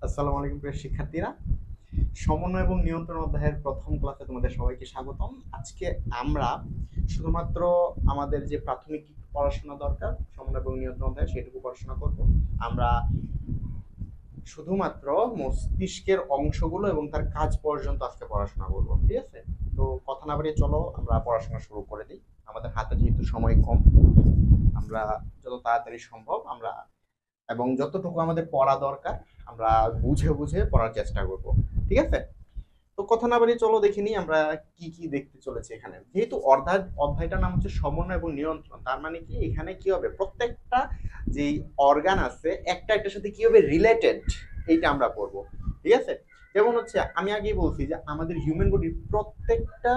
আসসালামু আলাইকুম প্রিয় শিক্ষার্থীরা। সমন্বয় এবং নিয়ন্ত্রণ অধ্যায়ের প্রথম ক্লাসে তোমাদের সবাইকে স্বাগতম। আজকে আমরা শুধুমাত্র আমাদের যে প্রাথমিক পড়াশোনা দরকার সমন্বয় এবং নিয়ন্ত্রণ অধ্যায় সেটুকু পড়াশোনা করব। আমরা শুধুমাত্র মস্তিষ্কের অংশগুলো এবং তার কাজ পর্যন্ত আজকে পড়াশোনা করব, ঠিক আছে? তো কথা না বাড়িয়ে চলো আমরা পড়াশোনা শুরু করে দিই। আমাদের হাতে যেহেতু সময় কম, আমরা যত তাড়াতাড়ি সম্ভব আমরা এবং যতটুকু আমাদের পড়া দরকার আমরা বুঝে বুঝে পড়ার চেষ্টা করব, ঠিক আছে? তো কথা না বাড়িয়ে চলো দেখে নিই আমরা কি কি দেখতে চলেছি এখানে। যেহেতু অধ্যায়টার নাম হচ্ছে সমন্বয় এবং নিয়ন্ত্রণ, তার মানে কি এখানে কি হবে, প্রত্যেকটা যেই অর্গান আছে একটা একটার সাথে কি হবে রিলেটেড, এইটা আমরা পড়বো, ঠিক আছে? যেমন হচ্ছে আমি আগেই বলছি যে আমাদের হিউম্যান বডির প্রত্যেকটা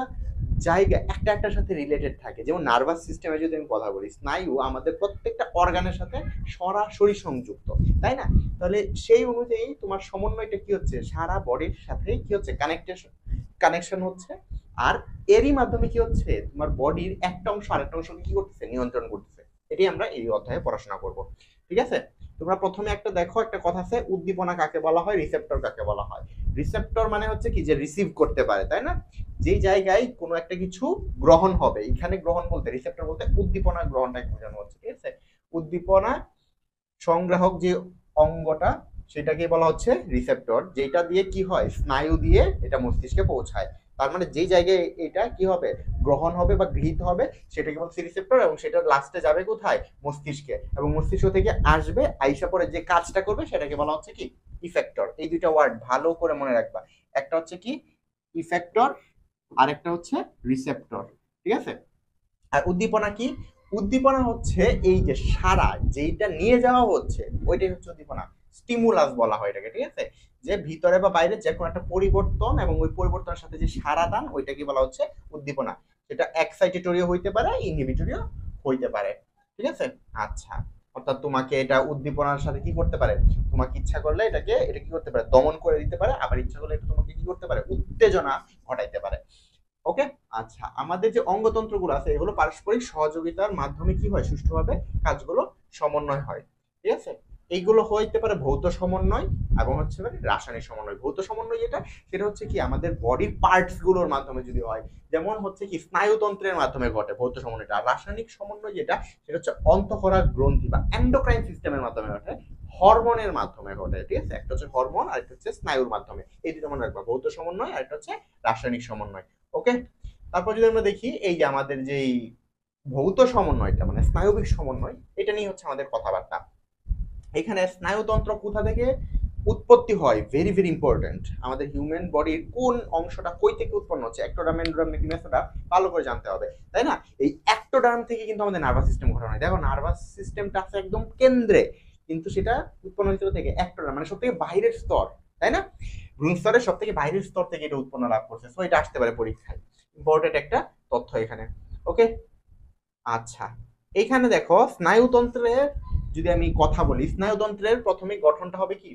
জায়গা একটা একটার সাথে রিলেটেড থাকে। যেমন নার্ভাস সিস্টেমে যদি আমি কথা বলি, স্নায়ু আমাদের প্রত্যেকটা অর্গানের সাথে সরাসরি সংযুক্ত, তাই না? তাহলে সেই অনুযায়ী তোমার সমন্বয়টা কি হচ্ছে, সারা বডির সাথে কি হচ্ছে, কানেকশন হচ্ছে। আর এরই মাধ্যমে কি হচ্ছে, তোমার বডির একটা অংশ আরেকটা অংশকে কি করতেছে, নিয়ন্ত্রণ করতেছে। এটি আমরা এই অধ্যায়ে পড়াশোনা করব, ঠিক আছে? তোমরা প্রথমে একটা দেখো, একটা কথা আছে, উদ্দীপনা কাকে বলা হয়, রিসেপ্টর কাকে বলা হয়। রিসেপ্টর মানে হচ্ছে কি, যে রিসিভ করতে পারে, তাই না? যেই জায়গায় কোনো একটা কিছু গ্রহণ হবে, এখানে গ্রহণ বলতে রিসেপ্টর বলতে উদ্দীপনা গ্রহণটাকে বোঝানো হচ্ছে, ঠিক আছে? উদ্দীপনা সংগ্রাহক যে অঙ্গটা সেটাকে বলা হচ্ছে রিসেপ্টর, যেটা দিয়ে কি হয়, স্নায়ু দিয়ে এটা মস্তিষ্কে পৌঁছায়। তার মানে যেই জায়গায় এটা কি হবে, গ্রহণ হবে বা গৃহীত হবে, সেটাকে বলছে রিসেপ্টর, এবং সেটা লাস্টে যাবে কোথায়, মস্তিষ্কে, এবং মস্তিষ্ক থেকে আসবে, আইসা পরে যে কাজটা করবে সেটাকে বলা হচ্ছে কি, ইফেক্টর। এই দুইটা ওয়ার্ড ভালো করে মনে রাখবা, একটা হচ্ছে কি ইফেক্টর, আরেকটা হচ্ছে রিসেপ্টর, ঠিক আছে? আর উদ্দীপনা কি, উদ্দীপনা হচ্ছে এই যে সারা যেইটা নিয়ে যাওয়া হচ্ছে ওইটাই হচ্ছে উদ্দীপনা। স্টিমুলাস বলা হয় এটাকে, ঠিক আছে? যে ভিতরে বা বাইরে যে কোনো একটা পরিবর্তন এবং ওই পরিবর্তনের সাথে যে সারা দান ওইটাকে বলা হচ্ছে উদ্দীপনা। সেটা এক্সাইটেটরিও হইতে পারে, ইনহিবিটরিও হইতে পারে, ঠিক আছে? আচ্ছা, অর্থাৎ তোমাকে এটা উদ্দীপনার সাথে কি করতে পারে, তোমাকে ইচ্ছা করলে এটা কি করতে পারে, দমন করে দিতে পারে, আবার ইচ্ছা করলে এটা তোমাকে কি করতে পারে, উত্তেজনা ঘটাইতে পারে। ওকে। আচ্ছা, আমাদের যে অঙ্গতন্ত্রগুলো আছে এগুলো পারস্পরিক সহযোগিতার মাধ্যমে কি হয়, সুষ্ঠুভাবে কাজগুলো সমন্বয় হয়, ঠিক আছে? এইগুলো হইতে পারে ভৌত সমন্বয় এবং হচ্ছে রাসায়নিক সমন্বয়। ভৌত সমন্বয় যেটা, সেটা হচ্ছে কি আমাদের বডির পার্টস গুলোর মাধ্যমে যদি হয়, যেমন হচ্ছে কি স্নায়ুতন্ত্রের মাধ্যমে ঘটে ভৌত সমন্বয়টা। আর রাসায়নিক সমন্বয় যেটা, সেটা হচ্ছে অন্তঃক্ষরা গ্রন্থি বা এন্ডোক্রাইন সিস্টেমের মাধ্যমে ঘটে, হরমোনের মাধ্যমে ঘটে, ঠিক আছে? একটা হচ্ছে হরমোন আর একটা হচ্ছে স্নায়ুর মাধ্যমে। এই দুটো মনে রাখবা, ভৌত সমন্বয় আর একটা হচ্ছে রাসায়নিক সমন্বয়। ওকে। তারপর যদি আমরা দেখি এই যে আমাদের যেই ভৌত সমন্বয়টা মানে স্নায়বিক সমন্বয়, এটা নিয়ে হচ্ছে আমাদের কথাবার্তা। এখানে স্নায়ুতন্ত্র কোথা থেকে উৎপত্তি হয়, ভেরি ভেরি ইম্পর্টেন্ট। আমাদের হিউম্যান বডির কোন অংশটা কই থেকে উৎপন্ন হচ্ছে, একটোডার্ম, এন্ডোডার্ম নাকি মেসোডার্ম, ভালো করে জানতে হবে, তাই না? এই একটোডার্ম থেকে কিন্তু আমাদের নার্ভাস সিস্টেম গঠন হয়। দেখো নার্ভাস সিস্টেমটা আছে একদম কেন্দ্রে, কিন্তু সেটা উৎপন্ন হচ্ছে থেকে একটোডার্ম, মানে সব থেকে বাইরের স্তর, তাই না? ভ্রূণ স্তরের সব থেকে বাইরের স্তর থেকে এটা উৎপন্ন লাভ করছে। সো এটা আসতে পারে পরীক্ষায়, ইম্পর্টেন্ট একটা তথ্য এখানে। ওকে। আচ্ছা, এখানে দেখো স্নায়ুতন্ত্রের যদি আমি কথা বলি, স্নায়ুতন্ত্রের প্রথমে গঠনটা হবে কি,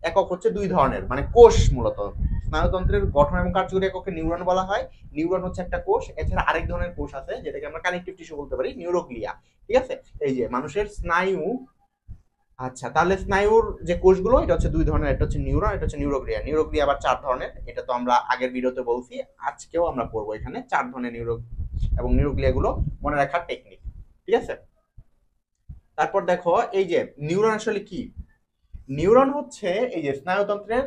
একক হচ্ছে দুই ধরনের, মানে কোষ মূলত। স্নায়ুতন্ত্রের গঠন এবং কার্যকরী এককে নিউরন বলা হয়। নিউরন হচ্ছে একটা কোষ, এছাড়া আরেক ধরনের কোষ আছে যেটাকে আমরা কানেকটিভ টিস্যু বলতে পারি, নিউরোগ্লিয়া, ঠিক আছে? এই যে মানুষের স্নায়ু। আচ্ছা, তাহলে স্নায়ুর যে কোষগুলো এটা হচ্ছে দুই ধরনের, একটা হচ্ছে নিউরন, এটা হচ্ছে নিউরোগ্লিয়া। নিউরোগ্লিয়া আবার চার ধরনের, এটা তো আমরা আগের ভিডিওতে বলছি, আজকেও আমরা পড়বো এখানে চার ধরনের নিউরো এবং নিউরোগ্লিয়া গুলো মনে রাখার টেকনিক, ঠিক আছে? তারপর দেখো এই যে নিউরন আসলে কি, নিউরন হচ্ছে এই যে স্নায়ুতন্ত্রের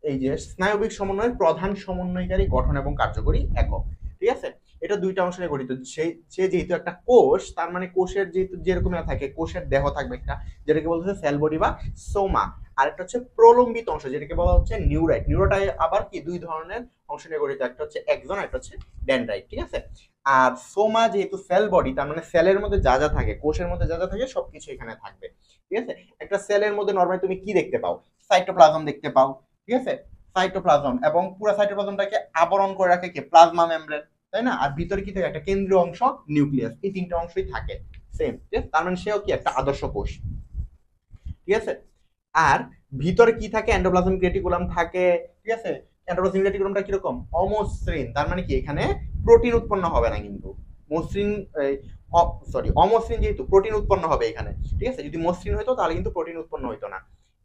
এই যে স্নায়বিক সমন্বয়ের প্রধান সমন্বয়কারী গঠন এবং কার্যকরী একক, ঠিক আছে? এটা দুইটা অংশ নিয়ে গঠিত। সে যেহেতু একটা কোষ, তার মানে কোষের যেহেতু যেরকম থাকে, কোষের দেহ থাকবে একটা, যেটাকে বলতেছে সেল বডি বা সোমা। আর একটা হচ্ছে প্রলম্বিত অংশ যেটাকে বলা হচ্ছে নিউরাইট। নিউরোটাই আবার কি দুই ধরনের অংশ নিয়ে গঠিত, একটা হচ্ছে এক্সন, একটা হচ্ছে ডেনড্রাইট, ঠিক আছে? আর সোমা যেহেতু সেল বডি, তার মানে সেলের মধ্যে যা যা থাকে, কোষের মধ্যে যা যা থাকে সবকিছু এখানে থাকবে, ঠিক আছে? একটা সেলের মধ্যে নরমালি তুমি কি দেখতে পাও, সাইটোপ্লাজম দেখতে পাও, ঠিক আছে? সাইটোপ্লাজম, এবং পুরো সাইটোপ্লাজমটাকে আবরণ করে রাখে কি, প্লাজমা মেমব্রেন, তাই না? আর ভিতরে কি থাকে, একটা কেন্দ্রীয় অংশ, নিউক্লিয়াস। এই তিনটা অংশই থাকে সেম, ঠিক আছে? তার মানে সেও কি একটা আদর্শ কোষ, ঠিক আছে? আর ভিতরে কি থাকে, এন্ডোপ্লাজমিক রেটিকুলাম থাকে, ঠিক আছে? এন্ডোপ্লাজমিক রেটিকুলামটা কিরকম, অমসৃণ। তার মানে কি এখানে প্রোটিন উৎপন্ন হবে না, কিন্তু মসৃণ, সরি অমসৃণ যেহেতু প্রোটিন উৎপন্ন হবে এখানে, ঠিক আছে? যদি মসৃণ হইতো তাহলে কিন্তু প্রোটিন উৎপন্ন হইতো না।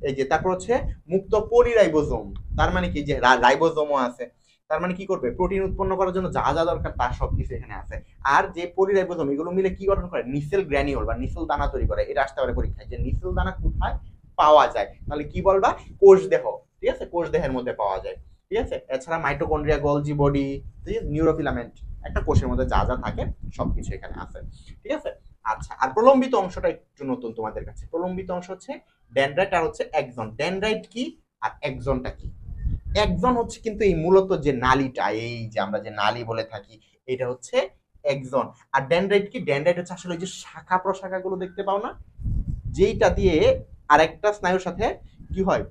এই যে তারপর হচ্ছে মুক্ত পলিরাইবোজোম, তার মানে কি যে রাইবোজোমও আছে, তার মানে কি করবে, প্রোটিন উৎপন্ন করার জন্য যা যা দরকার তার সবকিছু এখানে আছে। আর যে পলিরাইবোজোম এগুলো মিলে কি গঠন করে, নিসেল গ্র্যানিউল বা নিসেল দানা তৈরি করে। এটা আসতে পারে পরীক্ষায় যে নিসেল দানা কোথায় পাওয়া যায়, তাহলে কি বলবা, কোষ দেহ, ঠিক আছে, কোষ দেহের মধ্যে পাওয়া যায়, ঠিক আছে। এছাড়া মাইটোকন্ড্রিয়া, গলজি বডি, নিউরোফিলামেন্ট, একটা কোষের মধ্যে যা যা থাকে সবকিছু এখানে আছে, ঠিক আছে। আচ্ছা, আর প্রলম্বিত অংশটা একটু নতুন তোমাদের কাছে। প্রলম্বিত অংশ হচ্ছে ডেনড্রাইট আর হচ্ছে এক্সন। ডেনড্রাইট কি আর এক্সনটা কি? এক্সন হচ্ছে কিন্তু এই মূলত যে নালীটা, এই যে আমরা যে নালী বলে থাকি, এটা হচ্ছে এক্সন। আর ডেনড্রাইট কি? ডেনড্রাইট হচ্ছে আসলে যে শাখা প্রশাখা গুলো দেখতে পাও না, যেইটা দিয়ে আরেকটা স্নায়ুর সাথে কি হয়,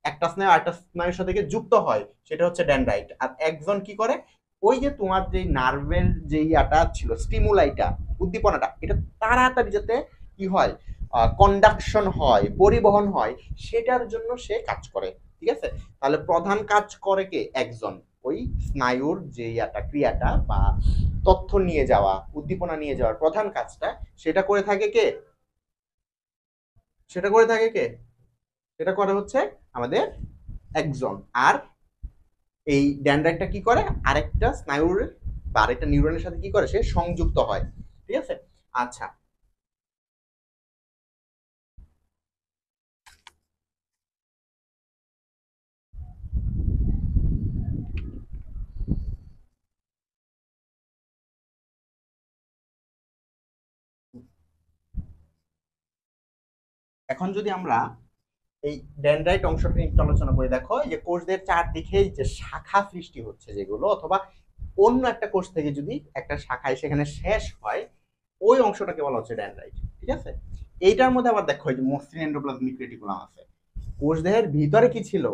একটা স্নায়ু আরেকটা স্নায়ুর সাথে যুক্ত হয়, সেটা হচ্ছে ডেনড্রাইট। আর এক্সন কি করে, ওই যে তোমার যে নার্ভের যে ইয়াটা ছিল, স্টিমুলাইটা, উদ্দীপনাটা, এটা তাড়াতাড়ি যাতে কি হয়, কন্ডাকশন হয়, পরিবহন হয়, সেটার জন্য সে কাজ করে, ঠিক আছে। তাহলে প্রধান কাজ করে কে? এক্সন। ওই স্নায়ুর যে ইয়াটা, ক্রিয়াটা বা তথ্য নিয়ে যাওয়া, উদ্দীপনা নিয়ে যাওয়ার প্রধান কাজটা সেটা করে থাকে কে? সেটা করে থাকে কে? সেটা করে হচ্ছে আমাদের এক্সন। আর এই ডেনড্রাইটটা কি করে, আরেকটা স্নায়ুর বা আরেকটা নিউরনের সাথে কি করে, সে সংযুক্ত হয়, ঠিক আছে। আচ্ছা, এখন যদি আমরা এই ডেনড্রাইট অংশটা নিয়ে একটু আলোচনা করে, দেখো এই যে কোষদের চারদিকে যে শাখা সৃষ্টি হচ্ছে যেগুলো, অথবা অন্য একটা কোষ থেকে যদি একটা শাখায় সেখানে শেষ হয়, ওই অংশটাকে বলা হচ্ছে ডেনড্রাইট, ঠিক আছে। এইটার মধ্যে আবার দেখো এই যে মসৃণ এন্ডোপ্লাজমিক রেটিকুলাম আছে। কোষ দেহের ভিতরে কি ছিল?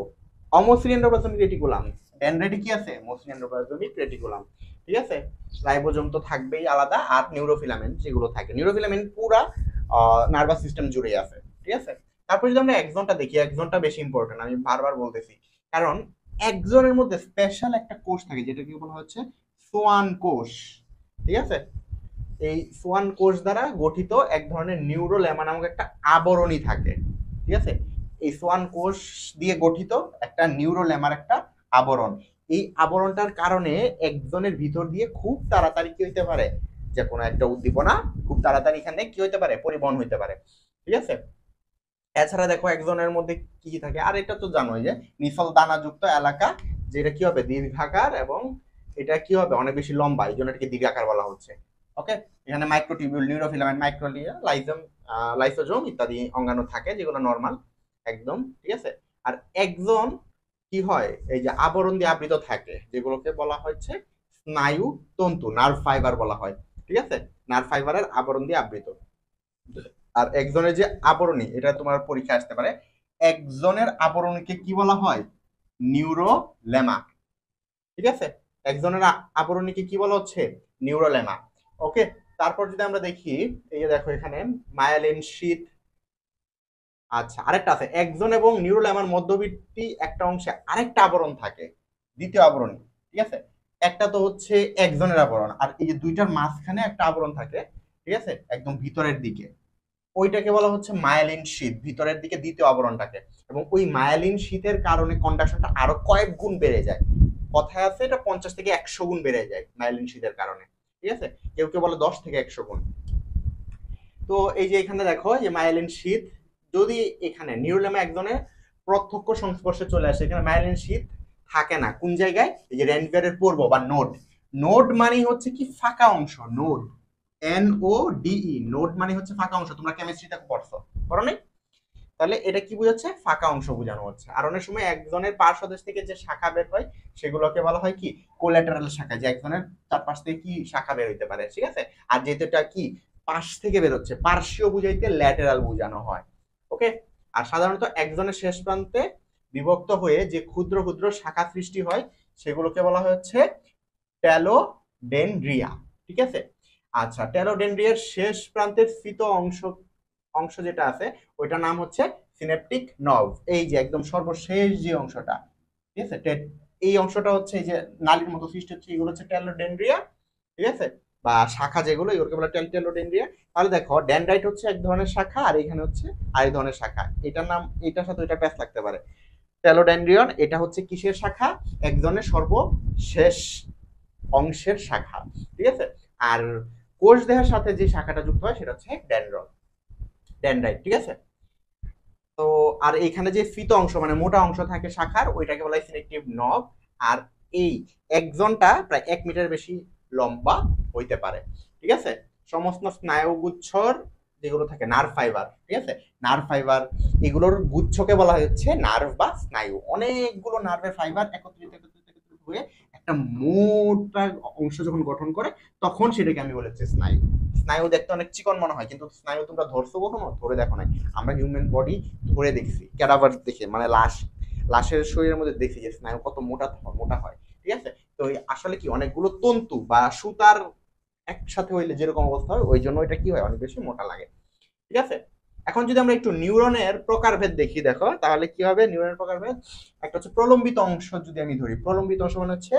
অমসৃণ এন্ডোপ্লাজমিক রেটিকুলাম। ডেনড্রাইটে কি আছে? মসৃণ এন্ডোপ্লাজমিক রেটিকুলাম, ঠিক আছে। রাইবোজোম তো থাকবেই আলাদা, আর নিউরোফিলামেন্ট যেগুলো থাকে, নিউরোফিলামেন্ট পুরা নার্ভাস সিস্টেম জুড়ে আছে, ঠিক আছে। তারপর যদি আমরা এক্সনটা দেখি, এক্সনটা বেশি ইম্পর্টেন্ট, আমি বারবার বলতেছি, কারণ এক্সনের মধ্যে স্পেশাল একটা কোষ থাকে যেটাকে বলা হচ্ছে সোয়ান কোষ, ঠিক আছে। এই সোয়ান কোষ দ্বারা গঠিত এক ধরনের নিউরোলেমা নামক একটা আবরণী থাকে, ঠিক আছে। এই সোয়ান কোষ দিয়ে গঠিত একটা নিউরোলেমার একটা আবরণ, এই আবরণটার কারণে একজনের ভিতর দিয়ে খুব তাড়াতাড়ি কি হইতে পারে, যে কোনো একটা উদ্দীপনা খুব তাড়াতাড়ি এখানে কি হইতে পারে, পরিবহন হইতে পারে, ঠিক আছে। এছাড়া দেখো একজনের মধ্যে কি কি থাকে, আর এটা তো জানোই যে নিফল দানাযুক্ত এলাকা, যেটা কি হবে, দীর্ঘাকার, এবং এটা কি হবে, অনেক বেশি লম্বা, এই জন্য এটাকে দীর্ঘাকার বলা হচ্ছে, ওকে। এখানে মাইক্রোটিবিউল, নিউরোফিলামেন্ট, মাইক্রোলিয়া, লাইসোজোম ইত্যাদি অঙ্গাণু থাকে যেগুলো নর্মাল একদম, ঠিক আছে। আর একজন কি হয়, এই যে আবরণ দিয়ে আবৃত থাকে, যেগুলোকে বলা হচ্ছে স্নায়ু তন্তু, নার্ভ ফাইবার বলা হয়, ঠিক আছে। নার্ভ ফাইবারের আবরণ দিয়ে আবৃত। আর একজনের যে আবরণী, এটা তোমার পরীক্ষা আসতে পারে, একজনের আবরণীকে কি বলা হয়? নিউরোলেমা, ঠিক আছে। একজনের আবরণীকে কি বলা হচ্ছে? নিউরোলেমা, ওকে। তারপর যদি আমরা দেখি, এই যে দেখো এখানে মায়ালিন শীথ। আচ্ছা, আরেকটা আছে, একজন এবং নিউরোলেমার মধ্যবর্তী একটা অংশে আরেকটা আবরণ থাকে, দ্বিতীয় আবরণী, ঠিক আছে। একটা তো হচ্ছে একজনের আবরণ, আর এই যে দুইটার মাঝখানে একটা আবরণ থাকে, ঠিক আছে, একদম ভিতরের দিকে, ওইটাকে বলা হচ্ছে মায়ালিন শীথ, ভিতরের দিকে দ্বিতীয় আবরণটাকে। এবং ওই মায়ালিন শীথের কারণে কন্ডাকশনটা আরো কয়েক গুণ বেড়ে যায়, কথায় আছে এটা 50 থেকে 100 গুণ বেড়ে যায় মায়ালিন শীথের কারণে, ঠিক আছে। কেউ কেউ বলে 10 থেকে 100 গুণ। তো এই যে এখানে দেখো যে মায়ালিন শীথ, যদি এখানে নিউরোলেমা একজনের প্রত্যক্ষ সংস্পর্শে চলে আসে, এখানে মায়ালিন শীথ থাকে না, কোন জায়গায়? এই যে রেনভিয়ারের পূর্ব বা নোড। নোড মানে হচ্ছে কি, ফাঁকা অংশ, নোড, NODE, নোড মানে হচ্ছে ফাঁকা অংশ, তোমরা কেমিস্ট্রিতে পড়ছো, পড়ো নাই? তাহলে এটা কি বোঝাচ্ছে? ফাঁকা অংশ বোঝানো হচ্ছে। আর অনেক সময় একজনের পার্শ্বদেশ থেকে যে শাখা বের হয় সেগুলোকে বলা হয় কি, কোল্যাটারাল শাখা, যে একজনের চারপাশ থেকে কি শাখা বের হইতে পারে, ঠিক আছে। আর যেহেতু এটা কি পাশ থেকে বের হচ্ছে, পার্শ্বীয় বুঝাইতে ল্যাটেরাল বোঝানো হয়, ওকে। আর সাধারণত একজনের শেষ প্রান্তে বিভক্ত হয়ে যে ক্ষুদ্র ক্ষুদ্র শাখা সৃষ্টি হয় সেগুলোকে বলা হচ্ছে ট্যালোডেনড্রিয়া, ঠিক আছে। আচ্ছা, ট্যালোডেনড্রিয়ার শেষ প্রান্তের ফিত অংশ অংশ যেটা আছে, ওইটার নাম হচ্ছে সিনেপটিক নভ, এই যে একদম সর্বশেষ যে অংশটা, ঠিক আছে। এই অংশটা হচ্ছে এই যে নালীর মতো সৃষ্টি হচ্ছে, এগুলো হচ্ছে ট্যালোডেনড্রিয়া, ঠিক আছে। বা শাখা যেগুলো এগুলোকে বলা টেলোডেন্ড্রিয়ন। তাহলে দেখো ডেনড্রাইট হচ্ছে এক ধরনের শাখা, আর এখানে হচ্ছে আরেক ধরনের শাখা, এটার নাম এটার সাথে ওইটা প্যাচ লাগতে পারে। টেলোডেন্ড্রিয়ন এটা হচ্ছে কিসের শাখা? এক ধরনের সর্বশেষ অংশের শাখা, ঠিক আছে। আর কোষ দেহের সাথে যে শাখাটা যুক্ত হয় সেটা হচ্ছে ডেনড্রাইট, ঠিক আছে। তো আর এখানে যে ফিত অংশ মানে মোটা অংশ থাকে শাখার, ওইটাকে বলা হয় সিলেক্টিভ নব। আর এই একজনটা প্রায় 1 মিটার বেশি লম্বা হইতে পারে, ঠিক আছে। সমস্ত স্নায়ুগুচ্ছর যেগুলো থাকে নার্ভ ফাইবার, ঠিক আছে, নার্ভ ফাইবার এগুলোর গুচ্ছকে বলা হচ্ছে নার্ভ বা স্নায়ু। অনেকগুলো নার্ভের ফাইবার একত্রিত একত্রিত একত্রিত হয়ে একটা মোটা অংশ যখন গঠন করে তখন সেটাকে আমি বলেছি স্নায়ু। স্নায়ু দেখতে অনেক চিকন মনে হয়, কিন্তু স্নায়ু তোমরা ধরছো কখনো? ধরে দেখো নাই। আমরা হিউম্যান বডি ধরে দেখছি ক্যাডাভার দেখে, মানে লাশের শরীরের মধ্যে দেখছি যে স্নায়ু কত মোটা মোটা হয়, ঠিক আছে। তো আসলে কি অনেকগুলো তন্তু বা সুতার একসাথে হইলে যেরকম অবস্থা হয় ওই জন্য এটা কি হয় অনেক বেশি মোটা লাগে, ঠিক আছে। এখন যদি আমরা একটু নিউরনের প্রকারভেদ দেখি, দেখো তাহলে কি হবে নিউরনের প্রকারভেদ। একটা হচ্ছে প্রলম্বিত অংশ যদি আমি ধরি, প্রলম্বিত অংশ মানে হচ্ছে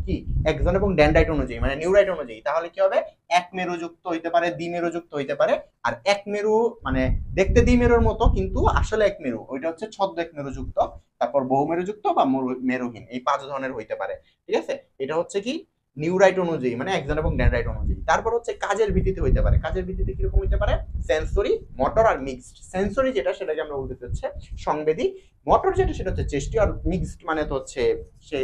কি একজন এবং ডেনড্রাইট অনুযায়ী মানে নিউরাইট অনুযায়ী, তাহলে কি হবে এক মেরুযুক্ত হইতে পারে, দ্বিমেরুযুক্ত হইতে পারে। আর এক মেরু মানে দেখতে দ্বিমেরুর মতো কিন্তু আসলে এক মেরু, ওইটা হচ্ছে ছদ্ম এক মেরুযুক্ত। তারপর বহুমেরুযুক্ত বা মেরুহীন, এই 5 ধরনের হইতে পারে, ঠিক আছে। এটা হচ্ছে কি নিউরাইট অনুযায়ী মানে একজন এবং ডেনড্রাইট অনুযায়ী। তারপর হচ্ছে কাজের ভিত্তিতে হইতে পারে, কাজের ভিত্তিতে কিরকম হইতে পারে সেন্সরি, মোটর আর মিক্সড। সেন্সরি যেটা সেটাকে আমরা বলতে হচ্ছে সংবেদী, মোটর যেটা সেটা হচ্ছে চেষ্টি, আর মিক্সড মানে তো হচ্ছে সে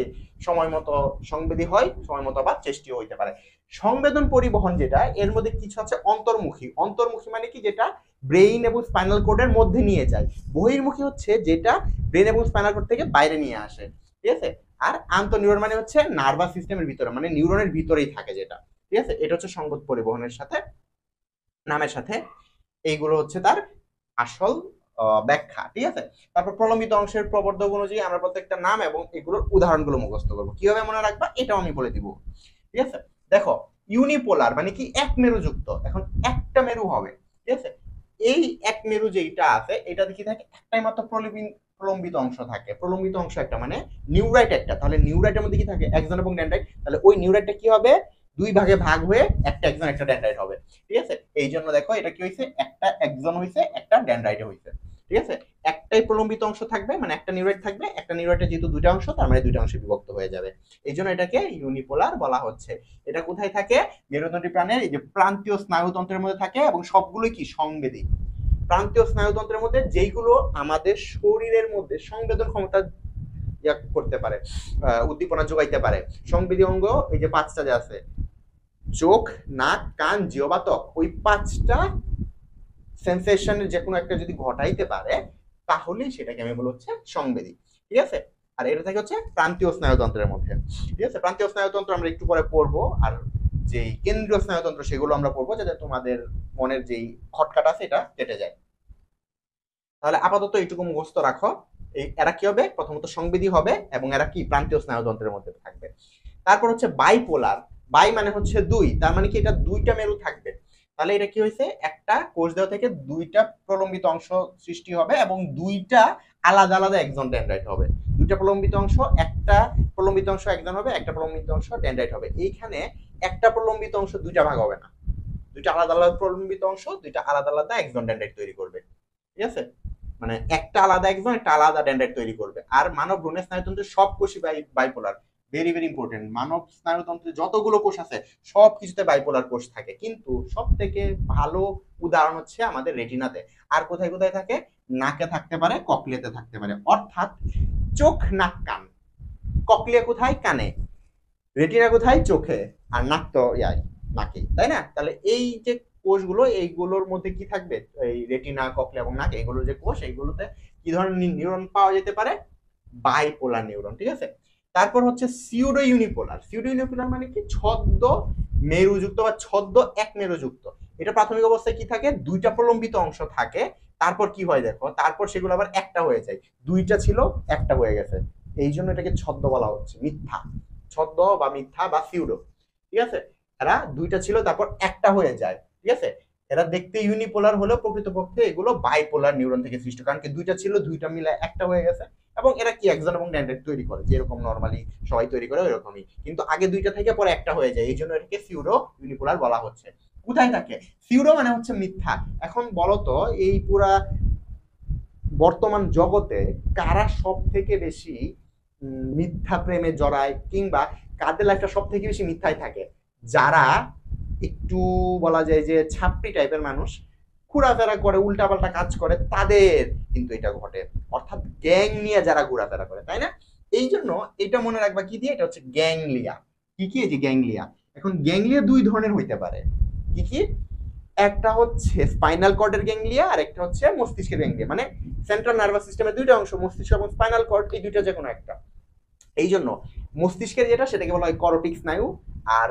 সময় মতো সংবেদী হয়, সময় মতো আবার চেষ্টিও হইতে পারে। সংবেদন পরিবহন যেটা এর মধ্যে কিছু আছে অন্তর্মুখী, অন্তর্মুখী মানে কি যেটা ব্রেইন এবং স্পাইনাল কোর্ডের মধ্যে নিয়ে যায়। বহির্মুখী হচ্ছে যেটা ব্রেন এবং স্পাইনাল কোর্ড থেকে বাইরে নিয়ে আসে, ঠিক আছে। আর আন্তঃনিউরন মানে হচ্ছে নার্ভাস সিস্টেমের ভিতরে মানে নিউরনের ভিতরেই থাকে যেটা, ঠিক আছে। এটা হচ্ছে সংবাদ পরিবহনের সাথে নামের সাথে এইগুলো হচ্ছে তার আসল ব্যাখ্যা, ঠিক আছে। তারপর প্রলম্বিত অংশের প্রবর্ধক অনুযায়ী আমরা প্রত্যেকটা নাম এবং এগুলোর উদাহরণগুলো মুখস্থ করবো, কিভাবে মনে রাখবা এটাও আমি বলে দিব, ঠিক আছে। দেখো ইউনিপোলার মানে কি এক মেরুযুক্ত, এখন একটা মেরু হবে, ঠিক আছে। এই এক মেরু যেটা আছে এটা কি থাকে একটাই মাত্র প্রলম্বিত অংশ থাকে, প্রলম্বিত অংশ একটা মানে নিউরাইট একটা, তাহলে নিউরাইটের মধ্যে কি থাকে একজন এবং ডেনড্রাইট, তাহলে ওই নিউরাইটটা কি হবে দুই ভাগে ভাগ হয়ে একটা একজন একটা ডেনড্রাইট হবে, ঠিক আছে। এই জন্য দেখো এটা কি হয়েছে একটা একজন হয়েছে একটা ডেনড্রাইটে হয়েছে, ঠিক আছে। একটাই প্রলম্বিত অংশ থাকবে মানে একটা নিউরাইট থাকবে, একটা নিউরাইটের যেহেতু দুইটা অংশ তার মানে দুইটা অংশে বিভক্ত হয়ে যাবে, এই জন্য এটাকে ইউনিপোলার বলা হচ্ছে। এটা কোথায় থাকে? মেরুদণ্ডী প্রাণের এই যে প্রান্তীয় স্নায়ুতন্ত্রের মধ্যে থাকে এবং সবগুলোই কি সংবেদী। প্রান্তীয় স্নায়ুতন্ত্রের মধ্যে যেইগুলো আমাদের শরীরের মধ্যে সংবেদন ক্ষমতা করতে পারে, উদ্দীপনা যোগাইতে পারে। সংবেদী অঙ্গ এই যে 5টা যে আছে চোখ, নাক, কান, জিহ্বা, ত্বক, ওই 5টা সেন্সেশনের যে কোনো একটা যদি ঘটাইতে পারে তাহলে সেটাকে আমি বলবো হচ্ছে সংবেদী, ঠিক আছে। আর এটা থাকে হচ্ছে প্রান্তীয় স্নায়ুতন্ত্রের মধ্যে, ঠিক আছে। প্রান্তীয় স্নায়ুতন্ত্র আমরা একটু পরে পড়বো, আর যেই কেন্দ্রীয় স্নায়ুতন্ত্র সেগুলো আমরা পড়বো যাতে তোমাদের মনের যেই খটকাটা আছে এটা কেটে যায়। তাহলে আপাতত এইটুকু মুখস্থ রাখো, এই এরা কি হবে প্রথমত সংবেদী হবে এবং এরা কি প্রান্তীয় স্নায়ুতন্ত্রের মধ্যে থাকবে। তারপর হচ্ছে বাইপোলার, বাই মানে হচ্ছে দুই, তার মানে কি এটা দুইটা মেরু থাকবে। তাহলে এটা কি হয়েছে একটা কোষদেহ থেকে দুইটা প্রলম্বিত অংশ সৃষ্টি হবে এবং দুইটা আলাদা আলাদা একজন ডেনড্রাইট হবে। দুইটা প্রলম্বিত অংশ, একটা প্রলম্বিত অংশ একজন হবে, একটা প্রলম্বিত অংশ ডেনড্রাইট হবে। এইখানে একটা প্রলম্বিত অংশ দুইটা ভাগ হবে না, দুইটা আলাদা আলাদা প্রলম্বিত অংশ দুইটা আলাদা আলাদা একজন ডেনড্রাইট তৈরি করবে, ঠিক আছে। মানে একটা আলাদা একজন একটা আলাদা ডেনড্রাইট তৈরি করবে। আর মানব ভ্রূণের স্নায়ুতন্ত্রের সব কোষই বাইপোলার, ভেরি ভেরি ইম্পর্টেন্ট। মানব স্নায়ুতন্ত্রে যতগুলো কোষ আছে সব কিছুতে বাইপোলার কোষ থাকে, কিন্তু সব থেকে ভালো উদাহরণ হচ্ছে আমাদের রেটিনাতে। আর কোথায় কোথায় থাকে? নাকে থাকতে পারে, ককলিয়াতে থাকতে পারে, অর্থাৎ চোখ, নাক, কান। ককলিয়া কোথায়? কানে। রেটিনা কোথায়? চোখে। আর নাক তো নাকে, তাই না? তাহলে এই যে কোষগুলো এইগুলোর মধ্যে কি থাকবে? এই রেটিনা, ককলিয়া এবং নাক এগুলো যে কোষ এইগুলোতে কি ধরনের নিউরন পাওয়া যেতে পারে? বাইপোলার নিউরন, ঠিক আছে। তারপর হচ্ছে সিউডো ইউনিপোলার, সিউডো ইউনিপোলার মানে কি ছদ্ম মেরুযুক্ত বা ছদ্ম এক মেরুযুক্ত। এটা প্রাথমিক অবস্থায় কি থাকে দুইটা প্রলম্বিত অংশ থাকে, তারপর কি হয় দেখো তারপর সেগুলো আবার একটা হয়ে যায়, দুইটা ছিল একটা হয়ে গেছে, এই জন্য এটাকে ছদ্ম বলা হচ্ছে, মিথ্যা। ছদ্ম বা মিথ্যা বা সিউডো, ঠিক আছে। এরা দুইটা ছিল তারপর একটা হয়ে যায়, ঠিক আছে। এরা দেখতে ইউনিপোলার হলেও প্রকৃতপক্ষে এগুলো বাইপোলার নিউরন থেকে সৃষ্ট, কারণ কি দুইটা ছিল দুইটা মিলে একটা হয়ে গেছে এবং এবং এরা কি এক্সন এবং ডেনড্রাইট তৈরি করে, যেরকম নরমালি সবাই তৈরি করে ওইরকমই, কিন্তু আগে দুইটা থেকে পরে একটা হয়ে যায়, এই জন্য এটাকে সিউডো ইউনিপোলার বলা হচ্ছে। কোথায় থাকে? সিউডো মানে হচ্ছে মিথ্যা। এখন বলতো এই পুরা বর্তমান জগতে কারা সব থেকে বেশি মিথ্যা প্রেমে জড়ায়, কিংবা কাদের লাইফটা সব থেকে বেশি মিথ্যায় থাকে? যারা একটু বলা যায় যে ছাপড়ি টাইপের মানুষ, ঘোরাফেরা করে, উল্টাপাল্টা কাজ করে, তাদের কিন্তু এটা ঘটে। অর্থাৎ গ্যাং নিয়ে যারা ঘোরাফেরা করে, তাই না? এই জন্য এটা মনে রাখবা কি দিয়ে, এটা হচ্ছে গ্যাংলিয়া। কি কি? এই যে গ্যাংলিয়া। এখন গ্যাংলিয়া দুই ধরনের হইতে পারে। কি কি? একটা হচ্ছে স্পাইনাল কর্ডের গ্যাংলিয়া, আর একটা হচ্ছে মস্তিষ্কের গ্যাংলিয়া। মানে সেন্ট্রাল নার্ভাস সিস্টেমের দুইটা অংশ, মস্তিষ্ক এবং স্পাইনাল কর্ড, এই দুইটা যে কোনো একটা। এই জন্য মস্তিষ্কের যেটা, সেটাকে বলা হয় করোটিক স্নায়ু, আর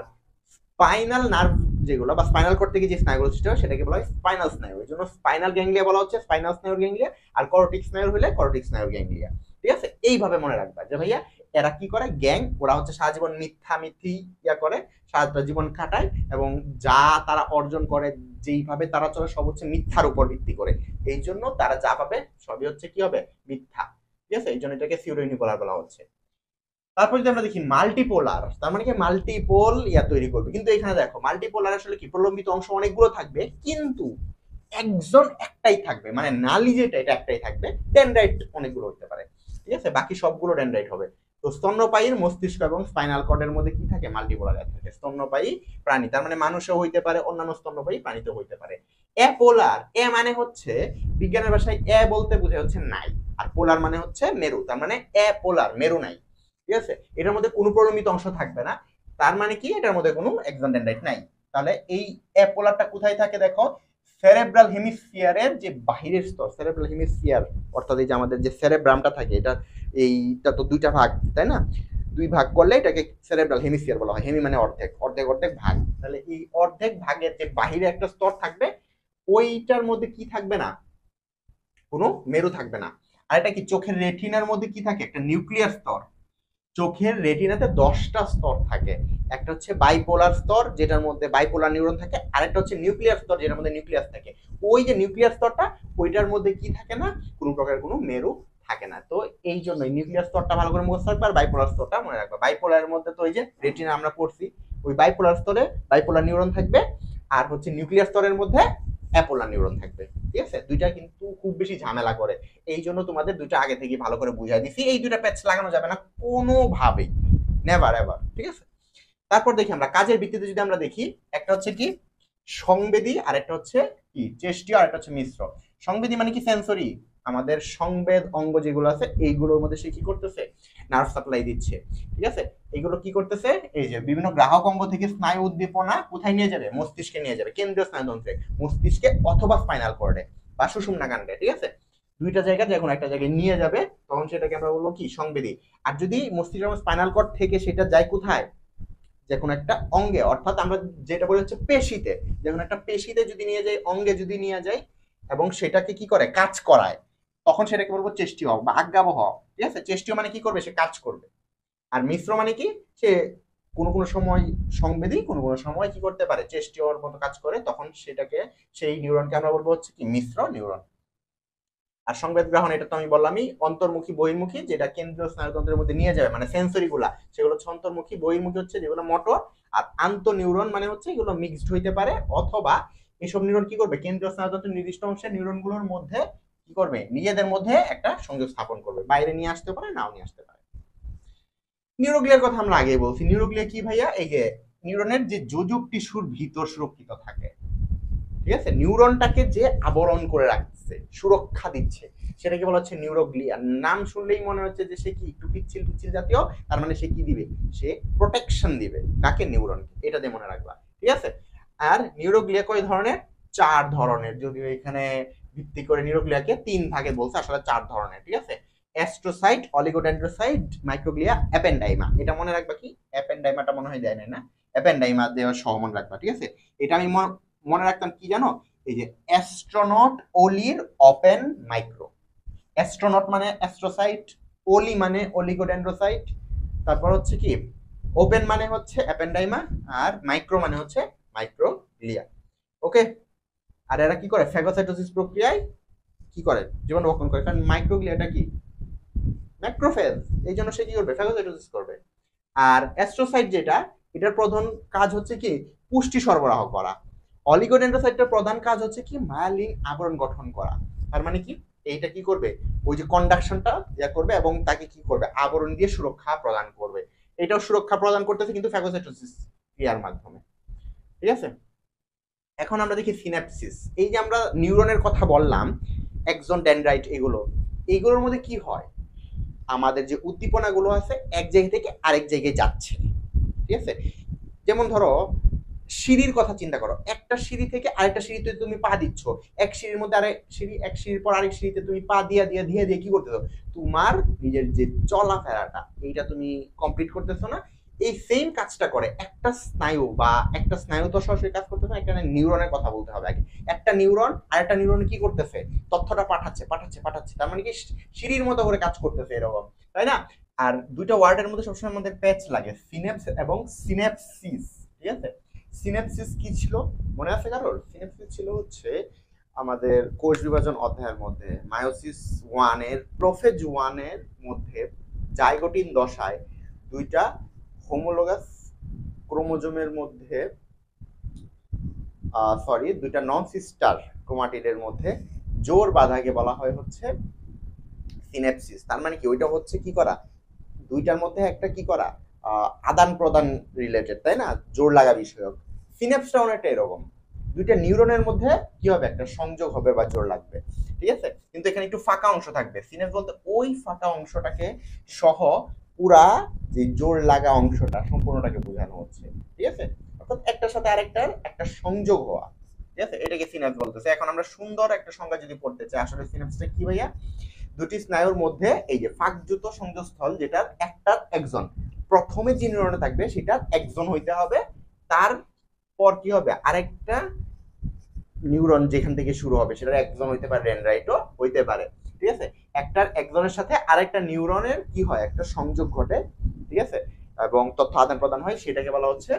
স্পাইনাল নার্ভ যেগুলো বা স্পাইনাল কর্ড থেকে যে স্নায়ুগুলো সৃষ্টি হয় সেটাকে বলা হয় স্পাইনাল স্নায়ু। এই জন্য স্পাইনাল গ্যাংলিয়া বলা হচ্ছে স্পাইনাল স্নায়ুর গ্যাংলিয়া, আর করোটিক স্নায়ুর হলে করোটিক স্নায়ুর গ্যাংলিয়া। ঠিক আছে? এইভাবে মনে রাখবা যে ভাইয়া এরা কি করে, গ্যাং। ওরা হচ্ছে সারা জীবন মিথ্যা মিথি করে, সারাটা জীবন কাটায়, এবং যা তারা অর্জন করে, যেইভাবে তারা চলে, সব হচ্ছে মিথ্যার উপর ভিত্তি করে। এই জন্য তারা যা পাবে সবই হচ্ছে কি হবে? মিথ্যা। ঠিক আছে? এই জন্য এটাকে সিউডো ইউনিপোলার বলা হচ্ছে। তারপর যদি আমরা দেখি মাল্টিপোলার, তার মানে কি মাল্টিপোল তৈরি করবে। কিন্তু এখানে দেখো মাল্টিপোলার আসলে কি, প্রলম্বিত অংশ অনেকগুলো থাকবে, কিন্তু একজন একটাই থাকবে, মানে নালি যেটা এটা একটাই থাকবে। ডেনড্রাইট অনেকগুলো হতে পারে, ঠিক আছে, বাকি সবগুলো ডেনড্রাইট হবে। তো স্তন্যপায়ীর মস্তিষ্ক এবং স্পাইনাল কর্ডের মধ্যে কি থাকে? মাল্টিপোলার থাকে। স্তন্যপায়ী প্রাণী, তার মানে মানুষও হইতে পারে, অন্যান্য স্তন্যপায়ী প্রাণীতেও হইতে পারে। অ্যাপোলার, এ মানে হচ্ছে বিজ্ঞানের ভাষায় এ বলতে বোঝায় হচ্ছে নাই, আর পোলার মানে হচ্ছে মেরু, তার মানে অ্যাপোলার, মেরু নাই। ঠিক আছে? এটার মধ্যে কোনো প্রলম্বিত অংশ থাকবে না, তার মানে কি এটার মধ্যে কোনো এক্সন ডেনড্রাইট নাই। তাহলে এই অ্যাপোলারটা কোথায় থাকে দেখো, সেরেব্রাল হেমিস্ফিয়ারের যে বাহিরের স্তর, সেরেব্রাল হেমিস্ফিয়ার, অর্থাৎ এই যে আমাদের যে সেরেব্রামটা থাকে, এটা এইটা তো দুইটা ভাগ, তাই না? দুই ভাগ করলে এটাকে সেরেব্রাল হেমিস্ফিয়ার বলা হয়। হেমি মানে অর্ধেক, অর্ধেক অর্ধেক ভাগ। তাহলে এই অর্ধেক ভাগের যে বাহিরে একটা স্তর থাকবে, ওইটার মধ্যে কি থাকবে না? কোনো মেরু থাকবে না। আর এটা কি, চোখের রেটিনার মধ্যে কি থাকে? একটা নিউক্লিয়ার স্তর। চোখের রেটিনাতে 10টা স্তর থাকে। একটা হচ্ছে বাইপোলার স্তর, যেটার মধ্যে বাইপোলার নিউরন থাকে, আরেকটা হচ্ছে নিউক্লিয়ার স্তর, যেটার মধ্যে নিউক্লিয়াস থাকে। ওই যে নিউক্লিয়ার স্তরটা, ওইটার মধ্যে কি থাকে না? কোনো প্রকার কোনো মেরু থাকে না। তো এই জন্য নিউক্লিয়ার স্তরটা ভালো করে মুখস্থ রাখবে, আর বাইপোলার স্তরটা মনে রাখবে। বাইপোলারের মধ্যে তো ওই যে রেটিনা আমরা পড়ছি, ওই বাইপোলার স্তরে বাইপোলার নিউরন থাকবে, আর হচ্ছে নিউক্লিয়ার স্তরের মধ্যে অ্যাপোলার নিউরন থাকবে। ঠিক আছে? দুইটা কিন্তু খুব বেশি ঝামেলা করে, এই জন্য তোমাদের দুইটা আগে থেকে ভালো করে বুঝাই দিছি। এই দুইটা প্যাচ লাগানো যাবে না কোনোভাবেই, নেভার এভার। ঠিক আছে? তারপর দেখি আমরা কাজের ভিত্তিতে যদি আমরা দেখি, একটা হচ্ছে কি সংবেদী, আর একটা হচ্ছে কি চেষ্টীয়, আর একটা হচ্ছে মিশ্র। সংবেদী মানে কি সেন্সরি, আমাদের সংবেদ অঙ্গ যেগুলো আছে এইগুলোর মধ্যে সে কি করতেছে? নার্ভ সাপ্লাই দিচ্ছে। ঠিক আছে? এগুলো কি করতেছে? এই যে বিভিন্ন গ্রাহক অঙ্গ থেকে স্নায়ু উদ্দীপনা কোথায় নিয়ে যাবে? মস্তিষ্কে নিয়ে যাবে, কেন্দ্রীয় স্নায়ুতন্ত্রে, মস্তিষ্কে অথবা স্পাইনাল কর্ডে বা সুষুম্না কাণ্ডে। ঠিক আছে? দুইটা জায়গা যে কোনো একটা জায়গায় নিয়ে যাবে, তখন সেটাকে আমরা বলবো কি সংবেদী। আর যদি মস্তিষ্ক এবং স্পাইনাল কর্ড থেকে সেটা যায় কোথায়? যে কোনো একটা অঙ্গে, অর্থাৎ আমরা যেটা বলি হচ্ছে পেশিতে, যে কোনো একটা পেশিতে যদি নিয়ে যাই, অঙ্গে যদি নিয়ে যাই, এবং সেটাকে কি করে? কাজ করায়, তখন সেটাকে বলবো চেষ্টীয় বা আজ্ঞাবহ। ঠিক আছে? চেষ্টীয় মানে কি করবে? সে কাজ করবে। আর মিশ্র মানে কি? সে কোনো কোনো সময় সংবেদী, কোনো কোনো সময় কি করতে পারে? চেষ্টীয়র মতো কাজ করে, তখন সেটাকে, সেই নিউরনকে আমরা বলবো হচ্ছে কি মিশ্র নিউরন। আর সংবেদ গ্রহণ, এটা তো আমি বললামই, অন্তর্মুখী বহির্মুখী, যেটা কেন্দ্রীয় স্নায়ুতন্ত্রের মধ্যে নিয়ে যাবে, মানে সেন্সরি গুলা, সেগুলো হচ্ছে অন্তর্মুখী। বহির্মুখী হচ্ছে যেগুলো মোটর। আর আন্ত নিউরন মানে হচ্ছে এগুলো মিক্সড হইতে পারে, অথবা এইসব নিউরন কি করবে? কেন্দ্রীয় স্নায়ুতন্ত্রের নির্দিষ্ট অংশে নিউরনগুলোর মধ্যে কি করবে? নিজেদের মধ্যে একটা সংযোগ স্থাপন করবে, বাইরে নিয়ে আসতে পারে, নাও নিয়ে আসতে পারে। নিউরোগ্লিয়ার কথা আমরা আগেই বলছি। নিউরোগ্লিয়া কি ভাইয়া? এই যে নিউরনের যে যোজক টিস্যুর ভিতর সুরক্ষিত থাকে, ঠিক আছে, নিউরনটাকে যে আবরণ করে রাখছে, সুরক্ষা দিচ্ছে, সেটাকে বলা হচ্ছে নিউরোগ্লিয়া। নাম শুনলেই মনে হচ্ছে যে সে কি একটু পিচ্ছিল পিচ্ছিল জাতীয়, তার মানে সে কি দিবে? সে প্রোটেকশন দিবে। কাকে? নিউরনকে। এটা দিয়ে মনে রাখবা। ঠিক আছে? আর নিউরোগ্লিয়া কয় ধরনের? 4 ধরনের, যদিও এখানে ভিত্তি করে নিউরোগ্লিয়াকে 3 ভাগে বলছে, আসলে 4 ধরনের। ঠিক আছে? Astrocyte, oligodendrocyte, microglia, ependyma. এটা মনে রাখবা কি? অ্যাপেন্ডাইমাটা মনে হয় দেয় না, অ্যাপেন্ডাইমা দেওয়া সহ মনে রাখবা। ঠিক আছে? এটা আমি মনে রাখতাম কি জানো? এই যে অ্যাস্ট্রোনট, ওলির, ওপেন, মাইক্রো। অ্যাস্ট্রোনট মানে অ্যাস্ট্রোসাইট, ওলি মানে অলিগোডেন্ড্রোসাইট, তারপর হচ্ছে কি ওপেন মানে হচ্ছে অ্যাপেন্ডাইমা, আর মাইক্রো মানে হচ্ছে মাইক্রোগ্লিয়া। ওকে? আর এরা কি করে? ফ্যাগোসাইটোসিস প্রক্রিয়ায় কি করে? জীবন বক্ষণ করে। কারণ মাইক্রোগ্লিয়াটা কি? ম্যাক্রোফেজ, এই জন্য সে কি করবে, ফ্যাগোসাইটোসিস করবে। আর অ্যাস্ট্রোসাইট যেটা, এটার প্রধান কাজ হচ্ছে কি পুষ্টি সরবরাহ করা। অলিগোডেন্ড্রোসাইটের প্রধান কাজ হচ্ছে কি মায়ালিন আবরণ গঠন করা। তার মানে কি এইটা কি করবে, ওই যে কন্ডাকশনটা ইয়া করবে এবং তাকে কি করবে, আবরণ দিয়ে সুরক্ষা প্রদান করবে। এটাও সুরক্ষা প্রদান করতেছে কিন্তু ফ্যাগোসাইটোসিস ক্রিয়ার মাধ্যমে। ঠিক আছে, এখন আমরা দেখি সিন্যাপসিস। এই যে আমরা নিউরনের কথা বললাম, এক্সন, ডেনড্রাইট, এইগুলোর মধ্যে কি হয়, আমাদের যে উদ্দীপনাগুলো আছে এক জায়গা থেকে আরেক জায়গায় যাচ্ছে। ঠিক আছে, যেমন ধরো সিঁড়ির কথা চিন্তা করো, একটা সিঁড়ি থেকে আরেকটা সিঁড়িতে তুমি পা দিচ্ছ, এক সিঁড়ির মধ্যে আরেক সিঁড়ি, এক সিঁড়ির পর আরেক সিঁড়িতে তুমি পা দিয়া দিয়া দিয়ে দিয়ে কি করতেছো, তোমার নিজের যে চলাফেরাটা এইটা তুমি কমপ্লিট করতেছো না। এই সেম কাজটা করে একটা স্নায়ু, বা একটা স্নায়ু তো সরাসরি কাজ করতেছে না, একটা নিউরনের কথা বলতে হবে আগে। একটা নিউরন আর একটা নিউরন কি করতেছে, তথ্যটা পাঠাচ্ছে পাঠাচ্ছে পাঠাচ্ছে, তার মানে কি সিঁড়ির মতো করে কাজ করতেছে এরকম, তাই না? আর দুইটা ওয়ার্ডের মধ্যে সবসময় আমাদের প্যাচ লাগে, সিনেপস এবং সিনেপসিস। ঠিক আছে, সিনেপসিস কি ছিল মনে আছে কারোর? সিনেপসিস ছিল হচ্ছে আমাদের কোষ বিভাজন অধ্যায়ের মধ্যে মায়োসিস 1 এর প্রোফেজ 1 এর মধ্যে জাইগোটিন দশায় দুইটা হোমোলোগাস ক্রোমোজোমের মধ্যে দুইটা নন সিস্টার ক্রোমাটিডের মধ্যে জোর বাঁধাকে বলা হয় হচ্ছে সিনেপসিস। তার মানে কি ওইটা হচ্ছে কি করা, দুইটার মধ্যে একটা কি করা, আদান প্রদান রিলেটেড, তাই না, জোর লাগা বিষয়ক। সিনেপসটা অনেকটা এরকম, দুইটা নিউরনের মধ্যে কি হবে, একটা সংযোগ হবে বা জোর লাগবে। ঠিক আছে, কিন্তু এখানে একটু ফাঁকা অংশ থাকবে। সিনেপস বলতে ওই ফাঁকা অংশটাকে সহ পুরা যে জোর লাগা অংশটা সম্পূর্ণটাকে বোঝানো হচ্ছে। ঠিক আছে, অর্থাৎ একটার সাথে আরেকটার একটা সংযোগ হওয়া। ঠিক আছে, এটাকে সিনেপস বলতেছে। এখন আমরা সুন্দর একটা সংজ্ঞা যদি পড়তে চাই, আসলে সিনেপসটা কি ভাইয়া, দুটি স্নায়ুর মধ্যে এই যে ফাঁকযুক্ত সংযোগস্থল, যেটার একটার একজন, প্রথমে যে নিউরনে থাকবে সেটার একজন হইতে হবে, তারপর কি হবে আরেকটা নিউরন যেখান থেকে শুরু হবে সেটার একজন হইতে পারে, ডেনড্রাইটও হইতে পারে। ঠিক আছে, একটার একজনের সাথে আরেকটা নিউরনের কি হয়, একটা সংযোগ ঘটে। ঠিক আছে, এবং তথ্য আদান প্রদান হয়, সেটাকে বলা হচ্ছে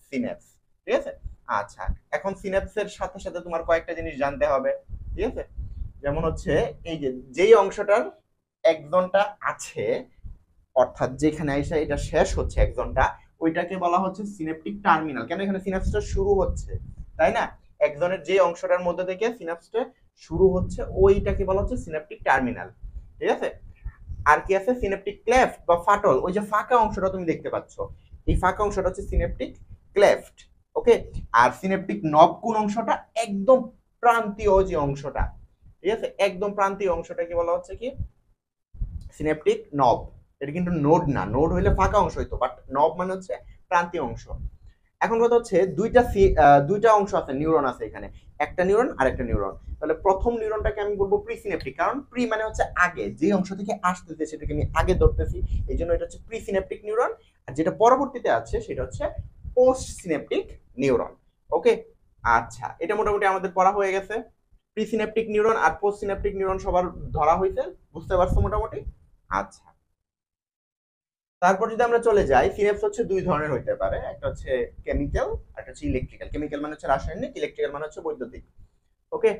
সিনেপস। ঠিক আছে, আচ্ছা, এখন সিনেপসের সাথে সাথে তোমার কয়েকটা জিনিস জানতে হবে। ঠিক আছে, যেমন হচ্ছে এই যে যেই অংশটার একজনটা আছে, অর্থাৎ যেখানে এসে এটা শেষ হচ্ছে একজনটা, ওইটাকে বলা হচ্ছে সিনেপটিক টার্মিনাল। কেন, এখানে সিনাপসটা শুরু হচ্ছে, তাই না, একজনের যে অংশটার মধ্যে থেকে সিনাপসটা শুরু হচ্ছে ওইটাকে বলা হচ্ছে সিনেপটিক টার্মিনাল। ঠিক আছে, আর কি আছে, সিনেপটিক ক্লেফট বা ফাটল, ওই যে ফাঁকা অংশটা তুমি দেখতে পাচ্ছ, এই ফাঁকা অংশটা হচ্ছে সিনেপটিক ক্লেফট। ওকে, আর সিনেপটিক নব কোন অংশটা, একদম প্রান্তীয় যে অংশটা। ঠিক আছে, একদম প্রান্তীয় অংশটাকে বলা হচ্ছে কি সিনেপটিক নব। এটা কিন্তু নোড না, নোড হইলে ফাঁকা অংশ হইতো, বাট নব মানে হচ্ছে প্রান্তীয় অংশ। এখন কথা হচ্ছে দুইটা অংশ আছে, নিউরন আছে এখানে, একটা নিউরন আর একটা নিউরন। তাহলে প্রথম নিউরনটাকে আমি বলবো প্রিসিনেপটিক, কারণ প্রি মানে হচ্ছে আগে, যে অংশ থেকে আসতেছে সেটাকে আমি আগে ধরতেছি, এই জন্য এটা হচ্ছে প্রিসিনেপটিক নিউরন। আর যেটা পরবর্তীতে আছে সেটা হচ্ছে পোস্ট সিনেপটিক নিউরন। ওকে, আচ্ছা, এটা মোটামুটি আমাদের পড়া হয়ে গেছে। প্রিসিনেপটিক নিউরন আর পোস্ট সিনেপটিক নিউরন সবার ধরা হয়েছে, বুঝতে পারছো মোটামুটি? আচ্ছা, তারপর যদি আমরা চলে যাই, সিনেপস হচ্ছে দুই ধরনের হইতে পারে, একটা হচ্ছে কেমিক্যাল, একটা হচ্ছে ইলেকট্রিক্যাল। কেমিক্যাল মানে হচ্ছে রাসায়নিক, ইলেকট্রিক্যাল মানে হচ্ছে বৈদ্যুতিক। ওকে,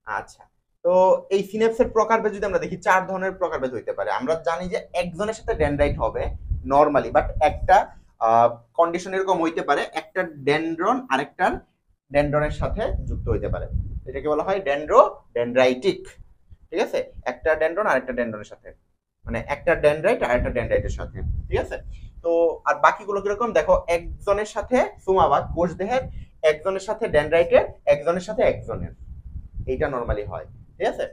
আচ্ছা, তো এই সিনেপসের প্রকারভেদ যদি আমরা দেখি, চার ধরনের প্রকারভেদ হইতে পারে। আমরা জানি যে একজনের সাথে ডেনড্রাইট হবে নরমালি, বাট একটা কন্ডিশন এরকম হইতে পারে, একটা ডেনড্রন আরেকটার ডেনড্রনের সাথে যুক্ত হইতে পারে, এটাকে বলা হয় ডেনড্রাইটিক। ঠিক আছে, একটা ডেনড্রন আরেকটা ডেনড্রনের সাথে, মানে একটা ডেনড্রাইট আর একটা ডেনড্রাইটের সাথে। ঠিক আছে, তো আর বাকিগুলো কিরকম দেখো, একজনের সাথে সুমাবাগ কোষ দেহের, একজনের সাথে ডেনড্রাইটের, একজনের সাথে একজনের, এইটা নরমালি হয়। ঠিক আছে,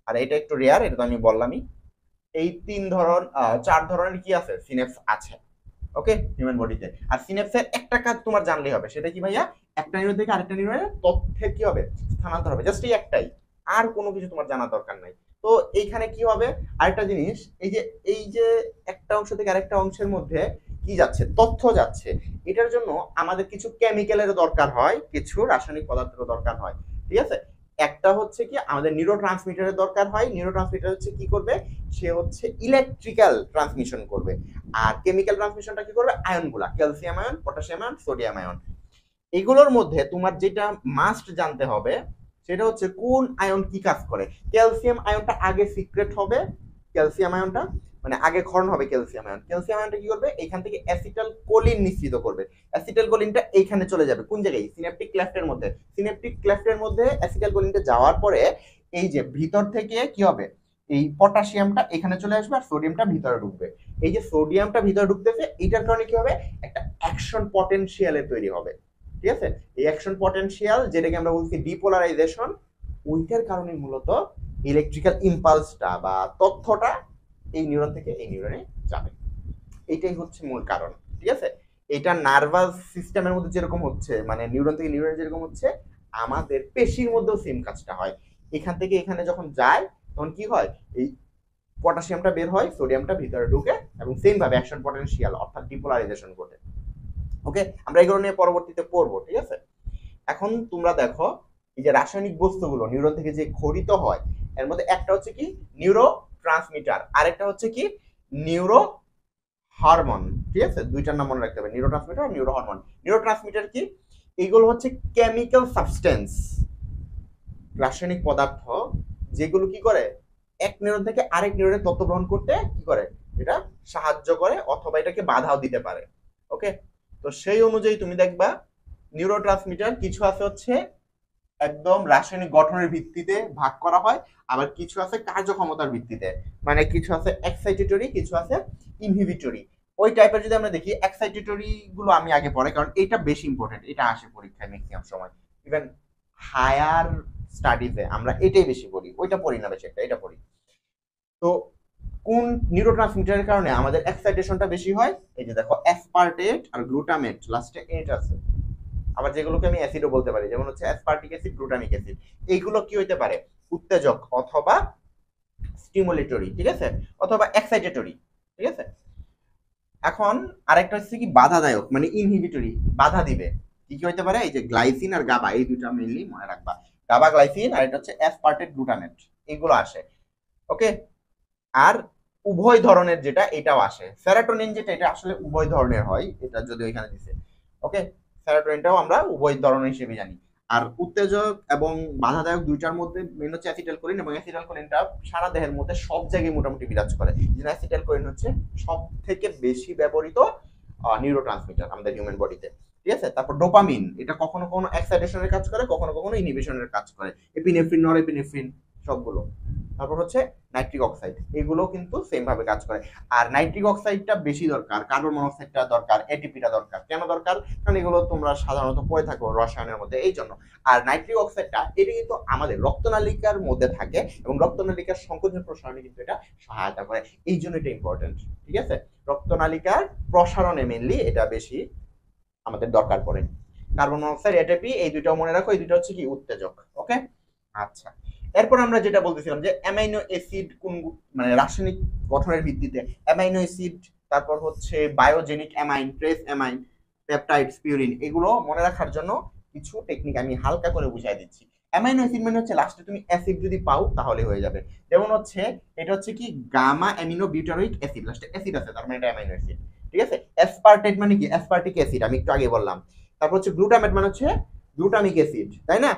আর এটা একটু রেয়ার, এটা তো আমি বললামই। এই চার ধরনের কি আছে, সিনেপস আছে। ওকে, হিউম্যান বডিতে। আর সিনেপসের একটা কাজ তোমার জানলেই হবে, সেটা কি ভাইয়া, একটা নিউরন থেকে আরেকটা নিউরনের তথ্যের কি হবে, স্থানান্তর হবে, জাস্ট এই একটাই, আর কোনো কিছু তোমার জানার দরকার নাই। তো এইখানে কি হবে, আরেকটা জিনিস, এই যে একটা অংশ থেকে আরেকটা অংশের মধ্যে কি যাচ্ছে, তথ্য যাচ্ছে, এটার জন্য আমাদের কিছু কেমিক্যালের দরকার হয়, কিছু রাসায়নিক পদার্থের দরকার হয়। ঠিক আছে, একটা হচ্ছে কি আমাদের নিউরো ট্রান্সমিটারের দরকার হয়, নিউরো ট্রান্সমিটার হচ্ছে কি করবে, সে হচ্ছে ইলেকট্রিক্যাল ট্রান্সমিশন করবে। আর কেমিক্যাল ট্রান্সমিশনটা কি করবে, আয়নগুলা, calcium ion, potassium ion, sodium ion. এগুলোর মধ্যে তোমার যেটা মাস্ট জানতে হবে সেটা হচ্ছে কোন আয়ন কি কাজ করে। ক্যালসিয়াম আয়নটা আগে সিক্রেট হবে, ক্যালসিয়াম আয়নটা, মানে আগে ক্ষরণ হবে ক্যালসিয়াম আয়ন। ক্যালসিয়াম আয়নটা কি করবে, এখান থেকে অ্যাসিটাল কোলিন নিঃসৃত করবে। অ্যাসিটাল কোলিনটা এইখানে চলে যাবে কোন জায়গায়, সিনাপটিক ক্লেফটের মধ্যে। সিনাপটিক ক্লেফটের মধ্যে অ্যাসিটাল কোলিনটা যাওয়ার পরে এই যে ভিতর থেকে কি হবে, এই পটাশিয়ামটা এখানে চলে আসবে আর সোডিয়ামটা ভিতরে ঢুকবে। এই যে সোডিয়ামটা ভিতরে ঢুকতেছে, এটার কারণে কি হবে, একটা অ্যাকশন পটেনশিয়ালের তৈরি হবে। ঠিক আছে, এই অ্যাকশন পটেনশিয়াল যেটাকে আমরা বলছি ডিপোলারাইজেশন, ওইটার কারণে মূলত ইলেকট্রিক্যাল ইম্পালসটা বা তথ্যটা এই নিউরন থেকে এই নিউরনে যাবে। এইটাই হচ্ছে মূল কারণ। ঠিক আছে, এটা নার্ভাস সিস্টেমের মধ্যে যেরকম হচ্ছে, মানে নিউরন থেকে নিউরনে যেরকম হচ্ছে, আমাদের পেশির মধ্যেও সেম কাজটা হয়। এখান থেকে এখানে যখন যায় তখন কি হয়, এই পটাশিয়ামটা বের হয়, সোডিয়ামটা ভিতরে ঢুকে, এবং সেম ভাবে অ্যাকশন পটেনশিয়াল অর্থাৎ ডিপোলারাইজেশন ঘটে। ওকে, আমরা এগুলো নিয়ে পরবর্তীতে পড়বো। ঠিক আছে, এখন তোমরা দেখো এই যে রাসায়নিক বস্তুগুলো নিউরন থেকে যে খরিত হয়, এর মধ্যে একটা হচ্ছে কি নিউরো ট্রান্সমিটার, আরেকটা হচ্ছে কি নিউরো হরমোন। ঠিক আছে, দুইটার নাম মনে রাখতে হবে, neuro transmitter, neuro hormone. Neuro transmitter কি, এইগুলো হচ্ছে কেমিক্যাল সাবস্টেন্স, রাসায়নিক পদার্থ, যেগুলো কি করে এক নিউরন থেকে আরেক নিউরনে তথ্য গ্রহণ করতে কি করে, এটা সাহায্য করে অথবা এটাকে বাধাও দিতে পারে। ওকে, তো সেই অনুযায়ী তুমি দেখবা নিউরো ট্রান্সমিটার কিছু আছে হচ্ছে একদম রাসায়নিক গঠনের ভিত্তিতে ভাগ করা হয়, আবার কিছু আছে কার্যক্ষমতার ভিত্তিতে, মানে কিছু আছে এক্সাইটেটরি, কিছু আছে ইনহিবিটরি। ওই টাইপের যদি আমরা দেখি, এক্সাইটেটরি গুলো আমি আগে পড়ে, কারণ এটা বেশি ইম্পর্টেন্ট, এটা আসে পরীক্ষায় ম্যাক্সিমাম সময়, ইভেন হায়ার স্টাডিজে আমরা এটাই বেশি পড়ি, ওইটা পড়ি না বেশি একটা, এটা পড়ি। তো কোন নিউরোট্রান্সমিটারের কারণে আমাদের এক্সাইটেশনটা বেশি হয়, এই যে দেখো অ্যাসপার্টেট আর গ্লুটামেট, লাস্টে এট আছে। আবার যেগুলোকে আমি অ্যাসিডও বলতে পারি, যেমন হচ্ছে অ্যাসপার্টিক অ্যাসিড, গ্লুটামিক অ্যাসিড, এইগুলো কি হইতে পারে, উত্তেজক অথবা স্টিমুলেটরি, ঠিক আছে, অথবা এক্সাইটেটরি। ঠিক আছে, এখন আরেকটা হচ্ছে কি বাধাদায়ক, মানে ইনহিবিটরি, বাধা দিবে। কি কি হইতে পারে, এই যে গ্লাইসিন আর গাবা, এই দুটো মেইনলি মনে রাখবা, গাবা গ্লাইসিন, আর এটা হচ্ছে অ্যাসপার্টেট গ্লুটামেট, এগুলো আসে। ওকে, আর উভয় ধরনের যেটা এটাও আসে, সেরাটোনিন যেটা, এটা আসলে উভয় ধরনের হয়, এটা যদি ওইখানে দিছে। ওকে, সেরাটোনিনটাও আমরা উভয় ধরনের হিসেবে জানি। আর উত্তেজক এবং বাধাদায়ক দুইটার মধ্যে মেন হচ্ছে অ্যাসিটাইলকোলিন, এবং অ্যাসিটাইলকোলিনটা সারা দেহের মধ্যে সব জায়গায় মোটামুটি বিরাজ করে। যেন অ্যাসিটাইলকোলিন হচ্ছে সব থেকে বেশি ব্যবহৃত নিউরোট্রান্সমিটার আমাদের হিউম্যান বডিতে। ঠিক আছে, তারপর ডোপামিন, এটা কখনো কখনো এক্সাইটেশনের কাজ করে, কখনো কখনো ইনহিবিশনের কাজ করে, এপিনেফ্রিন, নরএপিনেফ্রিন সবগুলো। তারপর হচ্ছে নাইট্রিক অক্সাইড, এগুলো কিন্তু সেম ভাবে কাজ করে। আর নাইট্রিক অক্সাইডটা বেশি দরকার, কার্বন মনোক্সাইডটা দরকার, এটিপিটা দরকার। কেন দরকার, কারণ এগুলো তোমরা সাধারণত পড়ে থাকো রসায়নের মধ্যে, এই জন্য। আর নাইট্রিক অক্সাইডটা এটা কিন্তু আমাদের রক্তনালিকার মধ্যে থাকে, এবং রক্তনালিকার সংকোচন প্রসারণে কিন্তু এটা সহায়তা করে, এই জন্য এটা ইম্পর্টেন্ট। ঠিক আছে, রক্তনালিকার প্রসারণে মেনলি এটা বেশি আমাদের দরকার পড়ে। কার্বন মনোক্সাইড, এটিপি, এই দুইটাও মনে রাখো, এই দুইটা হচ্ছে কি উত্তেজক। ওকে, আচ্ছা, এরপর আমরা যেটা বলতেছিলাম যে অ্যামাইনো অ্যাসিড কোন, মানে রাসায়নিক গঠনের ভিত্তিতে অ্যামাইনো অ্যাসিড, তারপর হচ্ছে biogenic amine, trace amine, peptides, purine, এগুলো মনে রাখার জন্য কিছু টেকনিক আমি হালকা করে বুঝাই দিচ্ছি। অ্যামাইনো অ্যাসিড মানে হচ্ছে লাস্টে তুমি অ্যাসিড যদি পাও তাহলে হয়ে যাবে। যেমন হচ্ছে এটা হচ্ছে কি গামা অ্যামিনো বিউটারিক অ্যাসিড, লাস্টে অ্যাসিড আছে, তার মানে এটা অ্যামাইনো অ্যাসিড। ঠিক আছে, অ্যাসপার্টেট মানে কি, অ্যাসপার্টিক অ্যাসিড, আমি একটু আগে বললাম। তারপর হচ্ছে গ্লুটামেট মানে হচ্ছে গ্লুটামিক অ্যাসিড, তাই না।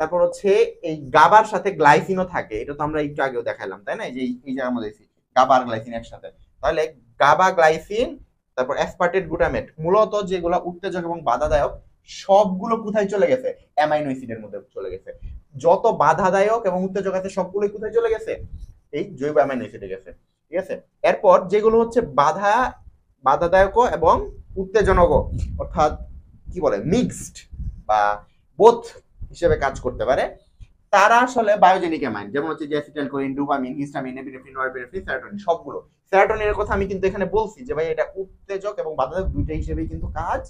তারপর হচ্ছে এই গাবার সাথে গ্লাইসিনও থাকে, এটা তো আমরা একটু আগেও দেখালাম, তাই না, এই যে এই জায়গার মধ্যে গাবা আর গ্লাইসিন একসাথে, তাহলে গাবা গ্লাইসিন, তারপর অ্যাসপার্টেট গ্লুটামেট, মূলত যেগুলো উত্তেজক এবং বাধাদায়ক সবগুলো কোথায় চলে গেছে, অ্যামাইনো অ্যাসিডের মধ্যে চলে গেছে। যত বাধাদায়ক এবং উত্তেজক আছে সবগুলোই কোথায় চলে গেছে, এই জৈব অ্যামাইনো অ্যাসিডে গেছে। ঠিক আছে, এরপর যেগুলো হচ্ছে বাধাদায়ক এবং উত্তেজনক, অর্থাৎ কি বলে মিক্সড বা বোথ হিসেবে কাজ করতে পারে, তারা আসলে বায়োজেনিক অ্যামাইন, যেমন হচ্ছে যে acetylcholine, dopamine, histamine, epinephrine, norepinephrine, serotonin, সবগুলো। সেরোটোনিনের কথা আমি কিন্তু এখানে বলছি যে ভাই এটা উত্তেজক এবং বাধাদায়ক দুইটা হিসেবেই কিন্তু কাজ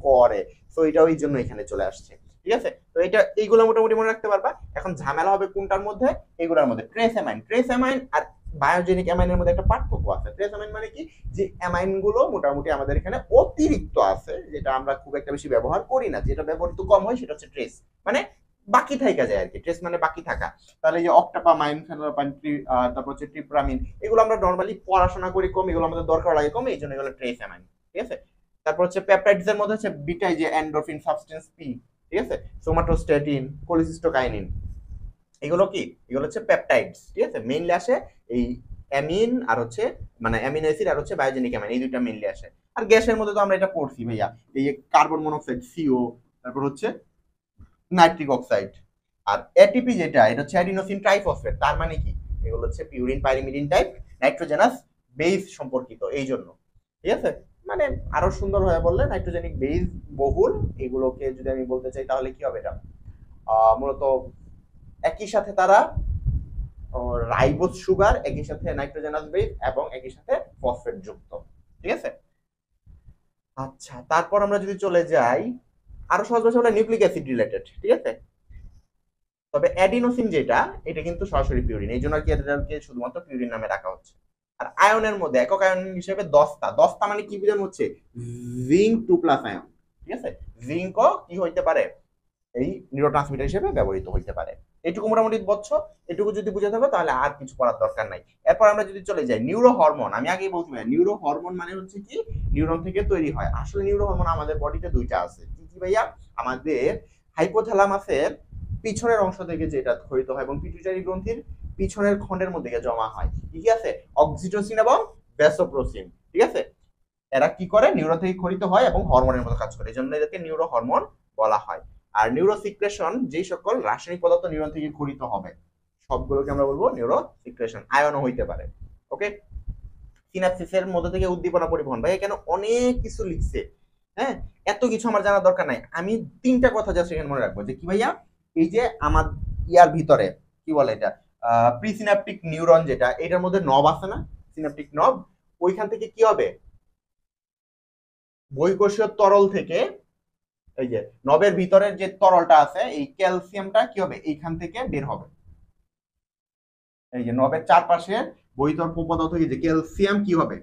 করে, তো এটাও এই জন্য এখানে চলে আসছে। ঠিক আছে, তো এটা এইগুলো মোটামুটি মনে রাখতে পারবা। এখন ঝামেলা হবে কোনটার মধ্যে, এইগুলোর মধ্যে। ট্রেস অ্যামাইন, ট্রেস অ্যামাইন আর বায়োজেনিক অ্যামাইনের মধ্যে একটা পার্থক্য আছে। ট্রেস অ্যামাইন মানে কি, যে অ্যামাইন গুলো মোটামুটি আমাদের এখানে অতিরিক্ত আছে, যেটা আমরা খুব একটা বেশি ব্যবহার করি না, যেটা ব্যবহৃত কম হয় সেটা হচ্ছে ট্রেস, মানে বাকি থাকা যায় আর কি। ট্রেস মানে বাকি থাকা। তাহলে যে অক্টাপামাইন, ফেনোলাপাইন, তারপর হচ্ছে ট্রিপ্রামিন, এগুলো আমরা নর্মালি পড়াশোনা করি কম, এগুলো আমাদের দরকার লাগে কম, এই জন্য এগুলো ট্রেস অ্যামাইন। ঠিক আছে, তারপর হচ্ছে পেপটাইডস এর মধ্যে হচ্ছে বিটা, যে এন্ডোরফিন, সাবস্টেন্স পি, ঠিক আছে, সোমাটোস্ট্যাটিন, কোলিসিস্টোকাইনিন, এগুলো কি, এগুলো হচ্ছে পেপটাইডস। ঠিক আছে, মেইনলি আসে এই অ্যামিন আর হচ্ছে মানে অ্যামিনো অ্যাসিড আর হচ্ছে বায়োজেনিক অ্যামাইন, এই দুইটা মেইনলি আসে। আর গ্যাসের মধ্যে তো আমরা এটা পড়ছি ভাইয়া, এই যে কার্বন মনোক্সাইড সিও, তারপর হচ্ছে নাইট্রিক অক্সাইড। আর এটিপি যেটা, এটা হচ্ছে অ্যাডিনোসিন ট্রাইফসফেট, তার মানে কি এগুলো হচ্ছে purine pyrimidine type nitrogenous base সম্পর্কিত, এই জন্য। ঠিক আছে, মানে আরো সুন্দর হয়ে বললে নাইট্রোজেনিক বেস বহুল, এগুলোকে যদি আমি বলতে চাই তাহলে কি হবে, এটা মূলত একই সাথে তারা রাইবোজ সুগার, একই সাথে নাইট্রোজেনাস বেস এবং একই সাথে ফসফেট যুক্ত। ঠিক আছে, আচ্ছা তারপর আমরা যদি চলে যাই আরো সহজ ভাষা বলে নিউক্লিক অ্যাসিড রিলেটেড। ঠিক আছে, তবে অ্যাডিনোসিন যেটা, এটা কিন্তু সরাসরি পিউরিন, এই জন্য আর কি এটাকে শুধুমাত্র পিউরিন নামে রাখা হচ্ছে। আর আয়নের মধ্যে একক আয়ন হিসেবে দস্তা, দস্তা মানে কি বোঝানো হচ্ছে, জিঙ্ক 2+ আয়ন। ঠিক আছে, জিঙ্কও কি হইতে পারে, এই নিউরোট্রান্সমিটার হিসেবে ব্যবহৃত হইতে পারে। এটুকু মোটামুটি বুঝছো, এটুকু যদি বুঝে থাকো তাহলে আর কিছু করার দরকার নাই। এরপর আমরা যদি চলে যাই নিউরো হরমোন, আমি আগেই বলছি ভাই নিউরো হরমোন মানে হচ্ছে কি নিউরন থেকে তৈরি হয়। আসলে নিউরো হরমোন আমাদের বডিতে দুইটা আছে, কি কি ভাইয়া, আমাদের হাইপোথ্যালামাসের পিছনের অংশ থেকে যেটা ক্ষরিত হয় এবং পিটুইটারি গ্রন্থির পিছনের খণ্ডের মধ্যে জমা হয়, কি কি আছে, অক্সিটোসিন এবং ভ্যাসোপ্রেসিন। ঠিক আছে, এরা কি করে নিউরন থেকে ক্ষরিত হয় এবং হরমোনের মতো কাজ করে, এই জন্য এদেরকে নিউরো হরমোন বলা হয়। আর নিউরোসিক্রেশন, যেই সকল রাসায়নিক পদার্থ নিউরন থেকে ক্ষরিত হবে সবগুলোকে আমরা বলবো নিউরোসিক্রেশন। আয়নও হইতে পারে। ওকে, সিনাপসিসের মধ্যে থেকে উদ্দীপনা পরিবহন, ভাই এখানে অনেক কিছু লিখছে। হ্যাঁ, এত কিছু আমার জানার দরকার নাই, আমি তিনটা কথা জাস্ট এখানে মনে রাখবো যে কি ভাইয়া, এই যে আমার ইয়ার ভিতরে কি বলে এটা, প্রিসিনাপটিক নিউরন যেটা, এটার মধ্যে নব আছে না, সিনাপটিক নব, ওইখান থেকে কি হবে, বহিঃকোষীয় তরল থেকে, এই যে নবের ভিতরের যে তরলটা আছে এই ক্যালসিয়ামটা কি হবে এইখান থেকে বের হবে, এই যে নবের চারপাশে বহিতর পদার্থ থেকে যে ক্যালসিয়াম কি হবে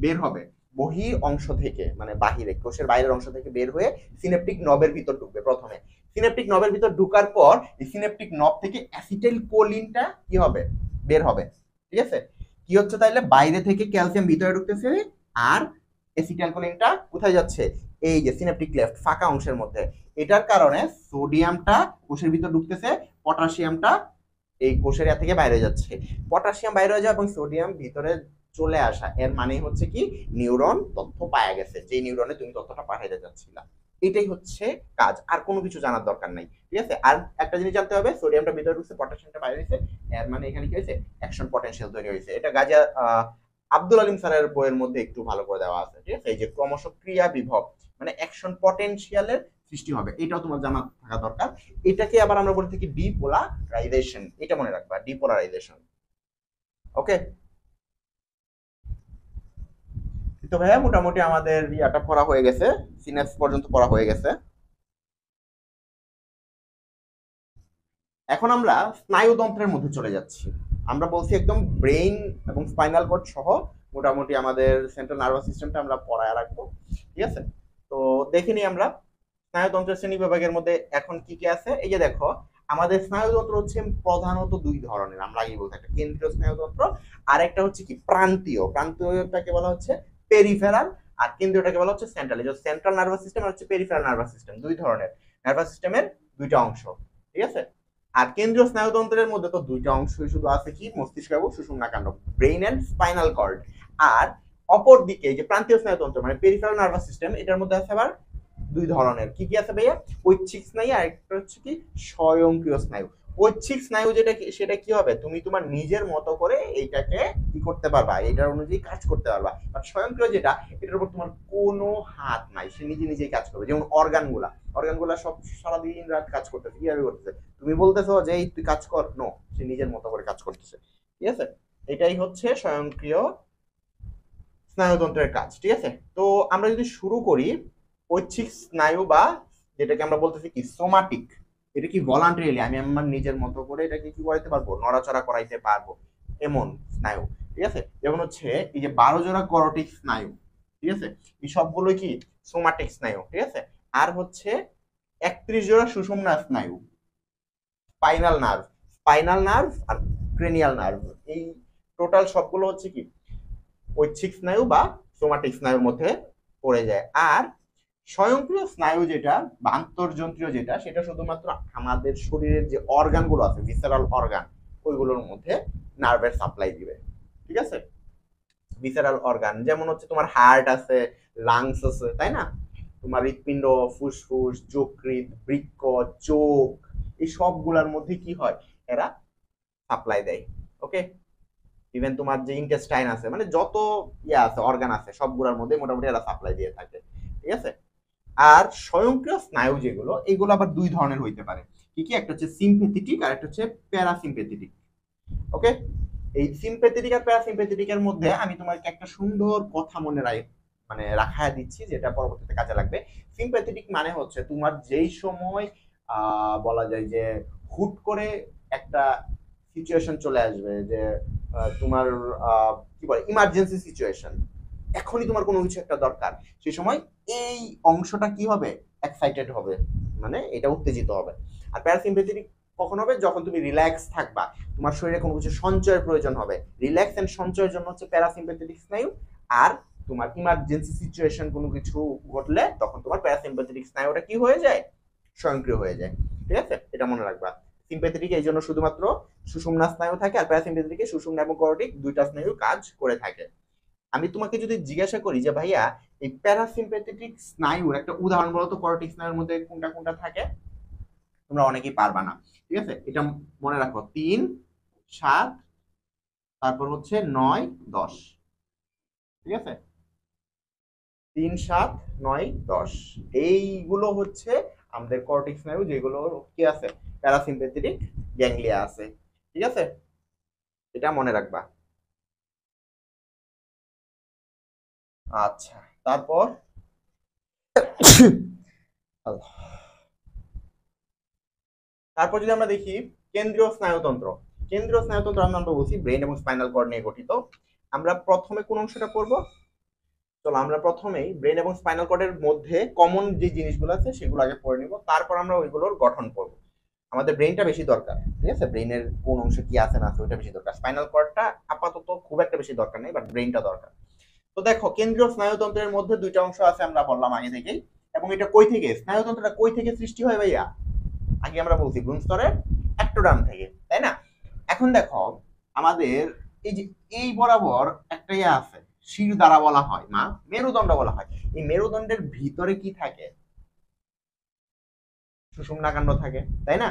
বের হবে বহি অংশ থেকে, মানে বাহিরে কোষের বাইরের অংশ থেকে বের হয়ে সিনেপটিক নবের ভিতর ঢুকবে। প্রথমে সিনেপটিক নবের ভিতর ঢুকার পর এই সিনেপটিক নব থেকে অ্যাসিটাইল কোলিনটা কি হবে বের হবে। ঠিক আছে, কি হচ্ছে তাইলে, বাইরে থেকে ক্যালসিয়াম ভিতরে ঢুকতেছে আর অ্যাসিটাইল কোলিনটা কোথায় যাচ্ছে, এই যে সিনেপটিক ক্লেফট ফাঁকা অংশের মধ্যে। এটার কারণে সোডিয়ামটা কোষের ভিতর ঢুকতেছে, পটাশিয়ামটা এই কোষের থেকে বাইরে যাচ্ছে। পটাশিয়াম বাইরে হয়ে যাওয়া এবং সোডিয়াম ভিতরে চলে আসা, এর মানে হচ্ছে কি নিউরন তথ্য পাওয়া গেছে, যে নিউরনে তুমি তথ্যটা পাঠাইতে যাচ্ছিলা। এটাই হচ্ছে কাজ, আর কোনো কিছু জানার দরকার নাই। ঠিক আছে, আর একটা জিনিস জানতে হবে, সোডিয়ামটা ভিতরে ঢুকছে, পটাশিয়ামটা বাইরে হয়েছে, এর মানে এখানে কি হয়েছে, অ্যাকশন পটেনশিয়াল তৈরি হয়েছে। এটা গাজা আব্দুল আলিম স্যারের বইয়ের মধ্যে একটু ভালো করে দেওয়া আছে। ঠিক আছে, এই যে ক্রমশ ক্রিয়া বিভব মানে অ্যাকশন পটেনশিয়ালের সৃষ্টি হবে, এটাও তোমার জানা থাকা দরকার। এটাকে আবার আমরা বলে থাকি ডিপোলারাইজেশন, এটা মনে রাখবা, ডিপোলারাইজেশন। ওকে, তো ভাইয়া মোটামুটি আমাদের ইয়াটা পড়া হয়ে গেছে, সিনাপস পর্যন্ত পড়া হয়ে গেছে। এখন আমরা স্নায়ুতন্ত্রের মধ্যে চলে যাচ্ছি। আমরা বলছি একদম ব্রেইন এবং স্পাইনাল কর্ড সহ মোটামুটি আমাদের সেন্ট্রাল নার্ভাস সিস্টেমটা আমরা পড়ায় রাখবো। ঠিক আছে, তো দেখে নিই আমরা স্নায়ুতন্ত্রের শ্রেণী বিভাগের মধ্যে এখন কি কি আছে। এই যে দেখো, আমাদের স্নায়ুতন্ত্র হচ্ছে প্রধানত দুই ধরনের, আমরা আগেই বলতে, একটা কেন্দ্রীয় স্নায়ুতন্ত্র আর একটা হচ্ছে কি প্রান্তীয়। প্রান্তীয়টাকে বলা হচ্ছে পেরিফেরাল আর কেন্দ্রীয়টাকে বলা হচ্ছে সেন্ট্রাল। এই যে সেন্ট্রাল নার্ভাস সিস্টেম আর হচ্ছে পেরিফেরাল নার্ভাস সিস্টেম, দুই ধরনের নার্ভাস সিস্টেমের দুইটা অংশ। ঠিক আছে, আর কেন্দ্রীয় স্নায়ুতন্ত্রের মধ্যে তো দুইটা অংশই শুধু আছে, কি মস্তিষ্ক এবং সুষুম্নাকাণ্ড, ব্রেইন এন্ড স্পাইনাল কর্ড। আর অপর দিকে যে প্রান্তীয় স্নায়ুতন্ত্র মানে পেরিফেরাল নার্ভাস সিস্টেম, এটার মধ্যে আছে আবার দুই ধরনের, কি কি আছে ভাইয়া, ঐচ্ছিক স্নায়ু আর একটা হচ্ছে কি স্বয়ংক্রিয় স্নায়ু। ঐচ্ছিক স্নায়ু যেটা সেটা কি হবে, তুমি তোমার নিজের মতো করে এইটাকে কি করতে পারবা, এটার অনুযায়ী কাজ করতে পারবা। আর স্বয়ংক্রিয় যেটা, এটার উপর তোমার কোনো হাত নাই, সে নিজে নিজেই কাজ করবে। যেমন অর্গানগুলা সব সারাদিন রাত কাজ করতেছে, কিভাবে করতেছে, তুমি বলতেছো যে এই তুই কাজ কর, নো, সে নিজের মতো করে কাজ করতেছে। ঠিক আছে, এটাই হচ্ছে স্বয়ংক্রিয় স্নায়ুতন্ত্রের কাজ। ঠিক আছে, তো আমরা যদি শুরু করি ঐচ্ছিক স্নায়ু বা যেটাকে আমরা বলতেছি কি সোমাটিক, এটা কি ভলান্টারিলি আমি আমার নিজের মতো করে এটাকে কি করাইতে পারবো, নড়াচড়া করাইতে পারবো, এমন স্নায়ু। ঠিক আছে, যেমন হচ্ছে এই যে 12 জোড়া করটিক স্নায়ু, ঠিক আছে, এই সবগুলোই কি সোমাটিক স্নায়ু। ঠিক আছে, আর হচ্ছে 31 জোড়া সুষুম্না স্নায়ু, স্পাইনাল নার্ভ আর ক্রেনিয়াল নার্ভ, এই টোটাল সবগুলো হচ্ছে কি ঐচ্ছিক স্নায়ু বা সোমাটিক স্নায়ুর মধ্যে পড়ে যায়। আর স্বয়ংক্রিয় স্নায়ু যেটা বা আন্তর্জন্ত্রীয় যেটা, সেটা শুধুমাত্র আমাদের শরীরের যে অর্গানগুলো আছে, ভিসেরাল অর্গান, ওইগুলোর মধ্যে নার্ভের সাপ্লাই দিবে। ঠিক আছে? ভিসেরাল অর্গান যেমন হচ্ছে তোমার হার্ট আছে, লাংস আছে, তাই না? তোমার হৃৎপিণ্ড, ফুসফুস, যকৃৎ, বৃক্ক, চোখ, এই সবগুলার মধ্যে কি হয়, এরা সাপ্লাই দেয়। ওকে, ইভেন তোমার যে ইন্টেস্টাইন আছে, মানে যত ইয়ে আছে অর্গান আছে সবগুলোর মধ্যে মোটামুটি এরা সাপ্লাই দিয়ে থাকে। ঠিক আছে? আর স্বয়ংক্রিয় স্নায়ু যেগুলো, এগুলো আবার দুই ধরনের হইতে পারে। কি কি? একটা হচ্ছে সিম্পেথেটিক আর একটা হচ্ছে প্যারাসিম্পেথেটিক। ওকে, এই সিম্পেথেটিক আর প্যারাসিম্পেথেটিকের মধ্যে আমি তোমাকে একটা সুন্দর কথা মনে মানে রাখায় দিচ্ছি, যেটা পরবর্তীতে কাজে লাগবে। সিম্পেথেটিক মানে হচ্ছে তোমার যেই সময় বলা যায় যে হুট করে একটা সিচুয়েশন চলে আসবে, যে তোমার কি বলে ইমার্জেন্সি সিচুয়েশন, এখনই তোমার কোনো কিছু একটা দরকার, সেই সময় এই অংশটা কি হবে, এক্সাইটেড হবে, মানে এটা উত্তেজিত হবে। আর প্যারাসিম্পেথেটিক কখন হবে? যখন তুমি রিল্যাক্স থাকবা, তোমার শরীরে কোনো কিছু সঞ্চয়ের প্রয়োজন হবে। রিল্যাক্স এন্ড সঞ্চয়ের জন্য হচ্ছে প্যারাসিম্পেথেটিক স্নায়ু। আর তোমার ইমার্জেন্সি সিচুয়েশন কোনো কিছু ঘটলে তখন তোমার প্যারাসিম্পেথেটিক স্নায়ুটা কি হয়ে যায়, স্বয়ংক্রিয় হয়ে যায়। ঠিক আছে, এটা মনে রাখবা। সিম্পেথেটিক এই জন্য শুধুমাত্র সুষুম্না স্নায়ু থাকে, আর প্যারাসিম্পেথেটিকে সুষুম্না এবং করটিক দুইটা স্নায়ু কাজ করে থাকে। আমি তোমাকে যদি জিজ্ঞাসা করি যে ভাইয়া এই প্যারাসিম্পেথেটিক স্নায়ুর একটা উদাহরণ বলো তো, করটিক স্নায়ুর মধ্যে কোনটা কোনটা থাকে, তোমরা অনেকেই পারবা না। ঠিক আছে, এটা মনে রাখো, 3, 7, তারপর হচ্ছে 9, 10। ঠিক আছে, 3, 7, 9, 10, এইগুলো হচ্ছে আমাদের কর্টিক স্নায়ু, যেগুলো কি আছে, প্যারাসিম্পেথেটিক গ্যাংলিয়া আছে। ঠিক আছে, এটা মনে রাখবা। আচ্ছা, তারপর তারপর যদি আমরা দেখি কেন্দ্রীয় স্নায়ুতন্ত্র। কেন্দ্রীয় স্নায়ুতন্ত্র আমরা বলছি ব্রেন এবং স্পাইনাল কর্ড নিয়ে গঠিত। আমরা প্রথমে কোন অংশটা পড়বো? চলো আমরা প্রথমেই ব্রেন এবং স্পাইনাল কর্ডের মধ্যে কমন যে জিনিসগুলো আছে সেগুলো আগে পড়ে নিব, তারপর আমরা ওইগুলোর গঠন পড়বো। আমাদের ব্রেনটা বেশি দরকার, ঠিক আছে? ব্রেনের কোন অংশে কি আছে না আছে ওইটা বেশি দরকার। স্পাইনাল কর্ডটা আপাতত খুব একটা বেশি দরকার নেই, বাট ব্রেনটা দরকার। তো দেখো, কেন্দ্রীয় স্নায়ুতন্ত্রের মধ্যে দুইটা অংশ আছে, আমরা বললাম আগে থেকেই। এবং এটা কই থেকে, স্নায়ুতন্ত্রটা কই থেকে সৃষ্টি হয় ভাইয়া? আগে আমরা বলছি ভ্রূণস্তরের অ্যাক্টোডার্ম থেকে, তাই না? এখন দেখো, আমাদের এই যে এই বরাবর একটা ইয়ে আছে, শির দ্বারা বলা হয়, মা মেরুদণ্ড বলা হয়। এই মেরুদণ্ডের ভিতরে কি থাকে? সুষুম্নাকাণ্ড থাকে, তাই না?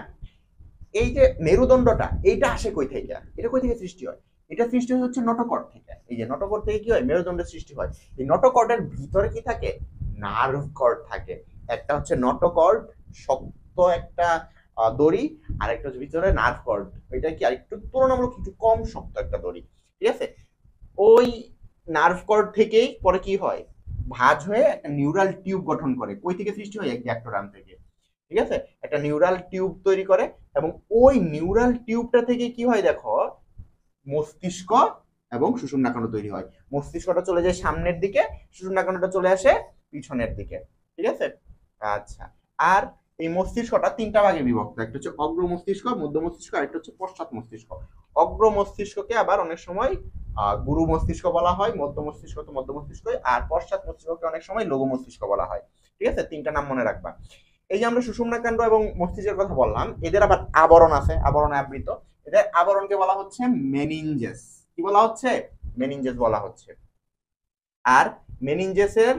এই যে মেরুদণ্ডটা, এইটা আসে কই থেকে? এটা কই থেকে সৃষ্টি হয়? এটা সৃষ্টি হচ্ছে নটোকর্ড থেকে। এই যে নটোকর্ড থেকে কি হয়, মেরুদণ্ডের সৃষ্টি হয়। এই নটোকর্ডের ভিতরে কি থাকে? নার্ভ কর্ড থাকে। একটা হচ্ছে নটোকর্ড, শক্ত একটা দড়ি, আর একটা হচ্ছে ভিতরে নার্ভ কর্ড, এটা কি আরেকটু তুলনামূলক একটু কম শক্ত একটা দড়ি। ঠিক আছে, ওই নার্ভ কর্ড থেকেই পরে কি হয়, ভাঁজ হয়ে একটা নিউরাল টিউব গঠন করে। কই থেকে সৃষ্টি হয়? গ্যাক্টোরাম থেকে। ঠিক আছে, একটা নিউরাল টিউব তৈরি করে, এবং ওই নিউরাল টিউবটা থেকে কি হয় দেখো, মস্তিষ্ক এবং সুষুম্নাকাণ্ড তৈরি হয়। মস্তিষ্কটা চলে যায় সামনের দিকে, সুষুম্নাকাণ্ডটা চলে আসে পিছনের দিকে। ঠিক আছে, আচ্ছা। আর এই মস্তিষ্কটা তিনটা ভাগে বিভক্ত, একটা হচ্ছে অগ্র মস্তিষ্ক, মধ্য মস্তিষ্ক, আর একটা হচ্ছে পশ্চাৎ মস্তিষ্ক। অগ্র মস্তিষ্ককে আবার অনেক সময় গুরু মস্তিষ্ক বলা হয়, মধ্য মস্তিষ্ক তো মধ্য মস্তিষ্ক, আর পশ্চাৎ মস্তিষ্ককে অনেক সময় লঘু মস্তিষ্ক বলা হয়। ঠিক আছে, তিনটা নাম মনে রাখবা। এই যে আমরা সুষুম্নাকাণ্ড এবং মস্তিষ্কের কথা বললাম, এদের আবার আবরণ আছে, আবরণে আবৃত। এদের আবরণকে বলা হচ্ছে মেনিনজেস। কি বলা হচ্ছে? মেনিনজেস বলা হচ্ছে। আর মেনিনজেসের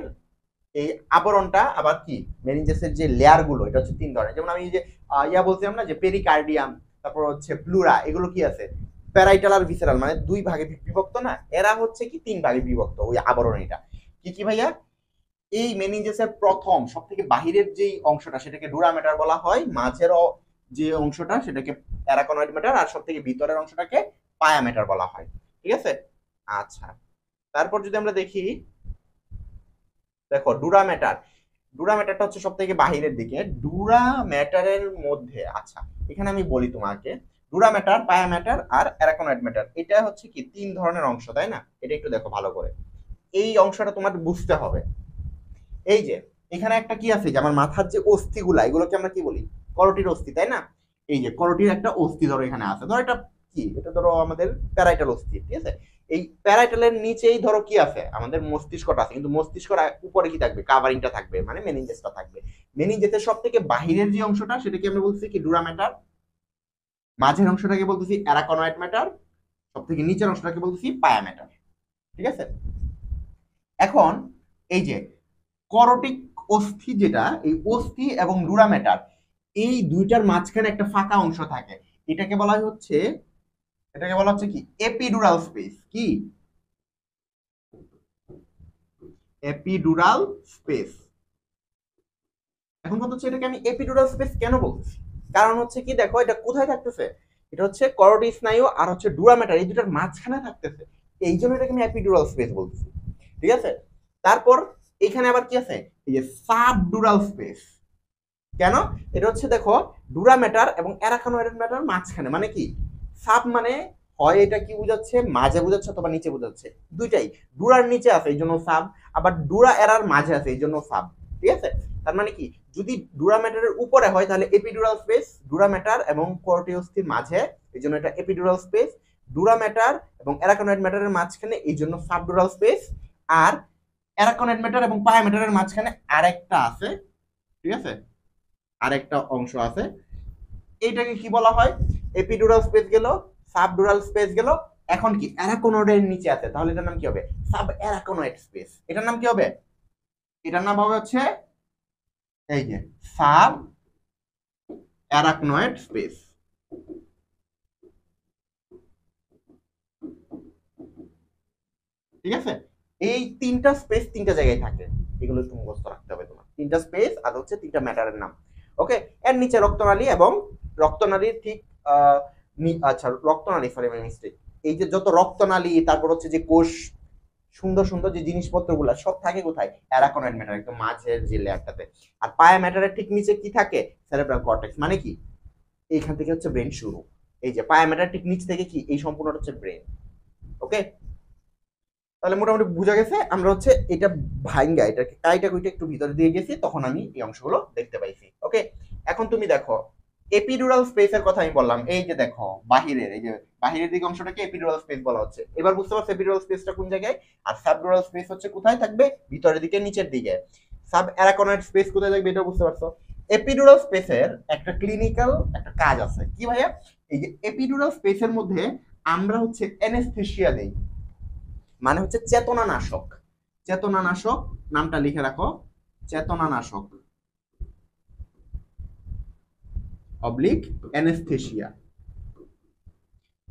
এই আবরণটা আবার কি, মেনিনজেসের যে লেয়ার গুলো, এটা হচ্ছে তিন ধরনের। যেমন আমি যে ইয়া বলছিলাম না, যে পেরিকার্ডিয়াম, তারপর হচ্ছে প্লুরা, এগুলো কি আছে, প্যারাইটাল আর ভিসেরাল, মানে দুই ভাগে বিভক্ত না, এরা হচ্ছে কি তিন ভাগে বিভক্ত ওই আবরণ। এটা কি কি ভাইয়া? এই মেনিনজেসের প্রথম সব থেকে বাহিরের যে অংশটা সেটাকে ডুরা ম্যাটার বলা হয়, মাঝের যে অংশটা সেটাকে অ্যারাকনয়েড ম্যাটার, আর সব থেকে ভিতরের অংশটাকে পায়া ম্যাটার বলা হয়। ঠিক আছে, আচ্ছা। তারপর যদি আমরা দেখি, দেখো ডুরা ম্যাটার, ডুরা ম্যাটারটা হচ্ছে সব থেকে বাহিরের দিকে। ডুরা ম্যাটারের মধ্যে, আচ্ছা এখানে আমি বলি তোমাকে, ডুরা ম্যাটার, পায়া ম্যাটার আর অ্যারাকনয়েড ম্যাটার, এটা হচ্ছে কি তিন ধরনের অংশ, তাই না? এটা একটু দেখো ভালো করে, এই অংশটা তোমার বুঝতে হবে। এই যে এখানে একটা কি আছে, যে আমার মাথার যে অস্থিগুলা, এগুলোকে আমরা কি বলি, করোটির অস্থি, তাই না? এই যে করোটির একটা অস্থি ধরো এখানে আছে, ধরো এটা কি, এটা ধরো আমাদের প্যারাইটাল অস্থি। ঠিক আছে, এই প্যারাইটালের নিচেই ধরো কি আছে, আমাদের মস্তিষ্কটা আছে, কিন্তু মস্তিষ্কের উপরে কি থাকবে, কাভারিংটা থাকবে, মানে মেনিনজেসটা থাকবে। মেনিনজেসের সব থেকে বাহিরের যে অংশটা সেটাকে আমরা বলছি কি ডুরা ম্যাটার, মাঝের অংশটাকে বলতেছি অ্যারাকনয়েড ম্যাটার, সব থেকে নিচের অংশটাকে বলতেছি পায়া ম্যাটার। ঠিক আছে, এখন এই যে করটিক অস্থি, যেটা এই অস্থি এবং ডুরা ম্যাটার, এই দুইটার মাঝখানে একটা ফাঁকা অংশ থাকে, এটাকে বলা হচ্ছে, এটাকে বলা হচ্ছে কি এপিডুরাল স্পেস। কি এপিডুরাল স্পেস। এখন কথা হচ্ছে এটাকে আমি এপিডুরাল স্পেস কেন বলছি, কারণ হচ্ছে কি দেখো এটা কোথায় থাকতেছে, এটা হচ্ছে করোটি স্নায়ু আর হচ্ছে ডুরা ম্যাটার, এই দুটার মাঝখানে থাকতেছে, এই জন্য এটাকে আমি এপিডুরাল স্পেস বলতেছি। ঠিক আছে, তারপর এখানে আবার কি আছে, এই যে সাবডুরাল স্পেস। কেন, এটা হচ্ছে দেখো ডুরা ম্যাটার এবং অ্যারাকানোয়েড ম্যাটার মাঝখানে, মানে কি সাব মানে হয় এটা কি বোঝাচ্ছে, মাঝে বোঝাচ্ছে অথবা নিচে বোঝাচ্ছে, দুইটাই। ডুরার নিচে আছে এই জন্য সাব, আবার ডুরা এরার মাঝে আছে এই জন্য সাব। ঠিক আছে, তার মানে কি যদি ডুরা ম্যাটারের উপরে হয় তাহলে এপিডুরাল স্পেস, ডুরা ম্যাটার এবং কর্টিওস্থির মাঝে এই জন্য এটা এপিডুরাল স্পেস, ডুরা ম্যাটার এবং অ্যারাকানোয়েড ম্যাটারের মাঝখানে এই জন্য সাবডুরাল স্পেস, আর অ্যারাকানোয়েড ম্যাটার এবং পায়া ম্যাটারের মাঝখানে আরেকটা আছে। ঠিক আছে, আরেকটা অংশ আছে, এইটাকে কি বলা হয়, এপিডুরাল স্পেস গেল, সাবডুরাল স্পেস গেল, এখন কি অ্যারাকোনয়েডের নিচে আছে, তাহলে এটার নাম কি হবে, সাব অ্যারাকোনয়েড স্পেস। এটার নাম কি হবে, এটার নাম হবে হচ্ছে এই যে সাব অ্যারাকনয়েড স্পেস। ঠিক আছে, এই তিনটা স্পেস তিনটা জায়গায় থাকে, এগুলো একটু মুখস্থ রাখতে হবে তোমার, তিনটা স্পেস আর হচ্ছে তিনটা ম্যাটারের নাম। ওকে, এর নিচে রক্তনালী, এবং রক্তনালীর ঠিক আচ্ছা রক্তনালী, সরি আমি মিস্টেক, এই যে যত রক্তনালী, তারপর হচ্ছে যে কোষ, সুন্দর সুন্দর যে জিনিসপত্রগুলো সব থাকে কোথায়, অ্যারাকনোয়েড ম্যাটার একদম মাঝের যে লেয়ারটাতে। আর পায়া ম্যাটারের ঠিক নিচে কি থাকে, সেরেব্রাল কর্টেক্স, মানে কি এইখান থেকে হচ্ছে ব্রেন শুরু। এই যে পায়া ম্যাটার ঠিক নিচ থেকে কি এই সম্পূর্ণটা হচ্ছে ব্রেন। ওকে, তাহলে মোটামুটি বোঝা গেছে আমরা হচ্ছে এটা ভাঙ্গা, এটাকে কাইটা কুইটা একটু ভিতরে দিয়ে গেছি, তখন আমি এই অংশগুলো দেখতে পাইছি। ওকে, এখন তুমি দেখো এপিডুরাল স্পেসের কথা আমি বললাম, এই যে দেখো বাহিরের, এই যে বাহিরের দিকে অংশটাকে এপিডুরাল স্পেস বলা হচ্ছে। এবার বুঝতে পারছো এপিডুরাল স্পেসটা কোন জায়গায়, আর সাবডুরাল স্পেস হচ্ছে কোথায় থাকবে, ভিতরের দিকে নিচের দিকে। সাব অ্যারাকনোয়েড স্পেস কোথায় থাকবে এটা বুঝতে পারছো। এপিডুরাল স্পেসের একটা ক্লিনিক্যাল একটা কাজ আছে, কি ভাইয়া, এই যে এপিডুরাল স্পেসের মধ্যে আমরা হচ্ছে অ্যানেস্থেসিয়া দেই, মানে হচ্ছে চেতনা নাশক। চেতনা নাশক নামটা লিখে রাখো, চেতনা নাশক অবলিক অ্যানেস্থেসিয়া।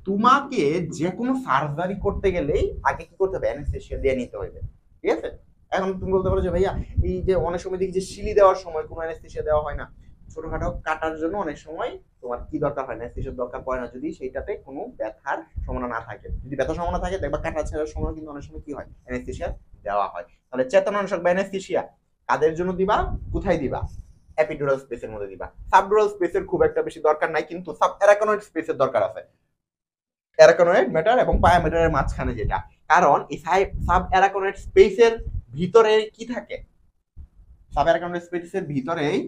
তোমাকে যে কোনো সার্জারি করতে গেলেই আগে কি করতে হবে, অ্যানেস্থেসিয়া দিয়ে নিতে হবে। ঠিক আছে, এখন তুমি বলতে পারো যে ভাইয়া এই যে অনেক সময় দেখি যে শিলি দেওয়ার সময় কোনো অ্যানেস্থেসিয়া দেওয়া হয় না, ছোটখাটো কাটার জন্য অনেক সময় তোমার কি দরকার হয় না, অ্যানেস্থেসিয়ার দরকার পড়ে না যদি সেইটাতে কোনো ব্যথার সম্ভাবনা না থাকে। যদি ব্যথার সম্ভাবনা থাকে দেখবা কাটা ছেঁড়ার সময় কিন্তু অনেক সময় কি হয়, অ্যানেস্থেসিয়া দেওয়া হয়। তাহলে চেতনানাশক বা অ্যানেস্থেসিয়া কাদের জন্য দিবা, কোথায় দিবা, এপিডুরাল স্পেসের মধ্যে দিবা। সাবডুরাল স্পেসের খুব একটা বেশি দরকার নাই, কিন্তু সাব অ্যারাকনোয়েড স্পেসের দরকার আছে, অ্যারাকনোয়েড ম্যাটার এবং পায়া ম্যাটারের মাঝখানে যেটা, কারণ এই সাব অ্যারাকনোয়েড স্পেসের ভিতরে কি থাকে, সাব অ্যারাকনোয়েড স্পেসের ভিতরেই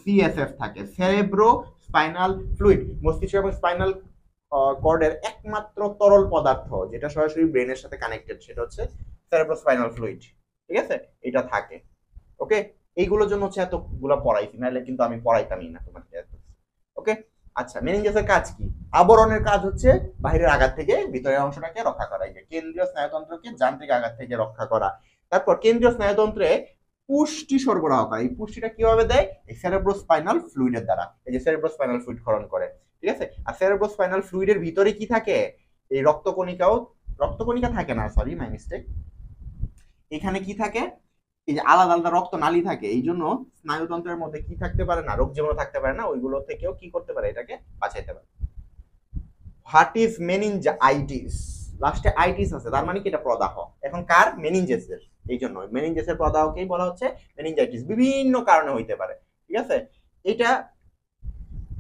সিএসএফ থাকে, সেরেব্রো স্পাইনাল ফ্লুইড, মস্তিষ্ক এবং স্পাইনাল কর্ডের একমাত্র তরল পদার্থ যেটা সরাসরি ব্রেনের সাথে কানেক্টেড, সেটা হচ্ছে সেরেব্রো স্পাইনাল ফ্লুইড। ঠিক আছে, এটা থাকে। ওকে, এইগুলোর জন্য হচ্ছে এতগুলো পড়াইছি, নাহলে কিন্তু আমি পড়াইতামই না তোমাকে। ওকে, আচ্ছা মেনিনজাসের কাজ কি, আবরণের কাজ হচ্ছে বাইরের আঘাত থেকে ভিতরের অংশটাকে রক্ষা করা, কেন্দ্রীয় স্নায়ুতন্ত্রকে যান্ত্রিক আঘাত থেকে রক্ষা করা। তারপর কেন্দ্রীয় স্নায়ুতন্ত্রে পুষ্টি সরবরাহ করে, এই পুষ্টিটা কিভাবে দেয়, এই সেরেব্রোস্পাইনাল ফ্লুইডের দ্বারা, এই যে সেরেব্রোস্পাইনাল ফ্লুইড ক্ষরণ করে। ঠিক আছে, আর সেরেব্রোস্পাইনাল ফ্লুইডের ভিতরে কি থাকে, এই রক্তকণিকাও, রক্তকণিকা থাকে না, সরি মাই মিস্টেক, এখানে কি থাকে, এই যে আলাদা আলাদা রক্ত নালী থাকে, এই জন্য স্নায়ুতন্ত্রের মধ্যে কি থাকতে পারে না, রোগ জীবাণু থাকতে পারে না, ওইগুলো থেকেও কি করতে পারে, এটাকে বাঁচাইতে পারে। হোয়াট ইজ মেনিনজাইটিস, লাস্টে আইটিস আছে, তার মানে কি এটা প্রদাহ, এখন কার, মেনিনজেসের, এই জন্য মেনিনজেসের প্রদাহকেই বলা হচ্ছে মেনিনজাইটিস, বিভিন্ন কারণে হইতে পারে। ঠিক আছে, এটা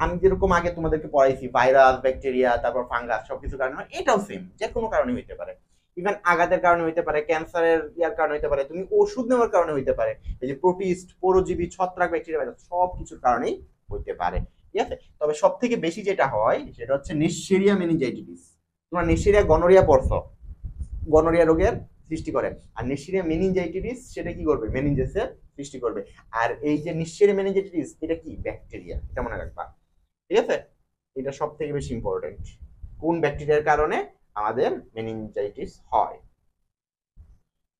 আমি যেরকম আগে তোমাদেরকে পড়াইছি ভাইরাস, ব্যাকটেরিয়া, তারপর ফাঙ্গাস, সবকিছু কারণে হয়, এটাও সেম, যে কোনো কারণে হইতে পারে। ইভেন আঘাতের কারণে হইতে পারে, ক্যান্সারের ইয়ার কারণে হইতে পারে, তুমি ওষুধ নেওয়ার কারণে হইতে পারে, এই যে প্রোটিস্ট, পরজীবী, ছত্রাক, ব্যাকটেরিয়া, ভাইরাস, সব কিছুর কারণেই হইতে পারে। ঠিক আছে, তবে সব থেকে বেশি যেটা হয় সেটা হচ্ছে নেসেরিয়া মেনিনজাইটিস। তোমরা নেসেরিয়া গনোরিয়া পড়ছো, গনোরিয়া রোগের সৃষ্টি করে, আর নেসেরিয়া মেনিনজাইটিস সেটা কি করবে, মেনিনজেসের সৃষ্টি করবে। আর এই যে নেসেরিয়া মেনিনজাইটিস এটা কি, ব্যাকটেরিয়া, এটা মনে রাখবা। ঠিক আছে, এটা সব থেকে বেশি ইম্পর্টেন্ট, কোন ব্যাকটেরিয়ার কারণে আমাদের মেনিনজাইটিস হয়।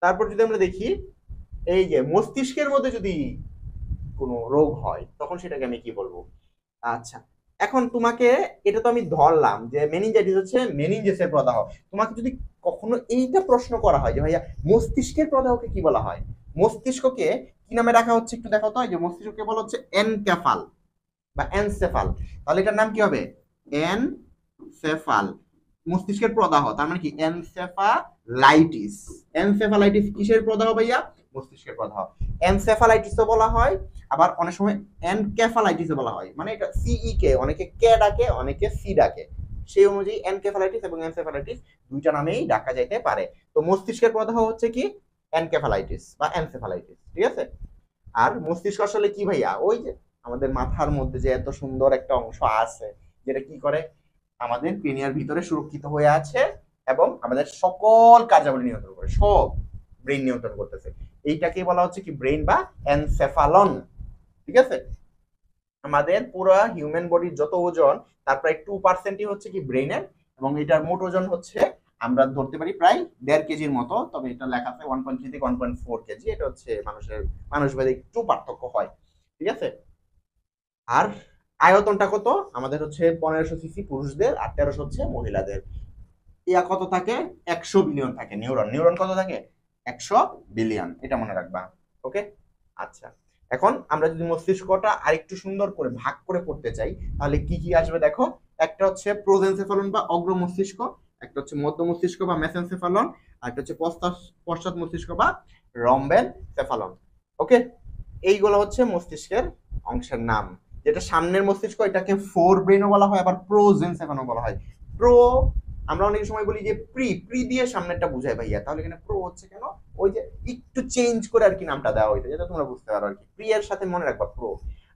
তারপর যদি আমরা দেখি এই যে মস্তিষ্কের মধ্যে যদি কোনো রোগ হয় তখন সেটাকে আমি কি বলবো? আচ্ছা, এখন তোমাকে এটা তো আমি ধরলাম যে মেনিনজাইটিস হচ্ছে মেনিনজেসের প্রদাহ। তোমাকে যদি কখনো এইটা প্রশ্ন করা হয় যে ভাইয়া মস্তিষ্কের প্রদাহকে কি বলা হয়, মস্তিষ্ককে কি নামে রাখা হচ্ছে একটু দেখো তো। যে মস্তিষ্ককে বলা হচ্ছে এনকেফাল বা এনসেফাল, তাহলে এটার নাম কি হবে? এনসেফাল, মস্তিষ্কের প্রদাহ, তার মানে কি এনসেফালাইটিস। এনসেফালাইটিস কিসের প্রদাহ ভাইয়া? মস্তিষ্কের প্রদাহ। এনসেফালাইটিসও বলা হয়, আবার অনেক সময় এনকেফালাইটিসও বলা হয়। মানে এটা সিই কে অনেকে কে ডাকে, অনেকে সি ডাকে, সেই অনুযায়ী এনকেফালাইটিস এবং এনসেফালাইটিস দুইটা নামেই ডাকা যাইতে পারে। তো মস্তিষ্কের প্রদাহ হচ্ছে কি এনকেফালাইটিস বা এনসেফালাইটিস, ঠিক আছে। আর মস্তিষ্ক আসলে কি ভাইয়া? ওই যে আমাদের মাথার মধ্যে যে এত সুন্দর একটা অংশ আছে যেটা কি করে আমাদের ক্রেনিয়ার ভিতরে সুরক্ষিত হয়ে আছে এবং আমাদের সকল কার্যাবলী নিয়ন্ত্রণ করে, সব ব্রেন নিয়ন্ত্রণ করতেছে। এইটাকে বলা হচ্ছে কি ব্রেন বা এনসেফালন, ঠিক আছে। আমাদের পুরো হিউম্যান বডির যত ওজন তার প্রায় 2%ই হচ্ছে কি ব্রেনের, এবং এটার মোট ওজন হচ্ছে আমরা ধরতে পারি প্রায় 1.5 কেজির মতো, তবে এটা লেখা আছে 1.3 থেকে 1.4 কেজি। এটা হচ্ছে মানুষভেদে একটু পার্থক্য হয়, ঠিক আছে। আর আয়তনটা কত? আমাদের হচ্ছে 1500 সিসি পুরুষদের আর 1300 হচ্ছে মহিলাদের। ইয়া কত থাকে? 100 বিলিয়ন থাকে নিউরন। নিউরন কত থাকে? 100 বিলিয়ন, এটা মনে রাখবা। ওকে, আচ্ছা। এখন আমরা যদি মস্তিষ্কটা আরেকটু সুন্দর করে ভাগ করে পড়তে চাই তাহলে কি কি আসবে দেখো। একটা হচ্ছে প্রোজেনসেফালন বা অগ্র মস্তিষ্ক, একটা হচ্ছে মধ্য মস্তিষ্ক বা মেসেনসেফালন, আর একটা হচ্ছে পশ্চাৎ মস্তিষ্ক বা রম্বেন সেফালন। ওকে, এইগুলো হচ্ছে মস্তিষ্কের অংশের নাম। যেটা সামনের মস্তিষ্ক এটাকে ফোর ব্রেনও বলা হয়, আবার প্রোজেনসেফালন বলা হয়। প্রো আমরা অনেক সময় বলি যে প্রি প্রি দিয়ে সামনেরটা বুঝায় ভাইয়া, তাহলে এখানে প্রো হচ্ছে কেন? ওই যে একটু চেঞ্জ করে আর কি নামটা দেওয়া হইতো, যেটা তোমরা বুঝতে পারো আর কি। প্রি এর সাথে মনে রাখবা প্রো।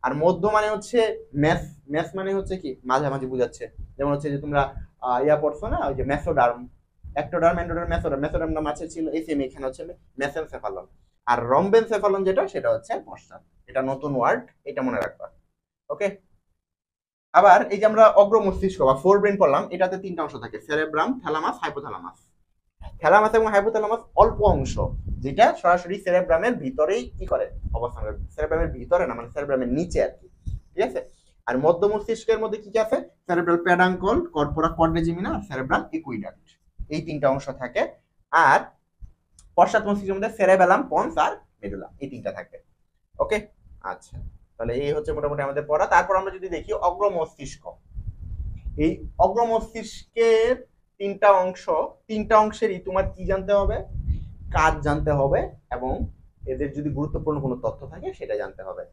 আর মধ্য মানে হচ্ছে ম্যাথ। ম্যাথ মানে হচ্ছে কি মাঝামাঝি বুঝাচ্ছে। যেমন হচ্ছে যে তোমরা ইয়া পড়ছো না, ওই যে মেসোডার্ম, একটোডার্ম, এন্ডোডার্ম, মেসোডার্ম। মেসোডার্মটা মাছে ছিল এই সেম, এখানে হচ্ছে মেসেনসেফালন। আর রম্বেনসেফালন যেটা সেটা হচ্ছে পশ্চাৎ। এটা নতুন ওয়ার্ড, এটা মনে রাখবা। ওকে, আবার এই যে আমরা অগ্র মস্তিষ্ক বা ফোর ব্রেন পড়লাম, এটাতে তিনটা অংশ থাকে: সেরেব্রাম, থ্যালামাস, হাইপোথ্যালামাস। থ্যালামাস এবং হাইপোথ্যালামাস অল্প অংশ, যেটা সরাসরি সেরেব্রামের ভিতরেই কি করে অবস্থান করে। সেরেব্রামের ভিতরে না, মানে সেরেব্রামের নিচে আর কি, ঠিক আছে। আর মধ্য মস্তিষ্কের মধ্যে কি কি আছে? সেরেব্রাল প্যাডাঙ্কল, কর্পোরা কোয়াড্রিজিমিনা আর সেরেব্রাল ইকুইডাক্ট, এই তিনটা অংশ থাকে। আর পশ্চাৎ মস্তিষ্কের মধ্যে সেরেবেলাম, পন্স আর মেডুলা, এই তিনটা থাকে। ওকে, আচ্ছা। তাহলে এই হচ্ছে মোটামুটি আমাদের পড়া। তারপর আমরা যদি দেখি অগ্র মস্তিষ্ক, এই অগ্র মস্তিষ্কের তিনটা অংশ, তিনটা অংশেরই তোমার কি জানতে হবে? কাজ জানতে হবে, এবং এদের যদি গুরুত্বপূর্ণ কোনো তথ্য থাকে সেটা জানতে হবে।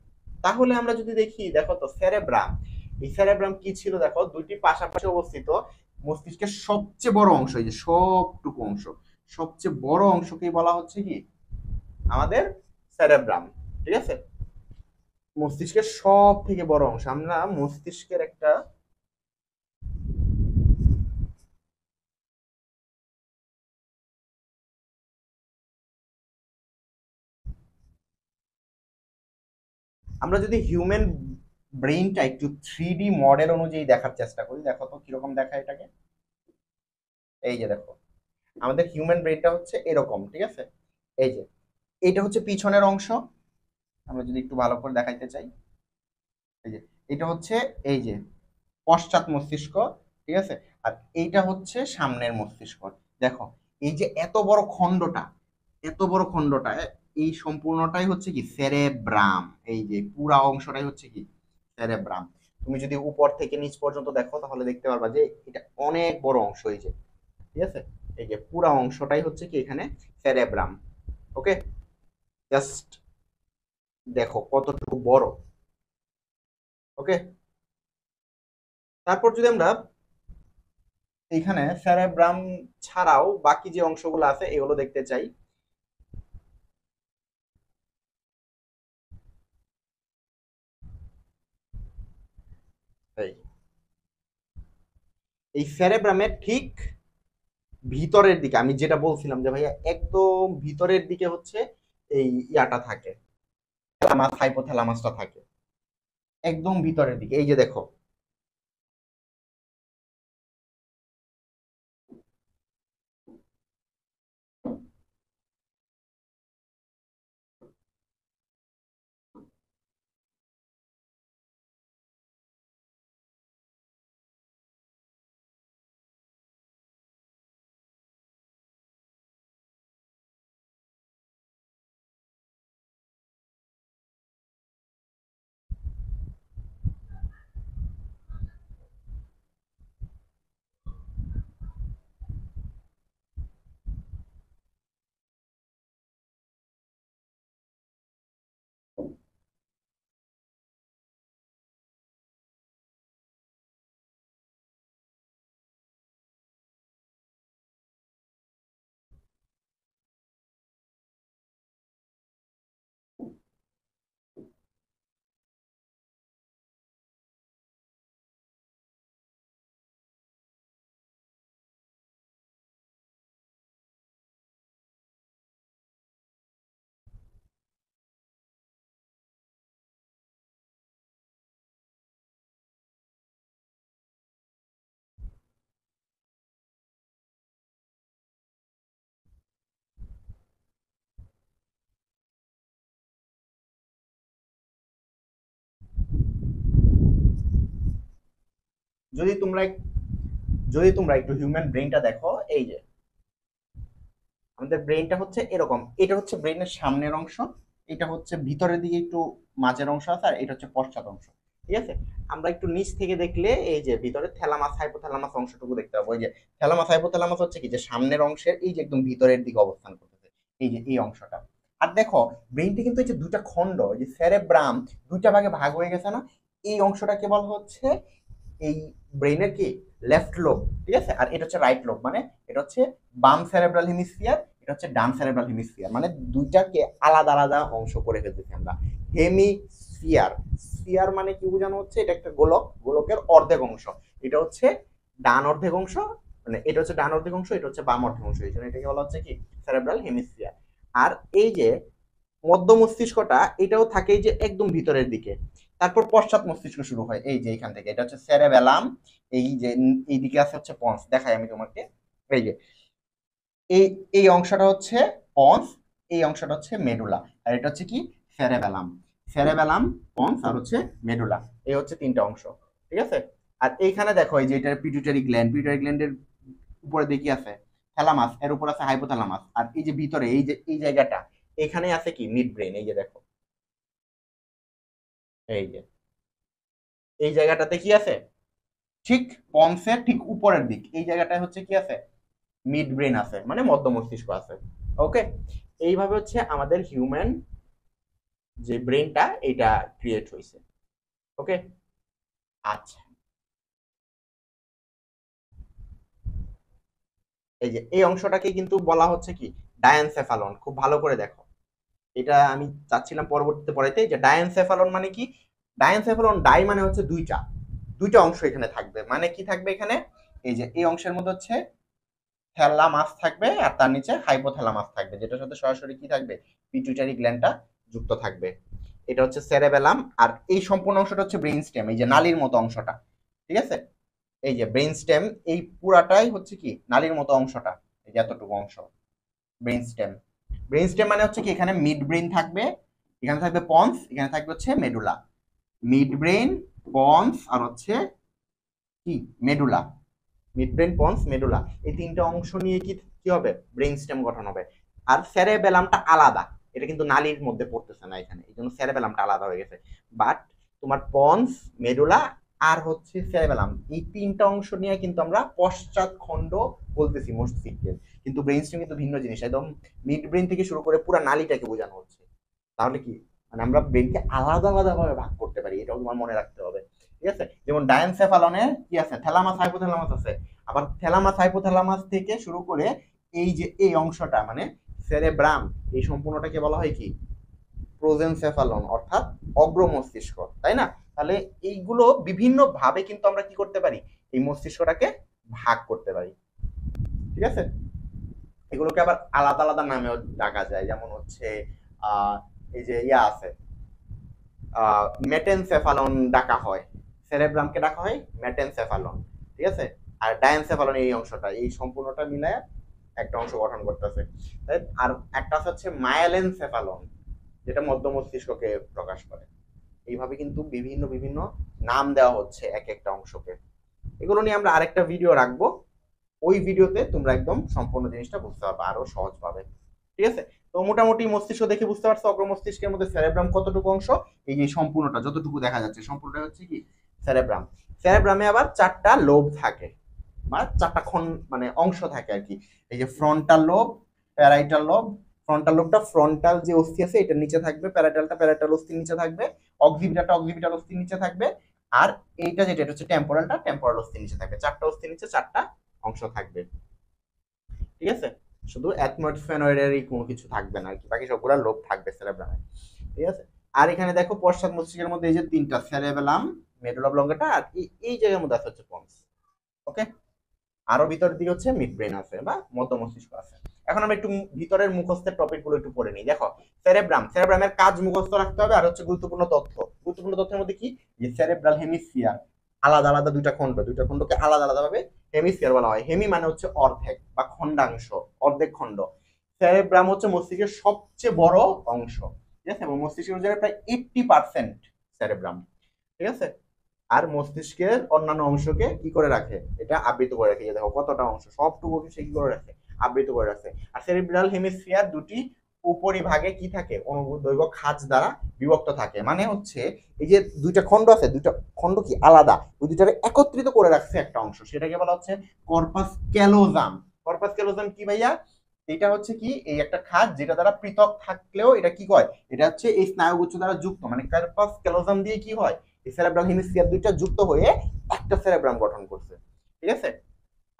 তাহলে আমরা যদি দেখি, দেখো তো সেরেব্রাম, এই সেরেব্রাম কি ছিল দেখো, দুইটি পাশাপাশি অবস্থিত মস্তিষ্কের সবচেয়ে বড় অংশ, এই যে সবটুকু অংশ, সবচেয়ে বড় অংশকেই বলা হচ্ছে কি আমাদের সেরেব্রাম, ঠিক আছে। মস্তিষ্কের সব থেকে বড় অংশ। আমরা মস্তিষ্কের একটা আমরা যদি হিউম্যান ব্রেইনটা একটু 3D মডেল অনুযায়ী দেখার চেষ্টা করি, দেখো তো কিরকম দেখায় এটাকে। এই যে দেখো, আমাদের হিউম্যান ব্রেইনটা হচ্ছে এরকম, ঠিক আছে। এই যে এইটা হচ্ছে পিছনের অংশ, আমরা যদি একটু ভালো করে দেখাইতে চাই, এই যে এটা হচ্ছে এই যে পশ্চাৎ মস্তিষ্ক, ঠিক আছে। আর এইটা হচ্ছে সামনের মস্তিষ্ক। দেখো এই যে এত বড় খণ্ডটা, এত বড় খণ্ডটা, এই সম্পূর্ণটাই হচ্ছে কি সেরেব্রাম। এই যে পুরা অংশটাই হচ্ছে কি সেরেব্রাম। তুমি যদি উপর থেকে নিচ পর্যন্ত দেখো তাহলে দেখতে পারবা যে এটা অনেক বড় অংশ, এই যে, ঠিক আছে। এই যে পুরা অংশটাই হচ্ছে কি এখানে সেরেব্রাম। ওকে, জাস্ট দেখো কতটুকু বড়। ওকে, তারপর যদি আমরা এইখানে সেরেব্রাম ছাড়াও বাকি যে অংশগুলো আছে এগুলো দেখতে চাই। এই এই সেরেব্রামের ঠিক ভিতরের দিকে আমি যেটা বলছিলাম যে ভাইয়া একদম ভিতরের দিকে হচ্ছে এই ইয়াটা থাকে, থ্যালামাস হাইপোথ্যালামাসটা থাকে একদম ভিতরের দিকে। এই যে দেখো, যদি তোমরা যদি তোমরা একটু হিউম্যান ব্রেনটা দেখো, এই যে আমাদের ব্রেনটা হচ্ছে এরকম, এটা হচ্ছে ব্রেনের সামনের অংশ, এটা হচ্ছে ভিতরের দিকে একটু মাঝের অংশ আছে, আর এটা হচ্ছে পশ্চাৎ অংশ। ঠিক আছে, আমরা একটু নিচ থেকে দেখলে এই যে ভিতরে থ্যালামাস হাইপোথ্যালামাস অংশটুকু দেখতে পাবো। এই যে থ্যালামাস হাইপোথ্যালামাস হচ্ছে কি, যে সামনের অংশের এই যে একদম ভিতরের দিকে অবস্থান করতেছে, এই যে এই অংশটা। আর দেখো ব্রেনটা কিন্তু এই যে দুটা খণ্ড, এই যে সেরেব্রাম দুইটা ভাগে ভাগ হয়ে গেছে না, এই অংশটাকে বলা হচ্ছে এই ব্রেনের কি লেফট লোব। ঠিক আছে, আর এটা হচ্ছে রাইট লোব, মানে এটা হচ্ছে বাম সেরেব্রাল হেমিস্ফিয়ার, এটা হচ্ছে ডান সেরেব্রাল হেমিস্ফিয়ার, মানে দুইটাকে আলাদা আলাদা অংশ করে ফেলতেছি আমরা। হেমিস্ফিয়ার, স্ফিয়ার মানে কি বোঝানো হচ্ছে, এটা একটা গোলক, গোলকের অর্ধেক অংশ, এটা হচ্ছে ডান অর্ধেক অংশ, মানে এটা হচ্ছে ডান অর্ধেক অংশ, এটা হচ্ছে বাম অর্ধেক অংশ, এই জন্য এটাকে বলা হচ্ছে কি সেরেব্রাল হেমিস্ফিয়ার। আর এই যে মধ্য মস্তিষ্কটা, এটাও থাকে এই যে একদম ভিতরের দিকে। তারপর পশ্চাৎ মস্তিষ্ক শুরু হয় এই যে এখান থেকে, এটা হচ্ছে সেরেবেলাম, এই যে এইদিকে আছে হচ্ছে পন্স, দেখাই আমি তোমাকে, এই যে এই এই অংশটা হচ্ছে পন্স, এই অংশটা হচ্ছে মেডুলা, আর এটা হচ্ছে কি সেরেবেলাম। সেরেবেলাম, পন্স আর হচ্ছে মেডুলা, এই হচ্ছে তিনটা অংশ। ঠিক আছে, আর এইখানে দেখো এই যে এটা পিটুইটারি গ্ল্যান্ড, পিটুইটারি গ্ল্যান্ডের উপরে দেখি আছে থ্যালামাস, এর উপর আছে হাইপোথ্যালামাস, আর এই যে ভিতরে এই যে এই জায়গাটা, এখানে আছে কি মিড ব্রেন, এই যে দেখো এই যে এই জায়গাটাতে কি আছে, ঠিক পন্সের ঠিক উপরের দিক এই জায়গাটায় হচ্ছে কি আছে, মিড ব্রেন আছে, মানে মধ্য মস্তিষ্ক আছে। ওকে, এইভাবে হচ্ছে আমাদের হিউম্যান যে ব্রেনটা এটা ক্রিয়েট হয়েছে। ওকে, আচ্ছা, এই যে এই অংশটাকে কিন্তু বলা হচ্ছে কি ডায়ানসেফালন, খুব ভালো করে দেখো, এটা আমি চাচ্ছিলাম পরবর্তীতে পড়াইতে, যে ডায়ানসেফালন মানে কি, ডায়ানসেফালন, ডাই মানে হচ্ছে দুইটা, দুইটা অংশ এখানে থাকবে, মানে কি থাকবে এখানে, এই যে এই অংশের মধ্যে হচ্ছে থ্যালামাস থাকবে, আর তার নিচে হাইপোথ্যালামাস থাকবে, যেটার সাথে সরাসরি কি থাকবে, পিটুইটারি গ্ল্যান্ডটা যুক্ত থাকবে। এটা হচ্ছে সেরেবেলাম, আর এই সম্পূর্ণ অংশটা হচ্ছে ব্রেইন স্টেম, এই যে নালীর মতো অংশটা। ঠিক আছে, এই যে ব্রেইন স্টেম, এই পুরাটাই হচ্ছে কি নালীর মতো অংশটা, এই যে এতটুকু অংশ ব্রেইন স্টেম। ব্রেইন স্টেম মানে হচ্ছে কি, এখানে মিড ব্রেইন থাকবে, এখানে থাকবে পন্স, এখানে থাকবে হচ্ছে মেডুলা। মিড ব্রেইন, পন্স আর হচ্ছে কি medulla, mid brain, ponds, medulla, এই তিনটা অংশ নিয়ে কি কি হবে, ব্রেইন স্টেম গঠন হবে। আর সেরেবেলামটা আলাদা, এটা কিন্তু নালীর মধ্যে পড়তেছে না এখানে, এই জন্য সেরেবেলামটা আলাদা হয়ে গেছে। বাট তোমার পন্স, মেডুলা আর হচ্ছে সেরেবেলাম, এই তিনটা অংশ নিয়ে কিন্তু আমরা পশ্চাৎ খণ্ড বলতেছি মস্তিষ্কের, কিন্তু ব্রেইন স্টেম কিন্তু ভিন্ন জিনিস, একদম মিড ব্রেন থেকে শুরু করে পুরো নালীটাকে বোঝানো হচ্ছে। তাহলে কি, মানে আমরা ব্রেনকে আলাদা আলাদা ভাবে ভাগ করতে পারি, এটাও তোমার মনে রাখতে হবে। ঠিক আছে, যেমন ডায়ানসেফালনে কি আছে, থ্যালামাস হাইপোথ্যালামাস আছে, আবার থ্যালামাস হাইপোথ্যালামাস থেকে শুরু করে এই যে এই অংশটা মানে সেরেব্রাম, এই সম্পূর্ণটাকে বলা হয় কি প্রোজেনসেফালন, অর্থাৎ অগ্র মস্তিষ্ক, তাই না? তাহলে এইগুলো বিভিন্ন ভাবে কিন্তু আমরা কি করতে পারি, এই মস্তিষ্কটাকে ভাগ করতে পারি। ঠিক আছে, এগুলোকে আবার আলাদা আলাদা নামেও ডাকা যায়, যেমন হচ্ছে আহ এই যে ইয়া আছে, মেটেনসেফালন ডাকা হয়, সেরেব্রামকে ডাকা হয় মেটেনসেফালন। ঠিক আছে, আর ডায়ানসেফালন এই অংশটা, এই সম্পূর্ণটা মিলায় একটা অংশ গঠন করতেছে। আর একটা আছে হচ্ছে মায়ালেনসেফালন, যেটা মধ্য মস্তিষ্ককে প্রকাশ করে। এইভাবে কিন্তু বিভিন্ন বিভিন্ন নাম দেওয়া হচ্ছে এক একটা অংশকে। এগুলো নিয়ে আমরা আরেকটা ভিডিও রাখবো, ওই ভিডিওতে তোমরা একদম সম্পূর্ণ জিনিসটা বুঝতে পারবে আরো সহজ ভাবে। ঠিক আছে, তো মোটামুটি মস্তিষ্ক দেখে বুঝতে পারছো অগ্র মস্তিষ্কের মধ্যে সেরেব্রাম কতটুকু অংশ, এই যে সম্পূর্ণটা যতটুকু দেখা যাচ্ছে সম্পূর্ণটা হচ্ছে কি সেরেব্রাম। সেরেব্রামে আবার চারটা লোব থাকে, বা চারটা মানে অংশ থাকে আর কি। এই যে frontal lobe, parietal lobe, frontal লোবটা ফ্রন্টাল যে অস্থি আছে এটার নিচে থাকবে, প্যারাইটালটা প্যারাইটাল অস্থির নিচে থাকবে, অক্সিপিটালটা অক্সিপিটাল অস্থির নিচে থাকবে, আর এইটা যেটা এটা হচ্ছে টেম্পোরালটা টেম্পোরাল অস্থির নিচে থাকবে। চারটা অস্থির নিচে চারটা অংশ থাকবে। ঠিক আছে, শুধু অ্যাথমোসফেরয়েডেরই কোনো কিছু থাকবে না আর কি, বাকি সবগুলো লোব থাকবে সেরেব্রামে। ঠিক আছে, আর এখানে দেখো পশ্চাৎ মস্তিষ্কের মধ্যে এই যে তিনটা, সেরেবেলাম, মেডুলা অবলঙ্গেটা, আর এই জায়গার মধ্যে আছে হচ্ছে পন্স। ওকে, আরো ভিতরের দিকে হচ্ছে মিড ব্রেন আছে বা মধ্য মস্তিষ্ক আছে। এখন আমরা একটু ভিতরের মুখস্থের টপিক গুলো একটু পড়ে নিই। দেখো সেরেব্রাম, সেরেব্রামের কাজ মুখস্থ রাখতে হবে, আর হচ্ছে গুরুত্বপূর্ণ তথ্য, গুরুত্বপূর্ণ তথ্যের মধ্যে কি, যে সেরেব্রাল হেমিস্ফিয়ার, আলাদা আলাদা দুইটা খণ্ড, দুইটা খণ্ডকে আলাদা আলাদা ভাবে হেমিস্ফিয়ার বলা হয়। হেমি মানে হচ্ছে অর্ধেক বা খণ্ডাংশ, অর্ধেক খণ্ড। সেরেব্রাম হচ্ছে মস্তিষ্কের সবচেয়ে বড় অংশ। ঠিক আছে, এবং মস্তিষ্কের প্রায় 80% সেরেব্রাম। ঠিক আছে, আর মস্তিষ্কের অন্যান্য অংশকে কি করে রাখে, এটা আবৃত করে রাখে। দেখো কতটা অংশ, সবটুকুকে সে কি করে রাখে, আবৃত করে রাখে। আর সেরিব্রাল হেমিস্ফিয়ার দুটি উপরিভাগে কি থাকে, অনুভূত দৈর্ঘ্য খাঁজ দ্বারা বিভক্ত থাকে। মানে হচ্ছে এই যে দুইটা খণ্ড আছে, দুইটা খণ্ড কি আলাদা, ওই দুইটারে একত্রিত করে রাখছে একটা অংশ, সেটাকে বলা হচ্ছে কর্পাস ক্যালোজাম। কর্পাস ক্যালোজাম কি ভাইয়া, এটা হচ্ছে কি এই একটা খাঁজ যেটা দ্বারা পৃথক থাকলেও এটা কি হয়, এটা হচ্ছে এই স্নায়ুগুচ্ছ দ্বারা যুক্ত। মানে কর্পাস ক্যালোজাম দিয়ে কি হয়, এই সেরেব্রাল হেমিস্ফিয়ার দুইটা যুক্ত হয়ে একটা সেরেব্রাম গঠন করছে। ঠিক আছে,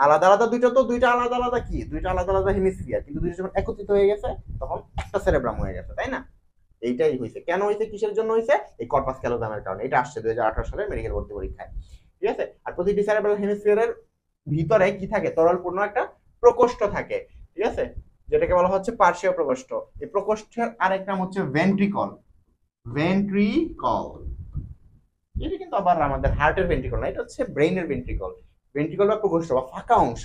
আলাদা আলাদা দুইটা, তো দুইটা আলাদা আলাদা কি, দুইটা আলাদা আলাদা হেমিস্ফিয়ার, কিন্তু দুইটা যখন একত্রিত হয়ে গেছে তখন একটা সেরেব্রাম হয়ে গেছে, তাই না? এইটাই হয়েছে। কেন হয়েছে, কিসের জন্য হয়েছে, এই কর্পাস ক্যালোজামের কারণে। এটা আসছে 2018 সালে মেডিকেল ভর্তি পরীক্ষায়। ঠিক আছে, আর প্রতিটি সেরেব্রাল হেমিস্ফিয়ারের ভিতরে কি থাকে, তরলপূর্ণ একটা প্রকোষ্ঠ থাকে। ঠিক আছে, যেটাকে বলা হচ্ছে পার্শ্বীয় প্রকোষ্ঠ। এই প্রকোষ্ঠের আরেক নাম হচ্ছে ভেন্ট্রিকল। ভেন্ট্রিকল, এটা কিন্তু আবার আমাদের হার্টের ভেন্ট্রিকল না, এটা হচ্ছে ব্রেইনের ভেন্ট্রিকল। ভেন্ট্রিকল বা প্রকোষ্ঠ বা ফাঁকা অংশ,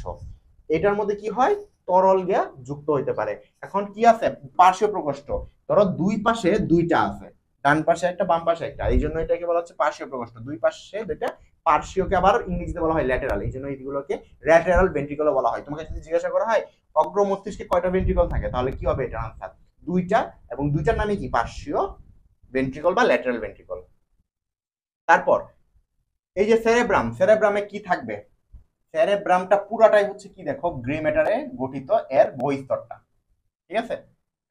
এটার মধ্যে কি হয়, তরল গ্যাস যুক্ত হইতে পারে। এখন কি আছে, পার্শ্বীয় প্রকোষ্ঠ, ধরো দুই পাশে দুইটা আছে, ডান পাশে একটা বাম পাশে একটা, এই জন্য এটাকে বলা হচ্ছে পার্শ্বীয় প্রকোষ্ঠ। দুই পাশে দুইটা, পার্শ্বীয়কে আবার ইংরেজিতে বলা হয় ল্যাটেরাল, এই জন্য এইগুলোকে ল্যাটেরাল ভেন্ট্রিকল বলা হয়। তোমাকে যদি জিজ্ঞাসা করা হয় অগ্র মস্তিষ্কে কয়টা ভেন্ট্রিকল থাকে, তাহলে কি হবে এটা আনসার, দুইটা। এবং দুইটার নামে কি, পার্শ্বীয় ভেন্ট্রিকল বা ল্যাটেরাল ভেন্ট্রিকল। তারপর এই যে সেরেব্রাম, সেরেব্রামে কি থাকবে, সেরেব্রামটা পুরাটাই হচ্ছে কি দেখো গ্রে ম্যাটারে গঠিত, এর বহিস্তরটা। ঠিক আছে,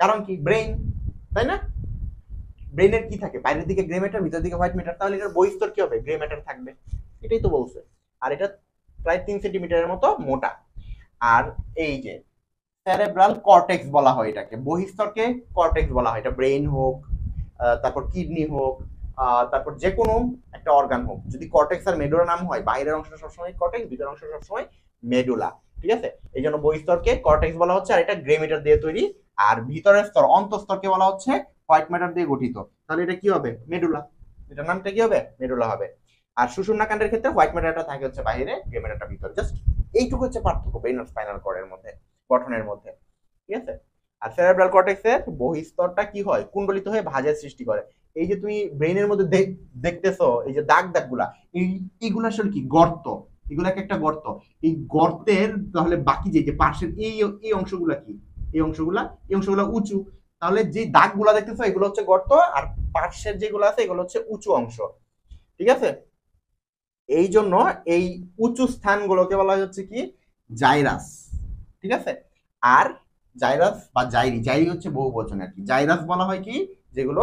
কারণ কি ব্রেইন, তাই না? ব্রেইনের কি থাকে, বাইরের দিকে গ্রে ম্যাটার, ভিতর দিকে হোয়াইট ম্যাটার, তাহলে এটার বহিস্তর কি হবে, গ্রে ম্যাটার থাকবে। এটাই তো বলছে। আর এটা প্রায় 3 সেন্টিমিটারের মতো মোটা। আর এই যে সেরেব্রাল কর্টেক্স বলা হয় এটাকে, বহিস্তরকে কর্টেক্স বলা হয়। এটা ব্রেইন হোক, তারপর কিডনি হোক, তারপর যে কোনো একটা অর্গান হোক, যদি কর্টেক্স আর মেডুলা নাম হয়, বাইরের অংশটা সবসময় কর্টেক্স, ভিতরের অংশটা সবসময় মেডুলা। ঠিক আছে, এই জন্য বহিস্তরকে কর্টেক্স বলা হচ্ছে, আর এটা গ্রে ম্যাটার দিয়ে তৈরি। আর ভিতরের স্তর অন্তঃস্তরকে বলা হচ্ছে হোয়াইট ম্যাটার দিয়ে গঠিত। তাহলে এটা কি হবে, মেডুলা। এটার নামটা কি হবে, মেডুলা হবে। আর সুষুম্নাকাণ্ডের ক্ষেত্রে হোয়াইট ম্যাটারটা থাকে হচ্ছে বাইরে, গ্রে ম্যাটারটা ভিতরে। জাস্ট এইটুকু হচ্ছে পার্থক্য ব্রেন আর স্পাইনাল কর্ডের মধ্যে, গঠনের মধ্যে। ঠিক আছে, আর সেরেব্রাল কর্টেক্সের বহিস্তরটা কি হয়, কুণ্ডলিত হয়ে ভাঁজের সৃষ্টি করে। এই যে তুমি ব্রেইনের মধ্যে দেখতেছো এই যে দাগ দাগগুলা, এইগুলো আসলে কি, গর্ত। এগুলো একটা গর্ত। এই গর্তের তাহলে বাকি যে পাশের এই অংশগুলা কি, এই অংশগুলা উঁচু। তাহলে যে দাগগুলা দেখতেছো এগুলো হচ্ছে গর্ত, আর পাশের যেগুলো আছে এগুলো হচ্ছে উঁচু অংশ। ঠিক আছে, এই জন্য এই উঁচু স্থানগুলোকে বলা হচ্ছে কি, জাইরাস। ঠিক আছে, আর জাইরাস বা জাইরি, জাইরি হচ্ছে বহু বচন আর কি। জাইরাস বলা হয় কি, যেগুলো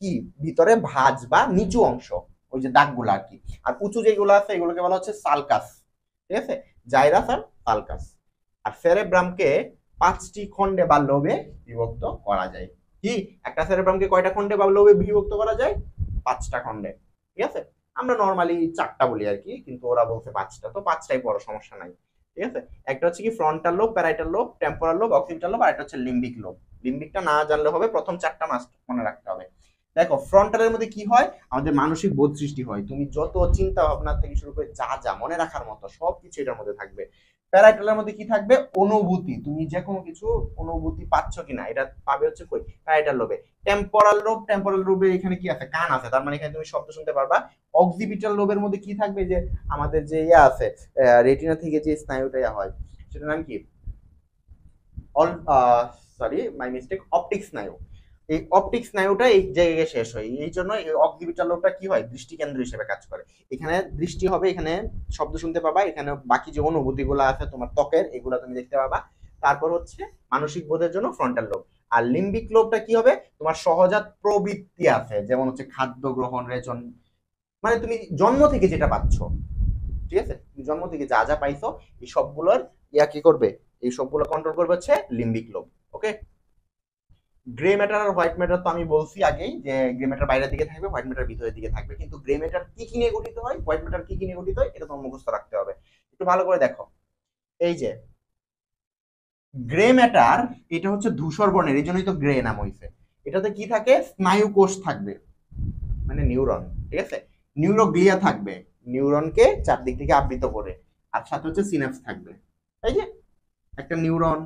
কি ভিতরে ভাঁজ বা নিচু অংশ, ওই যে দাগগুলো আর কি। আর উঁচু যেগুলো আছে এগুলোকে বলা হচ্ছে সালকাস। ঠিক আছে, জাইরাস আর সালকাস। আর সেরেব্রামকে 5টি খণ্ডে বা লোবে বিভক্ত করা যায়। কি, একটা সেরেব্রামকে কয়টা খণ্ডে বা লোবে বিভক্ত করা যায়, 5টা খণ্ডে। ঠিক আছে, আমরা নর্মালি 4টা বলি আর কি, কিন্তু ওরা বলছে 5টা, তো 5টাই বড়, সমস্যা নাই। ঠিক আছে, একটা হচ্ছে কি frontal lobe, parietal lobe, temporal lobe, occipital lobe, আর একটা হচ্ছে লিম্বিক লোব। লিম্বিকটা না জানলে হবে, প্রথম 4টা মাস্ট মনে রাখতে হবে। দেখো ফ্রন্টালের মধ্যে কি হয়, আমাদের মানসিক বোধ সৃষ্টি হয়। তুমি যত চিন্তা ভাবনা থেকে শুরু করে যা যা মনে রাখার মতো সবকিছু এটার মধ্যে থাকবে। প্যারাইটালের মধ্যে কি থাকবে, অনুভূতি, তুমি যে কোনো কিছু অনুভূতি পাচ্ছ কিনা এটা পাবে হচ্ছে কই, প্যারাইটাল লোবে। টেম্পোরাল লোব, টেম্পোরাল লোবে এখানে কি আছে, কান আছে, তার মানে এখানে তুমি শব্দ শুনতে পারবা। অক্সিপিটাল লোবের মধ্যে কি থাকবে, যে আমাদের যে ইয়া আছে, রেটিনা থেকে যে স্নায়ুটা ইয়া হয়, সেটার নাম কি, all sorry my mistake, optic স্নায়ু। এই অপটিক স্নায়ুটা এই জায়গায় শেষ হয়, এই জন্য এই অক্সিপিটাল লোবটা কি হয়, দৃষ্টি কেন্দ্র হিসেবে কাজ করে। এখানে দৃষ্টি হবে, এখানে শব্দ শুনতে পাবা, এখানে বাকি যে অনুভূতিগুলো আছে তোমার ত্বকের, এগুলো তুমি দেখতে পাবা। তারপর হচ্ছে মানসিক বোধের জন্য ফ্রন্টাল লোব। আর লিম্বিক লোবটা কি হবে, তোমার সহজাত প্রবৃত্তি আছে, যেমন হচ্ছে খাদ্য গ্রহণ, রেচন, মানে তুমি জন্ম থেকে যেটা পাচ্ছ। ঠিক আছে, তুমি জন্ম থেকে যা যা পাইছো এই সবগুলোর ইয়া কি করবে, এই সবগুলো কন্ট্রোল করবে হচ্ছে লিম্বিক লোব। ওকে, গ্রে ম্যাটার আর হোয়াইট ম্যাটার তো আমি বলছি আগেই, যে গ্রে ম্যাটার বাইরের দিকে থাকবে, হোয়াইট ম্যাটার ভিতরের দিকে থাকবে। কিন্তু গ্রে ম্যাটার কি কি নিয়ে গঠিত হয়, হোয়াইট ম্যাটার কি কি নিয়ে গঠিত হয়, এটা তোমার মুখস্থ রাখতে হবে। একটু ভালো করে দেখো, এই যে গ্রে ম্যাটার, এটা হচ্ছে ধূসর বর্ণের, এই জন্যই তো গ্রে নাম হয়েছে। এটাতে কি থাকে, স্নায়ু কোষ থাকবে, মানে নিউরন। ঠিক আছে, নিউরোগ্লিয়া থাকবে, নিউরনকে চারদিক থেকে আবৃত করে। আর সাথে হচ্ছে সিনাপস থাকবে। এই যে একটা নিউরন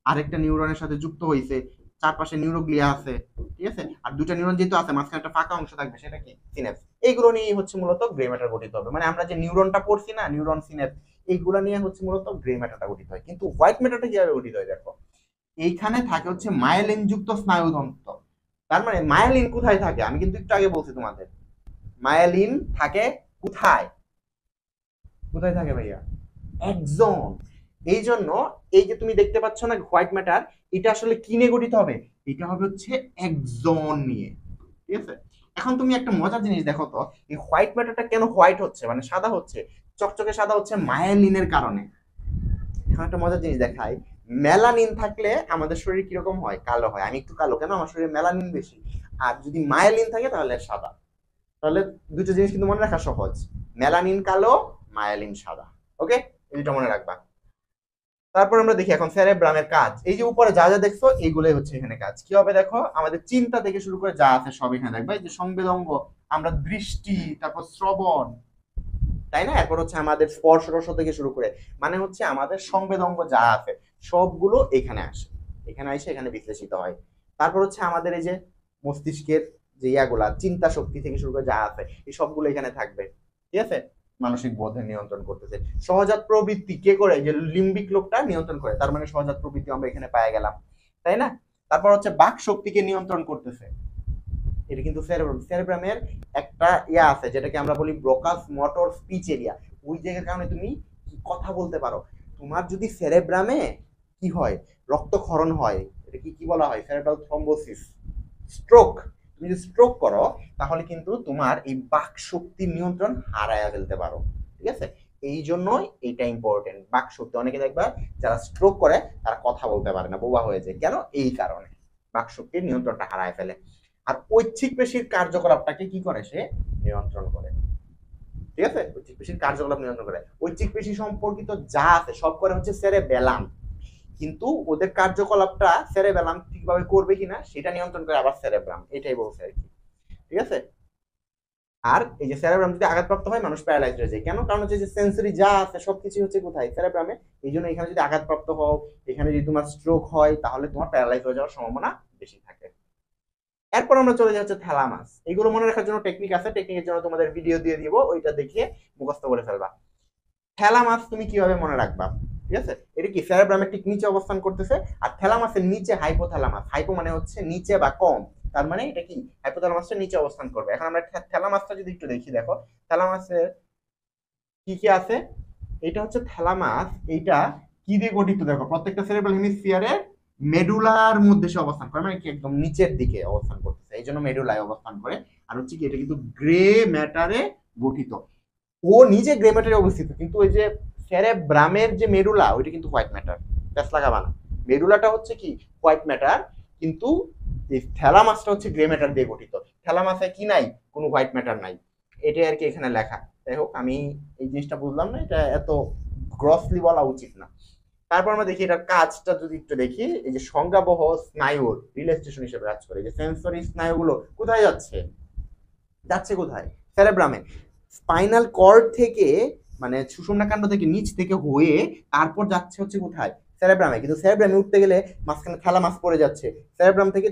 আরেকটা নিউরনের সাথে যুক্ত হয়েছে, চারপাশে নিউরোগ্লিয়া আছে। ঠিক আছে, আর দুটা নিউরন যেহেতু আছে, মাঝখানে একটা ফাঁকা অংশ থাকবে, সেটা কি, সিনাপস। এইগুলো নিয়ে হচ্ছে মূলত গ্রে ম্যাটার গঠিত হবে। মানে আমরা যে নিউরনটা পড়ছি না, নিউরন সিনেপস, এইগুলো নিয়ে হচ্ছে মূলত গ্রে ম্যাটারটা গঠিত হয়। কিন্তু হোয়াইট ম্যাটারটা কিভাবে গঠিত হয় দেখো, এইখানে থাকে হচ্ছে মায়েলিন যুক্ত স্নায়ুতন্ত্র। তার মানে মায়েলিন কোথায় থাকে, আমি কিন্তু একটু আগে বলছি তোমাদের, মায়েলিন থাকে কোথায়, কোথায় থাকে ভাইয়া, একজন। এই জন্য এই যে তুমি দেখতে পাচ্ছ না হোয়াইট ম্যাটার, এটা আসলে কি নিয়ে গঠিত হবে, এটা হবে হচ্ছে একজন নিয়ে। ঠিক আছে, এখন তুমি একটা মজার জিনিস দেখো তো, এই হোয়াইট ম্যাটারটা কেন হোয়াইট হচ্ছে, মানে সাদা হচ্ছে, চকচকে সাদা হচ্ছে মায়েলিনের কারণে। এখন একটা মজার জিনিস দেখাই, মেলানিন থাকলে আমাদের শরীর কিরকম হয়, কালো হয়। আমি একটু কালো কেন, আমার শরীরে মেলানিন বেশি। আর যদি মায়েলিন থাকে তাহলে সাদা। তাহলে দুটো জিনিস কিন্তু মনে রাখা সহজ, মেলানিন কালো, মায়েলিন সাদা। ওকে, এটা মনে রাখবা। তারপর আমরা দেখি এখন সেরেব্রামের কাজ। এই যে উপরে যা যা দেখছো এইগুলোই হচ্ছে এখানে কাজ। কি হবে দেখো, আমাদের চিন্তা থেকে শুরু করে যা আছে সব এখানে দেখবা। এই যে সংবেদঙ্গ, আমরা দৃষ্টি, তারপর শ্রবণ, তাই না, এরপর হচ্ছে আমাদের স্পর্শ রস থেকে শুরু করে, মানে হচ্ছে আমাদের সংবেদঙ্গ যা আছে সবগুলো এখানে আসে, এখানে এসে এখানে বিশ্লেষিত হয়। তারপর হচ্ছে আমাদের এই যে মস্তিষ্কের যে ইয়াগুলা, চিন্তা শক্তি থেকে শুরু করে যা আছে এই সবগুলো এখানে থাকবে। ঠিক আছে, মানসিক বোধের নিয়ন্ত্রণ করতেছে। সহজাত প্রবৃত্তি কে করে, যে লিম্বিক লোকটা নিয়ন্ত্রণ করে, তার মানে সহজাত প্রবৃত্তি আমরা এখানে পাই গেলাম, তাই না। তারপর হচ্ছে বাক শক্তিকে নিয়ন্ত্রণ করতেছে, এটা কিন্তু সেরেব্রামের একটা ইয়া আছে যেটাকে আমরা বলি ব্রোকাস মোটর স্পিচ এরিয়া। ওই জায়গার কারণে তুমি কথা বলতে পারো। তোমার যদি সেরেব্রামে কি হয়, রক্তক্ষরণ হয়, এটা কি কি বলা হয়, সেরেব্রাল থ্রম্বোসিস, স্ট্রোক, তুমি যদি স্ট্রোক করো তাহলে কিন্তু তোমার এই বাক শক্তির নিয়ন্ত্রণ হারায়া ফেলতে পারো। ঠিক আছে, এই জন্যই এইটা ইম্পর্টেন্ট, বাক শক্তি। অনেকে দেখবা যারা স্ট্রোক করে তারা কথা বলতে পারে না, বোবা হয়ে যায়, কেন, এই কারণে বাক শক্তির নিয়ন্ত্রণটা হারায় ফেলে। আর ঐচ্ছিক পেশির কার্যকলাপটাকে কি করে, সে নিয়ন্ত্রণ করে। ঠিক আছে, ঐচ্ছিক পেশির কার্যকলাপ নিয়ন্ত্রণ করে। ঐচ্ছিক পেশি সম্পর্কিত যা আছে সব করে হচ্ছে সেরেবেলাম, কিন্তু ওদের কার্যকলাপটা সেরেবেলাম ঠিকভাবে করবে কিনা সেটা নিয়ন্ত্রণ করে আবার সেরেব্রাম, এটাই বলছে আর কি। ঠিক আছে, আর এই যে সেরেব্রাম যদি আঘাতপ্রাপ্ত হয় মানুষ প্যারালাইজ হয়ে যায়, কেন, কারণ হচ্ছে যে সেন্সরি যা আছে সবকিছু হচ্ছে কোথায়, সেরেব্রামে। এই জন্য এখানে যদি আঘাতপ্রাপ্ত হও, এখানে যদি তোমার স্ট্রোক হয় তাহলে তোমার প্যারালাইজ হয়ে যাওয়ার সম্ভাবনা বেশি থাকে। এরপর আমরা চলে যাচ্ছি থ্যালামাস। এগুলো মনে রাখার জন্য টেকনিক আছে, টেকনিকের জন্য তোমাদের ভিডিও দিয়ে দিব, ওইটা দেখে মুখস্থ করে ফেলবা। থ্যালামাস তুমি কিভাবে মনে রাখবা, ঠিক আছে, এটা কি সেরেব্রামের ঠিক নিচে অবস্থান করতেছে, আর থ্যালামাসের নিচে হাইপোথ্যালামাস, হাইপো মানে হচ্ছে নিচে বা কম, তার মানে এটা কি হাইপোথ্যালামাসটা নিচে অবস্থান করবে। এখন আমরা থ্যালামাসটা যদি একটু দেখি, দেখো থ্যালামাসের কি কি আছে। এটা হচ্ছে থ্যালামাস, এইটা কি দিয়ে গঠিত দেখো, প্রত্যেকটা সেরেব্রাল হেমিস্ফিয়ারে মেডুলার মধ্যে সে অবস্থান করে, মানে কি একদম নিচের দিকে অবস্থান করতেছে, এই জন্য মেডুলায় অবস্থান করে। আর হচ্ছে কি এটা কিন্তু গ্রে ম্যাটারে গঠিত, ও নিজে গ্রে ম্যাটারে অবস্থিত, কিন্তু ওই যে সেরেব্রামের যে মেডুলা ওইটা কিন্তু হোয়াইট ম্যাটার, প্যাস লাগাবা না, মেডুলাটা হচ্ছে কি হোয়াইট ম্যাটার, কিন্তু এই থ্যালামাসটা হচ্ছে গ্রে ম্যাটার দিয়ে গঠিত। থ্যালামাসে কি নাই, কোনো হোয়াইট ম্যাটার নাই, এটাই আর কি এখানে লেখা। যাই হোক, আমি এই জিনিসটা বুঝলাম না, এটা এত গ্রসলি বলা উচিত না। তারপর আমরা দেখি এটার কাজটা যদি একটু দেখি, এই যে সংজ্ঞাবহ স্নায়ুর রিলে স্টেশন হিসেবে কাজ করে, যে সেন্সরি স্নায়ুগুলো কোথায় যাচ্ছে, যাচ্ছে কোথায়, সেরেব্রামে। স্পাইনাল কর্ড থেকে, মানে সুষুম্নাকাণ্ড থেকে নিচ থেকে হয়ে তারপর যাচ্ছে হচ্ছে কোথায়, সেরেব্রামে। কিন্তু সেরেব্রামে উঠতে গেলে মাঝখানে থ্যালামাস পড়ে যাচ্ছে, সেরেব্রাম থেকে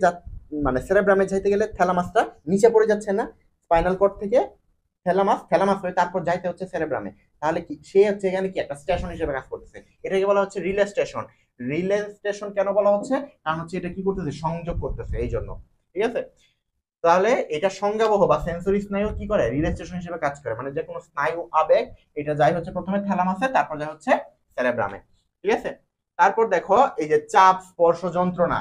মানে সেরেব্রামে যাইতে গেলে থ্যালামাসটা নিচে পড়ে যাচ্ছে না, স্পাইনাল কর্ড থেকে থ্যালামাস, থ্যালামাস হয়ে তারপর যাইতে হচ্ছে সেরেব্রামে। তাহলে কি সে হচ্ছে এখানে কি একটা স্টেশন হিসেবে কাজ করতেছে, এটাকে বলা হচ্ছে রিলে স্টেশন। রিলে স্টেশন কেন বলা হচ্ছে, কারণ হচ্ছে এটা কি করতেছে, সংযোগ করতেছে, এই জন্য। ঠিক আছে, তাহলে এটা সংজ্ঞাবহ বা সেন্সরি স্নায়ু কি করে, রিলে স্টেশন হিসেবে কাজ করে, মানে যে কোনো স্নায়ু আবেগ এটা যাই হচ্ছে প্রথমে থ্যালামাসে, তারপর যাই হচ্ছে সেরেব্রামে। ঠিক আছে, তারপর দেখো এই যে চাপ, স্পর্শ, যন্ত্রণা,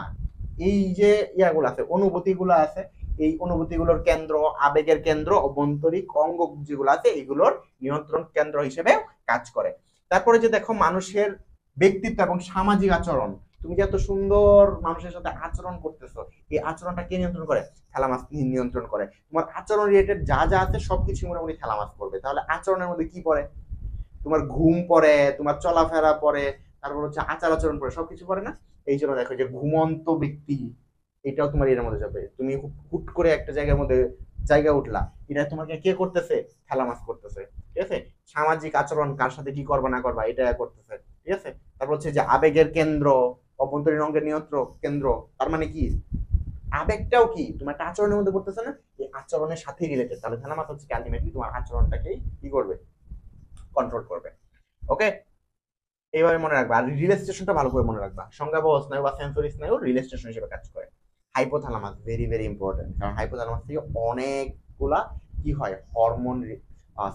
এই যে ইয়াগুলো আছে, অনুভূতিগুলো আছে, এই অনুভূতিগুলোর কেন্দ্র, আবেগের কেন্দ্র, অভ্যন্তরিক অঙ্গ যেগুলো আছে এগুলোর নিয়ন্ত্রণ কেন্দ্র হিসেবে কাজ করে। তারপরে যে দেখো মানুষের ব্যক্তিত্ব এবং সামাজিক আচরণ, তুমি যে এত সুন্দর মানুষের সাথে আচরণ করতেছো, এই আচরণটা কে নিয়ন্ত্রণ করে, থ্যালামাস নিয়ন্ত্রণ করে। তোমার আচরণ রিলেটেড যা যা আছে সবকিছু মোটামুটি থ্যালামাস করবে। তাহলে আচরণের মধ্যে কি পড়ে, তোমার ঘুম পড়ে, তোমার চলাফেরা পড়ে, তারপর হচ্ছে আচার আচরণ পড়ে, সবকিছু পড়ে না। এই জন্য দেখো যে ঘুমন্ত ব্যক্তি, এটাও তোমার এর মধ্যে যাবে। তুমি হুট করে একটা জায়গার মধ্যে জায়গা উঠলা, এটা তোমাকে কে করতেছে, থ্যালামাস করতেছে। ঠিক আছে, সামাজিক আচরণ, কার সাথে কি করবা না করবা এটা করতেছে। ঠিক আছে, তারপর হচ্ছে যে আবেগের কেন্দ্র, অভ্যন্তরীণ অঙ্গের নিয়ন্ত্রক কেন্দ্র, তার মানে কি আবেগটাও কি তোমার একটা আচরণের মধ্যে পড়তেছে না, এই আচরণের সাথে রিলেটেড, তাহলে থ্যালামাস হচ্ছে আলটিমেটলি তোমার আচরণটাকেই কি করবে, কন্ট্রোল করবে। ওকে, এইভাবে মনে রাখবা। আর রিলে স্টেশনটা ভালো করে মনে রাখবা, সংজ্ঞাবহ স্নায়ু বা সেন্সরি স্নায়ু রিলে স্টেশন হিসেবে কাজ করে। হাইপোথ্যালামাস ভেরি ভেরি ইম্পর্টেন্ট, কারণ হাইপোথ্যালামাস থেকে অনেকগুলা কি হয় হরমোন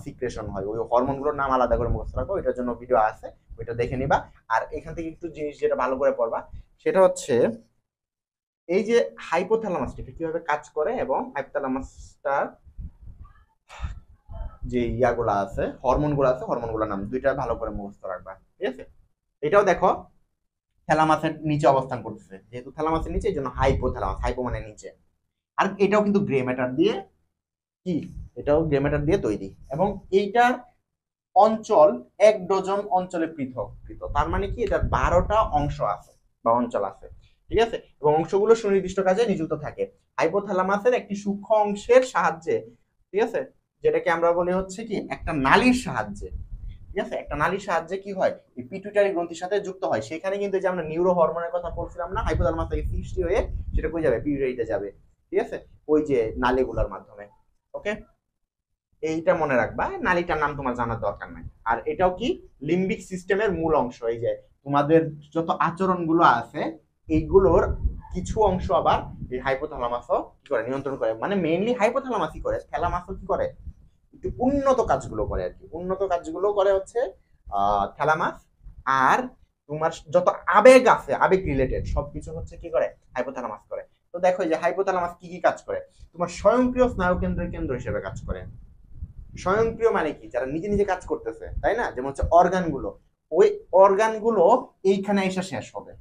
সিক্রেশন হয়, ওই হরমোনগুলোর নাম আলাদা করে মুখস্থ রাখো, এটার জন্য ভিডিও আছে, ওইটা দেখে নিবা। আর এখান থেকে একটু জিনিস যেটা ভালো করে পড়বা সেটা হচ্ছে এই যে হাইপোথ্যালামাসটা কিভাবে কাজ করে এবং হাইপোথ্যালামাসটার যে ইয়াগুলা আছে হরমোনগুলো আছে, হরমোনগুলোর নাম দুইটা ভালো করে মুখস্থ রাখবা, ঠিক আছে। এটাও দেখো থ্যালামাসের নিচে অবস্থান করতেছে, যেহেতু থ্যালামাসের নিচে এই জন্য হাইপোথ্যালামাস, হাইপো মানে নিচে। আর এটাও কিন্তু গ্রে ম্যাটার দিয়ে কি, এটাও গ্রে ম্যাটার দিয়ে তৈরি, এবং এইটার অঞ্চল 1 ডজন অঞ্চলে পৃথক পৃথক, তার মানে কি এটার 12টা অংশ আছে বা অঞ্চল আছে, ঠিক আছে, এবং অংশগুলো সুনির্দিষ্ট কাজে নিযুক্ত থাকে হাইপোথ্যালামাসের একটি সূক্ষ্ম অংশের সাহায্যে, ঠিক আছে, যেটাকে আমরা বলি হচ্ছে কি একটা নালীর সাহায্যে, ঠিক আছে, একটা নালীর সাহায্যে কি হয় এই পিটুইটারি গ্রন্থির সাথে যুক্ত হয়, সেখানে কিন্তু যে আমরা নিউরো হরমোনের কথা বলছিলাম না, হাইপোথ্যালামাস থেকে সৃষ্টি হয়ে সেটা কই যাবে, পিটুইটারিতে যাবে, ঠিক আছে, ওই যে নালীগুলোর মাধ্যমে। ওকে, এইটা মনে রাখবা, নালীটার নাম তোমার জানার দরকার নাই। আর এটাও কি লিম্বিক সিস্টেমের মূল অংশ, এই যে তোমাদের যত আচরণগুলো আছে এইগুলোর কিছু অংশ আবার এই হাইপোথ্যালামাসও কি করে নিয়ন্ত্রণ করে, মানে মেইনলি হাইপোথ্যালামাসই করে, থ্যালামাসও কি করে একটু উন্নত কাজগুলো করে আর কি, উন্নত কাজগুলো করে হচ্ছে থ্যালামাস। আর তোমার যত আবেগ আছে, আবেগ রিলেটেড সবকিছু হচ্ছে কি করে, হাইপোথ্যালামাস করে। তো দেখো যে হাইপোথ্যালামাস কি কি কাজ করে, তোমার স্বয়ংক্রিয় স্নায়ু কেন্দ্রের কেন্দ্র হিসেবে কাজ করে। স্বয়ংক্রিয় মানে কি, যারা নিজে নিজে কাজ করতেছে, তাই না, যেমন হচ্ছে অর্গানগুলো, ওই অর্গানগুলো এইখানে এসে শেষ হবে,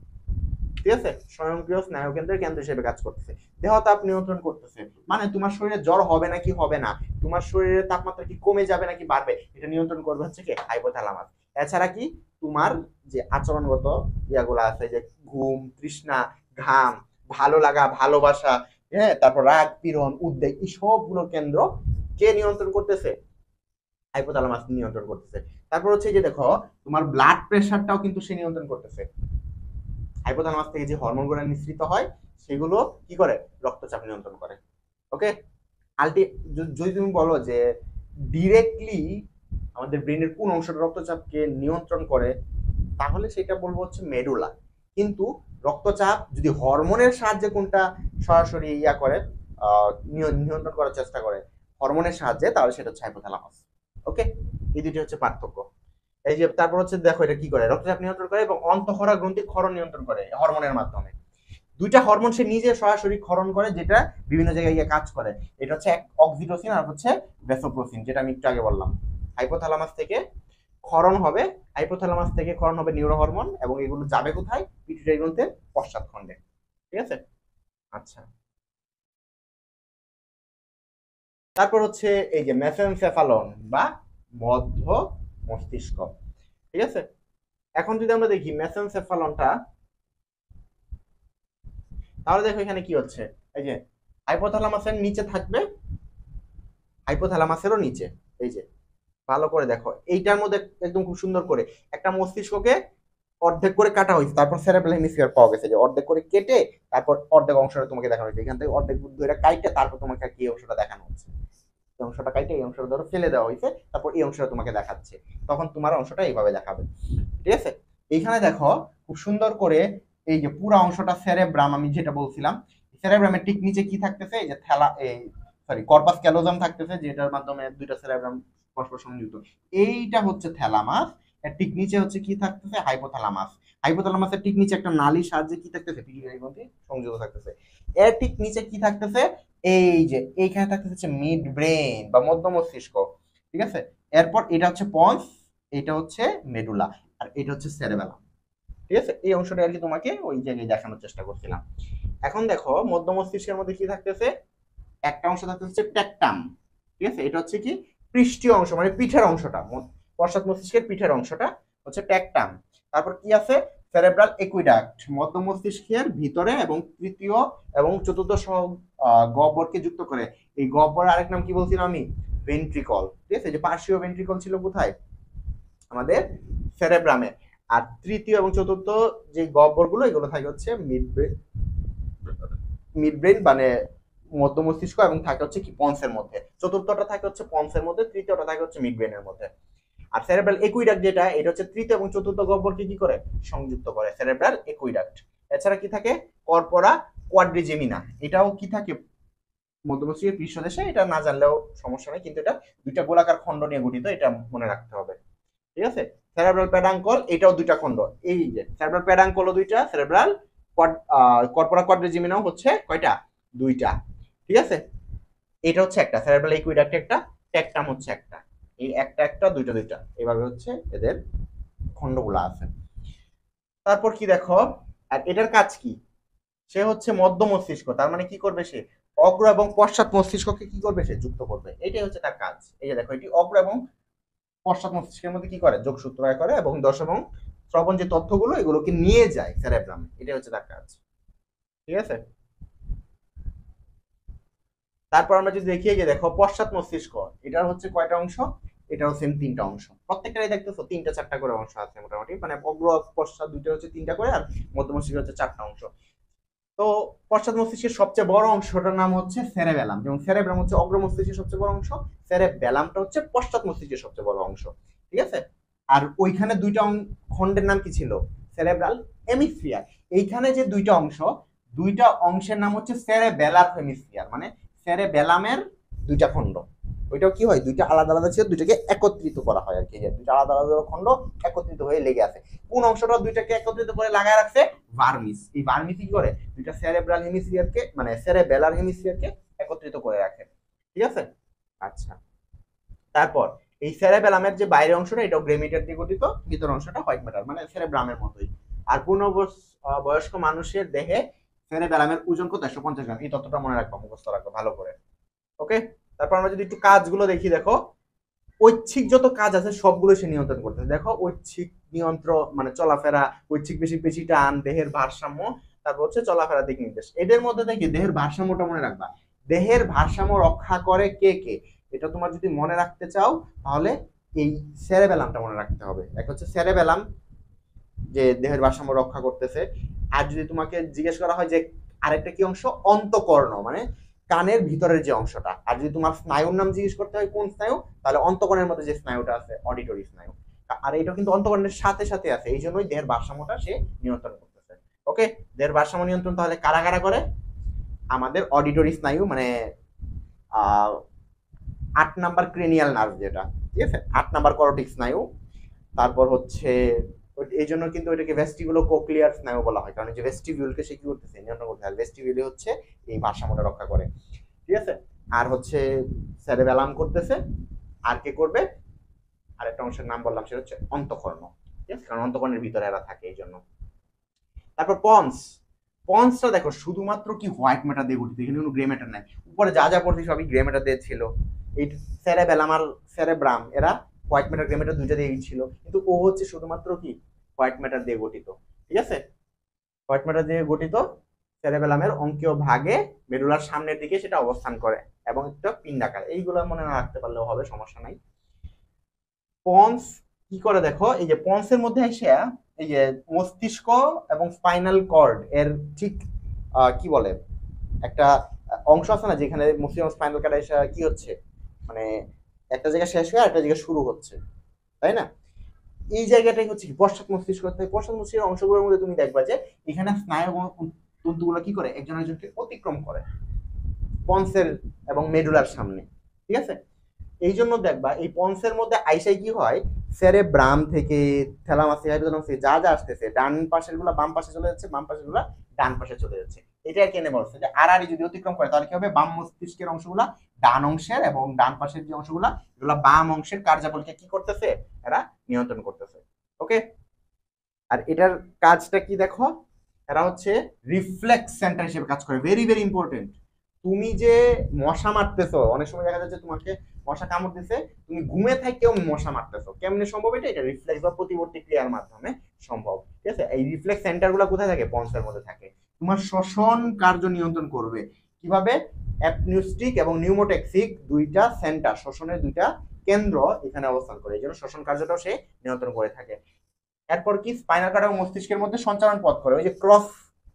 ঠিক আছে, স্বয়ংক্রিয় স্নায়ু কেন্দ্রের কেন্দ্র হিসেবে কাজ করতেছে। দেহ তাপ নিয়ন্ত্রণ করতেছে, মানে তোমার শরীরে জ্বর হবে নাকি হবে না, তোমার শরীরের তাপমাত্রা কি কমে যাবে নাকি বাড়বে, এটা নিয়ন্ত্রণ করবে হচ্ছে কি হাইপোথ্যালামাস। এছাড়া কি তোমার যে আচরণগত ইয়াগুলো আছে, যে ঘুম, তৃষ্ণা, ঘাম, ভালো লাগা, ভালোবাসা, হ্যাঁ, তারপর রাগ, পীড়ন, উদ্বেগ, এই সবগুলোর কেন্দ্র কে নিয়ন্ত্রণ করতেছে, হাইপোথ্যালামাস নিয়ন্ত্রণ করতেছে। তারপর হচ্ছে যে দেখো তোমার ব্লাড প্রেশারটাও কিন্তু সে নিয়ন্ত্রণ করতেছে, হাইপোথ্যালামাস থেকে যে হরমোনগুলো নিঃসৃত হয় সেগুলো কি করে, রক্তচাপ নিয়ন্ত্রণ করে। ওকে, আলটি যদি তুমি বলো যে ডিরেক্টলি আমাদের ব্রেনের কোন অংশটা রক্তচাপকে নিয়ন্ত্রণ করে, তাহলে সেটা বলবো হচ্ছে মেডুলা। কিন্তু রক্তচাপ যদি হরমোনের সাহায্যে কোনটা সরাসরি ইয়া করে, নিয়ন্ত্রণ করার চেষ্টা করে হরমোনের সাহায্যে, তাহলে সেটা হচ্ছে হাইপোথ্যালামাস। ওকে, এই দুটি হচ্ছে পার্থক্য। এই যে তারপর হচ্ছে দেখো এটা কি করে, রক্তচাপ নিয়ন্ত্রণ করে এবং অন্তঃক্ষরা গ্রন্থির ক্ষরণ নিয়ন্ত্রণ করে হরমোনের মাধ্যমে। দুইটা হরমোন সে নিজে সরাসরি ক্ষরণ করে, যেটা বিভিন্ন জায়গায় গিয়ে কাজ করে। এটা হচ্ছে এক অক্সিটোসিন আর হচ্ছে ভ্যাসোপ্রোসিন, যেটা আমি একটু আগে বললাম। হাইপোথ্যালামাস থেকে ক্ষরণ হবে, হাইপোথ্যালামাস থেকে ক্ষরণ হবে নিউরো হরমোন, এবং এগুলো যাবে কোথায়, পিটুইটারি গ্রন্থির পশ্চাৎখণ্ডে, ঠিক আছে। আচ্ছা, তারপর হচ্ছে এই যে মেসেনসেফালন বা মধ্য মস্তিষ্ক, ঠিক আছে। এখন যদি আমরা দেখি মেসেনসেফালনটা, তাহলে দেখো এখানে কি হচ্ছে, এই যে হাইপোথ্যালামাসের নিচে থাকবে, হাইপোথ্যালামাসেরও নিচে, এই যে ভালো করে দেখো এইটার মধ্যে একদম খুব সুন্দর করে একটা মস্তিষ্ককে অর্ধেক করে কাটা হয়েছে, তারপর সেরেব্রাল হেমিস্ফিয়ার পাওয়া গেছে, যে অর্ধেক করে কেটে তারপর অর্ধেক অংশটা তোমাকে দেখানো হয়েছে, এখান থেকে অর্ধেক ধরে কাইটে তারপর তোমাকে কি অংশটা দেখানো হচ্ছে, এই অংশটা কাইটে এই অংশটা ধরো ফেলে দেওয়া হয়েছে, তারপর এই অংশটা তোমাকে দেখাচ্ছে, তখন তোমার অংশটা এইভাবে দেখাবে, ঠিক আছে। এইখানে দেখো খুব সুন্দর করে এই যে পুরো অংশটা সেরেব্রাম, আমি যেটা বলছিলাম, সেরেব্রামের ঠিক নিচে কি থাকতেছে, এই যে থ্যালা এই সরি কর্পাস ক্যালোজাম থাকতেছে, যেটার মাধ্যমে দুইটা সেরেব্রাম পরস্পর সংযুক্ত, এইটা হচ্ছে থ্যালামাস। এর ঠিক নিচে হচ্ছে কি থাকতেছে, হাইপোথ্যালামাস। হাইপোথ্যালামাসের ঠিক নিচে একটা নালীর সাহায্যে কি থাকতেছে, পিটুইটারি গ্রন্থি সংযুক্ত থাকতেছে। এর ঠিক নিচে কি থাকতেছে, এই যে এইখানে থাকতেছে মিড ব্রেন বা মধ্য মস্তিষ্ক, ঠিক আছে। এরপর এটা হচ্ছে পন্স, এটা হচ্ছে মেডুলা, আর এটা হচ্ছে সেরেবেলাম, ঠিক আছে। এই অংশটা আর কি তোমাকে ওই জায়গায় দেখানোর চেষ্টা করছিলাম। এখন দেখো মধ্য মস্তিষ্কের মধ্যে কি থাকতেছে, একটা অংশ থাকতেছে ট্যাকটাম, ঠিক আছে, এটা হচ্ছে কি পৃষ্ঠীয় অংশ, মানে পিঠের অংশটা, পশ্চাৎ মস্তিষ্কের পিঠের অংশটা হচ্ছে ট্যাকটাম। তারপর কি আছে, সেরেব্রাল একুইডাক্ট, মধ্য মস্তিষ্কের ভিতরে এবং তৃতীয় এবং চতুর্থ গহ্বরকে যুক্ত করে। এই গহ্বর আরেক নাম কি বলছিলাম আমি, ভেন্ট্রিকল, ঠিক আছে, যে পার্শ্বীয় ভেন্ট্রিকল ছিল কোথায়, আমাদের সেরেব্রামে। আর তৃতীয় এবং চতুর্থ যে গহ্বরগুলো এগুলো থাকে হচ্ছে মিড ব্রেন মিড ব্রেন মানে মধ্য মস্তিষ্ক, এবং থাকে হচ্ছে কি পন্সের মধ্যে। চতুর্থটা থাকে হচ্ছে পন্সের মধ্যে, তৃতীয়টা থাকে হচ্ছে মিড ব্রেনের মধ্যে। আর সেরেব্রাল একুইডাক্ট যেটা, এটা হচ্ছে তৃতীয় এবং চতুর্থ গহ্বরকে কি করে সংযুক্ত করে, সেরেব্রাল একুইডাক্ট। এছাড়া কি থাকে কর্পোরা কোয়াড্রিজেমিনা, এটাও কি থাকে মধ্যমস্তিষ্কের পৃষ্ঠদেশে। এটা না জানলেও সমস্যা নেই, কিন্তু এটা দুইটা গোলাকার খণ্ড নিয়ে গঠিত, এটা মনে রাখতে হবে। ঠিক আছে, সেরেব্রাল প্যাডাঙ্কল এটাও দুইটা খণ্ড। এই যে সেরেব্রাল প্যাডাঙ্কলও দুইটা, সেরেব্রাল কর্পোরা কোয়াড্রিজেমিনাও হচ্ছে কয়টা, দুইটা। ঠিক আছে, এটা হচ্ছে একটা সেরেব্রাল একুইডাক্ট, একটা ট্যাকটাম হচ্ছে একটা। এই একটা একটা দুইটা দুইটা এইভাবে হচ্ছে এদের খণ্ডগুলো আছে। তারপর কি দেখো, আর এটার কাজ কি, সে হচ্ছে মধ্য মস্তিষ্ক, তার মানে কি করবে সে, অগ্র এবং পশ্চাৎ মস্তিষ্ককে কি করবে, সে যুক্ত করবে, এটাই হচ্ছে তার কাজ। এই যে দেখো, এটি অগ্র এবং পশ্চাৎ মস্তিষ্কের মধ্যে কি করে, যোগসূত্র করে, এবং দশ এবং শ্রবণ যে তথ্যগুলো এগুলোকে নিয়ে যায় সেরেব্রামে, এটাই হচ্ছে তার কাজ। ঠিক আছে, তারপর আমরা যদি দেখি যে দেখো পশ্চাৎ মস্তিষ্ক, এটার হচ্ছে কয়টা অংশ, এটাও সেম তিনটা অংশ, প্রত্যেকটাই দেখতেছো তিনটা চারটা করে অংশ আছে মোটামুটি, মানে অগ্র পশ্চাৎ দুইটা হচ্ছে তিনটা করে, আর মধ্য মস্তিষ্ক হচ্ছে চারটা অংশ। তো পশ্চাৎ মস্তিষ্কের সবচেয়ে বড় অংশটার নাম হচ্ছে সেরেবেলাম, যেমন সেরেব্রাম হচ্ছে অগ্র মস্তিষ্কের সবচেয়ে বড় অংশ, সেরেবেলামটা হচ্ছে পশ্চাৎ মস্তিষ্কের সবচেয়ে বড় অংশ। ঠিক আছে, আর ওইখানে দুইটা খণ্ডের নাম কি ছিল, সেরেব্রাল হেমিস্ফিয়ার। এইখানে যে দুইটা অংশ, দুইটা অংশের নাম হচ্ছে সেরেবেলার হেমিস্ফিয়ার, মানে সেরেবেলামের দুইটা খণ্ড। ওইটাও কি হয়, দুইটা আলাদা আলাদা ছিল, দুইটাকে একত্রিত করা হয় আর কি, দুইটা আলাদা আলাদা খণ্ড একত্রিত হয়ে লেগে আছে। কোন অংশটা দুইটাকে একত্রিত করে লাগায় রাখছে, ভার্মিস। এই ভার্মিস কি করে, দুইটা সেরেব্রাল হেমিস্ফিয়ারকে মানে সেরেবেলার হেমিস্ফিয়ারকে একত্রিত করে রাখে। ঠিক আছে, আচ্ছা। তারপর এই সেরেবেলামের যে বাইরের অংশটা, এটাও গ্রে ম্যাটার দিয়ে গঠিত, ভিতর অংশটা হোয়াইট ম্যাটার, মানে সেরেব্রামের মতোই। আর পূর্ণ বয়স্ক মানুষের দেহে সেরেবেলামের ওজন কত, 150 গ্রাম। এই তথ্যটা মনে রাখবো, মুখস্থ রাখবো ভালো করে। ওকে, তারপর আমরা যদি একটু কাজগুলো দেখি, দেখো ঐচ্ছিক যত কাজ আছে সবগুলো সে নিয়ন্ত্রণ করতেছে। দেখো ঐচ্ছিক নিয়ন্ত্রণ মানে চলাফেরা, ঐচ্ছিক বেশি বেশি টান, দেহের ভারসাম্য, তারপর হচ্ছে চলাফেরা দিক নির্দেশ। এদের মধ্যে থেকে দেহের ভারসাম্যটা মনে রাখবা। দেহের ভারসাম্য রক্ষা করে কে কে, এটা তোমার যদি মনে রাখতে চাও তাহলে এই সেরেবেলামটা মনে রাখতে হবে। এক হচ্ছে সেরেবেলাম, যে দেহের ভারসাম্য রক্ষা করতেছে। আর যদি তোমাকে জিজ্ঞেস করা হয় যে আরেকটা কি অংশ, অন্তঃকর্ণ, মানে কানের ভিতরের যে অংশটা। আর যদি তোমার স্নায়ুর নাম জিজ্ঞেস করতে হয় কোন স্নায়ু, তাহলে অন্তঃকর্ণের মধ্যে যে স্নায়ুটা আছে, অডিটরি স্নায়ু। আর এটা কিন্তু অন্তঃকর্ণের সাথে সাথে আছে, এই জন্যই দেহের ভারসাম্যটা সে নিয়ন্ত্রণ করতেছে। ওকে, দেহের ভারসাম্য নিয়ন্ত্রণ তাহলে কারা কারা করে, আমাদের অডিটরি স্নায়ু, মানে 8 নাম্বার ক্রেনিয়াল নার্ভ যেটা, ঠিক আছে, 8 নাম্বার করোটিক স্নায়ু। তারপর হচ্ছে এই জন্য কিন্তু এটাকে ভেস্টিবুলো কোক্লিয়ার স্নায়ু বলা হয়, কারণ যে ভেস্টিবিউলকে সে কি করতেছে, নিয়ন্ত্রণ করতেছে, আর ভেস্টিবিউলই হচ্ছে এই ভারসাম্যটা রক্ষা করে। ঠিক আছে, আর হচ্ছে সেরেবেলাম করতেছে, আর কে করবে, আরেকটা অংশের নাম বললাম, সেটা হচ্ছে অন্তঃকর্ণ। ঠিক আছে, কারণ অন্তঃকর্ণের ভিতরে এরা থাকে এই জন্য। তারপর পন্স, পন্সটা দেখো শুধুমাত্র কি হোয়াইট ম্যাটার দিয়ে গঠিত, এখানে কোনো গ্রে ম্যাটার নাই। উপরে যা যা পড়ছি সবই গ্রে ম্যাটার দিয়ে ছিল। এই সেরেবেলাম আর সেরেব্রাম এরা হোয়াইট ম্যাটার গ্রে ম্যাটার দুইটা দিয়েই ছিল, কিন্তু ও হচ্ছে শুধুমাত্র কি হোয়াইট ম্যাটার দিয়ে গঠিত। ঠিক আছে, হোয়াইট ম্যাটার দিয়ে গঠিত। সেরেবেলামের অঙ্কীয় ভাগে মেডুলার সামনের দিকে সেটা অবস্থান করে, এবং একটা পিন্ডাকার। এইগুলো মনে না রাখতে পারলেও হবে, সমস্যা নাই। পন্স কি করে দেখো, এই যে পন্সের মধ্যে এসে এই যে মস্তিষ্ক এবং স্পাইনাল কর্ড এর ঠিক কি বলে একটা অংশ আছে না, যেখানে মস্তিষ্ক এবং স্পাইনাল কর্ড এসে কি হচ্ছে, মানে একটা জায়গায় শেষ হয়ে একটা জায়গায় শুরু হচ্ছে, তাই না? এই জায়গাটাই হচ্ছে কি পশ্চাৎ মস্তিষ্ক। পশ্চাৎ মস্তিষ্কের অংশগুলোর মধ্যে তুমি দেখবা যে এখানে স্নায়ু তন্তুগুলো কি করে, একজন একজনকে অতিক্রম করে পন্সের এবং মেডুলার সামনে। ঠিক আছে, এই জন্য দেখবা এই পন্সের মধ্যে আইসাই কি হয়, সেরেব্রাম থেকে থ্যালামাস হাইপোথ্যালামাস যা যা আসতেছে, ডান পাশের গুলা বাম পাশে চলে যাচ্ছে, বাম পাশের গুলা ডান পাশে চলে যাচ্ছে। এটা কেনে বলছে যে আড়াআড়ি যদি অতিক্রম করে তাহলে কি হবে, বাম মস্তিষ্কের অংশগুলা ডান অংশের, এবং ডান পাশের যে অংশগুলা এগুলা বাম অংশের কার্যাবলীকে কি করতেছে, এরা নিয়ন্ত্রণ করতেছে। ওকে, আর এটার কাজটা কি দেখো, এরা হচ্ছে রিফ্লেক্স সেন্টার হিসেবে কাজ করে। Very very important. তুমি যে মশা মারতেছো, অনেক সময় দেখা যাচ্ছে তোমাকে মশা কামড় দিছে, তুমি ঘুমে থাকতেও মশা মারতেছো, কেমনে সম্ভব এটা, এটা রিফ্লেক্স বা প্রতিবর্তী ক্রিয়ার মাধ্যমে সম্ভব। ঠিক আছে, এই রিফ্লেক্স সেন্টার গুলো কোথায় থাকে, পন্সের মধ্যে থাকে। তোমার শ্বসন কার্য নিয়ন্ত্রণ করবে কিভাবে, অ্যাপনিউস্টিক এবং নিউমোটেক্সিক দুইটা সেন্টার, শ্বসনের দুইটা কেন্দ্র এখানে অবস্থান করে, এই জন্য শ্বসন কার্যটাও সে নিয়ন্ত্রণ করে থাকে। এরপর কি স্পাইনাল কর্ড এবং মস্তিষ্কের মধ্যে সঞ্চালন পথ করে, ওই যে ক্রস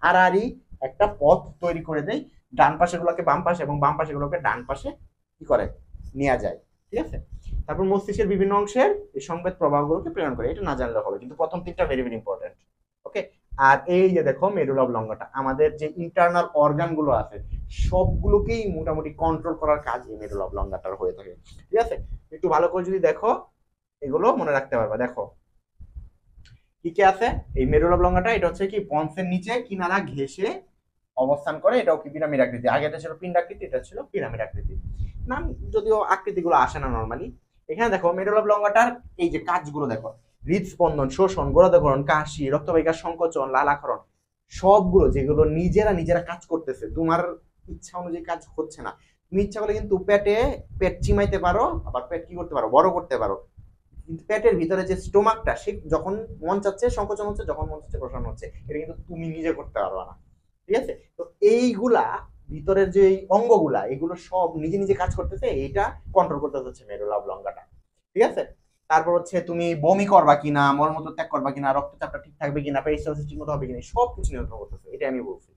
আড়াআড়ি একটা পথ তৈরি করে দেয়, ডান পাশে গুলোকে বাম পাশে এবং বাম পাশে গুলোকে ডান পাশে কি করে নেওয়া যায়। ঠিক আছে, তারপর মস্তিষ্কের বিভিন্ন অংশের এই সংবেদ প্রবাহগুলোকে প্রেরণ করে, এটা না জানলে হবে, কিন্তু প্রথম তিনটা ভেরি ভেরি ইম্পর্টেন্ট। ওকে, আর এই যে দেখো মেরুল অবলঙ্গটা, আমাদের যে ইন্টারনাল অর্গান গুলো আছে সবগুলোকেই মোটামুটি কন্ট্রোল করার কাজ এই মেরুল অবলঙ্গটার হয়ে থাকে। ঠিক আছে, একটু ভালো করে যদি দেখো এগুলো মনে রাখতে পারবা। দেখো কি কি আছে, এই মেরুল অবলঙ্গটা এটা হচ্ছে কি পন্সের নিচে কিনারা ঘেঁষে অবস্থান করে, এটাও কি পিরামিড আকৃতি, আগে এটা ছিল পিণ্ড আকৃতি, এটা ছিল পিরামিড আকৃতি। নাম যদিও আকৃতিগুলো আসে না নর্মালি। এখানে দেখো মেরুল অবলঙ্গটার এই যে কাজগুলো দেখো, হৃদস্পন্দন, শোষণ, গোড়াদকরণ, কাশি, রক্তবাহিকার সংকোচন, লালাক্ষরণ, সবগুলো যেগুলো নিজেরা নিজেরা কাজ করতেছে, তোমার ইচ্ছা অনুযায়ী কাজ হচ্ছে না। তুমি ইচ্ছা করলে কিন্তু পেট চিমাইতে পারো, আবার পেট কি করতে পারো, বড় করতে পারো, কিন্তু পেটের ভিতরে যে স্টোমাকটা সে যখন মন চাচ্ছে সংকোচন হচ্ছে, যখন মন চাচ্ছে প্রসারণ হচ্ছে, এটা কিন্তু তুমি নিজে করতে পারবে না। ঠিক আছে, তো এইগুলা ভিতরের যে অঙ্গগুলা এগুলো সব নিজে নিজে কাজ করতেছে, এইটা কন্ট্রোল করতে হচ্ছে মেরুল অবলঙ্গটা। ঠিক আছে, তারপর হচ্ছে তুমি বমি করবা কিনা, মলমূত্র ত্যাগ করবা কিনা, রক্তচাপটা ঠিক থাকবে কিনা, পেরিস্টালসিস ঠিক মতো হবে কিনা, সব কিছু নিয়ন্ত্রণ করতেছে, এটা আমি বলছি।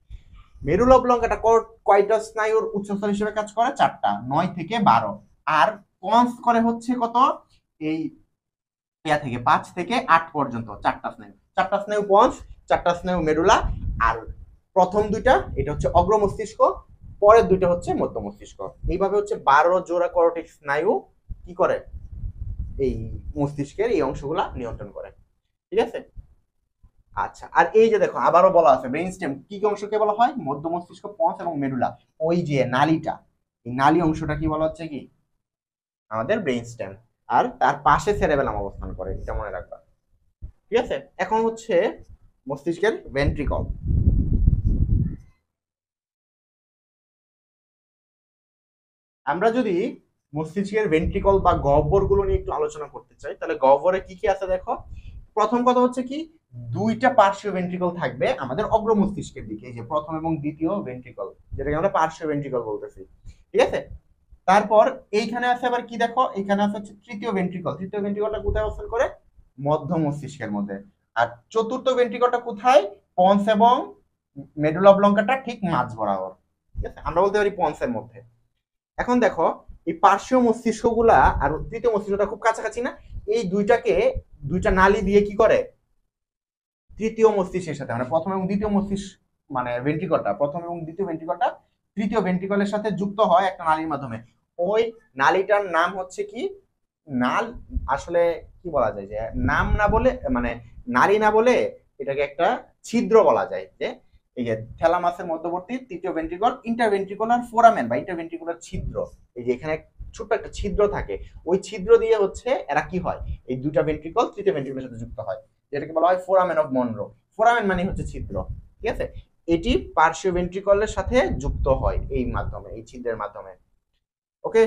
মেরুল অবলঙ্গটা কয়টা স্নায়ুর উৎসস্থল হিসেবে কাজ করে? 4টা, 9 থেকে 12। আর পন্স করে হচ্ছে কত, এই 5 থেকে 8 পর্যন্ত 4টা স্নায়ু, 4টা স্নায়ু পঞ্চ, 4টা স্নায়ু মেরুলা। আর প্রথম দুইটা এটা হচ্ছে অগ্র মস্তিষ্ক, পরের দুইটা হচ্ছে মধ্য মস্তিষ্ক। এইভাবে হচ্ছে 12 জোড়া করোটিক স্নায়ু কি করে এই মস্তিষ্কের এই অংশগুলা নিয়ন্ত্রণ করে। ঠিক আছে, আচ্ছা, আর এই যে দেখো আবারও বলা আছে ব্রেইন স্টেম কি কি অংশকে বলা হয়, মধ্য মস্তিষ্ক, পঞ্চ এবং মেরুলা। ওই যে নালীটা, এই নালী অংশটা কি বলা হচ্ছে কি আমাদের ব্রেইন স্টেম, আর তার পাশে সেরেবেলাম অবস্থান করে, এটা মনে রাখবা। ঠিক আছে, এখন হচ্ছে মস্তিষ্কের ভেন্ট্রিকল। আমরা যদি মস্তিষ্কের ভেন্ট্রিকল বা গহ্বর গুলো নিয়ে একটু আলোচনা করতে চাই, তাহলে গহ্বরে কি কি আছে দেখো। প্রথম কথা হচ্ছে কি, দুইটা পার্শ্বীয় ভেন্ট্রিকল থাকবে আমাদের অগ্র মস্তিষ্কের দিকে, এই যে প্রথম এবং দ্বিতীয় ভেন্ট্রিকল, যেটাকে আমরা পার্শ্বীয় ভেন্ট্রিকল বলতেছি। ঠিক আছে, তারপর এইখানে আছে আবার কি দেখো, এখানে আছে হচ্ছে তৃতীয় ভেন্ট্রিকল। তৃতীয় ভেন্ট্রিকলটা কোথায় অবস্থান করে? মধ্য মস্তিষ্কের মধ্যে। আর চতুর্থ ভেন্ট্রিকলটা কোথায়? পন্স এবং মেডুলা অবলঙ্কাটা ঠিক মাঝ বরাবর। ঠিক আছে, আমরা বলতে পারি পন্সের মধ্যে। এখন দেখো এই পার্শ্বীয় মস্তিষ্কগুলা আর তৃতীয় মস্তিষ্কটা খুব কাছাকাছি না, এই দুইটা নালী দিয়ে কি করে তৃতীয় মস্তিষ্কের সাথে, মানে প্রথম এবং দ্বিতীয় মস্তিষ্ক, মানে ভেন্ট্রিকলটা, প্রথম এবং দ্বিতীয় ভেন্ট্রিকলটা তৃতীয় ভেন্ট্রিকলের সাথে যুক্ত হয় একটা নালীর মাধ্যমে। ওই নালীটার নাম হচ্ছে কি, নাল, আসলে কি বলা যায়, যে নাম না বলে মানে নালী না বলে এটাকে একটা ছিদ্র বলা যায়, যে এই যে থ্যালামাসের মধ্যবর্তী তৃতীয় ভেন্ট্রিকল, ইন্টারভেন্ট্রিকুলার ফোরামেন বা ইন্টারভেন্ট্রিকুলার ছিদ্র, এই যে এখানে ছোট্ট একটা ছিদ্র থাকে, ওই ছিদ্র দিয়ে হচ্ছে এরা কি হয়, এই দুটা ভেন্ট্রিকল তৃতীয় ভেন্ট্রিকলের সাথে যুক্ত হয়, যেটাকে বলা হয় ফোরামেন অফ মনরো। ফোরামেন মানে হচ্ছে ছিদ্র। ঠিক আছে, এটি পার্শ্বীয় ভেন্ট্রিকলের সাথে যুক্ত হয় এই মাধ্যমে, এই ছিদ্রের মাধ্যমে। ওকে,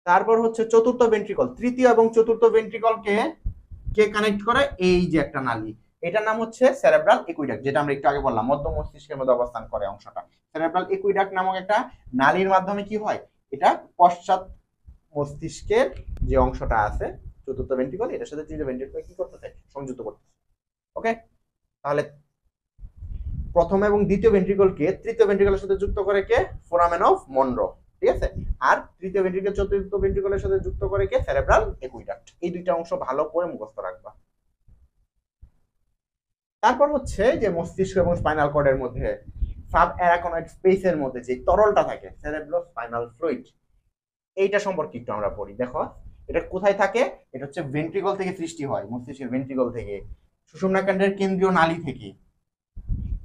তারপর হচ্ছে চতুর্থ ভেন্ট্রিকল, তৃতীয় এবং চতুর্থ ভেন্ট্রিকলকে কে কানেক্ট করে, এই যে একটা নালী, এটার নাম হচ্ছে সেরেব্রাল একুইডাক্ট, যেটা আমরা একটু আগে বললাম মধ্য মস্তিষ্কের মধ্যে অবস্থান করে অংশটা। সেরেব্রাল একুইডাক্ট নামক একটা নালীর মাধ্যমে কি হয়, এটা পশ্চাৎ মস্তিষ্কের যে অংশটা আছে চতুর্থ ভেন্ট্রিকল, এটার সাথে তৃতীয় ভেন্ট্রিকল কি করতেছে, সংযুক্ত করতেছে। ওকে, তাহলে প্রথম এবং দ্বিতীয় ভেন্ট্রিকলকে তৃতীয় ভেন্ট্রিকলের সাথে যুক্ত করে কে, ফোরামেন অফ মনরো। ঠিক আছে, আর তৃতীয় ভেন্ট্রিকল চতুর্থ ভেন্ট্রিকলের সাথে যুক্ত করে কে, সেরেব্রাল একুইডাক্ট। এই দুইটা অংশ ভালো করে মুখস্থ রাখবা। তারপর হচ্ছে যে মস্তিষ্ক এবং স্পাইনাল কর্ডের মধ্যে সাব অ্যারাকনয়েড স্পেসের মধ্যে যে তরলটা থাকে, সেরেব্রো স্পাইনাল ফ্লুইড, এইটা সম্পর্কে একটু আমরা পড়ি। দেখো এটা কোথায় থাকে, এটা হচ্ছে ভেন্ট্রিকল থেকে সৃষ্টি হয়, মস্তিষ্কের ভেন্ট্রিকল থেকে, সুষুম্নাকাণ্ডের কেন্দ্রীয় নালী থেকে।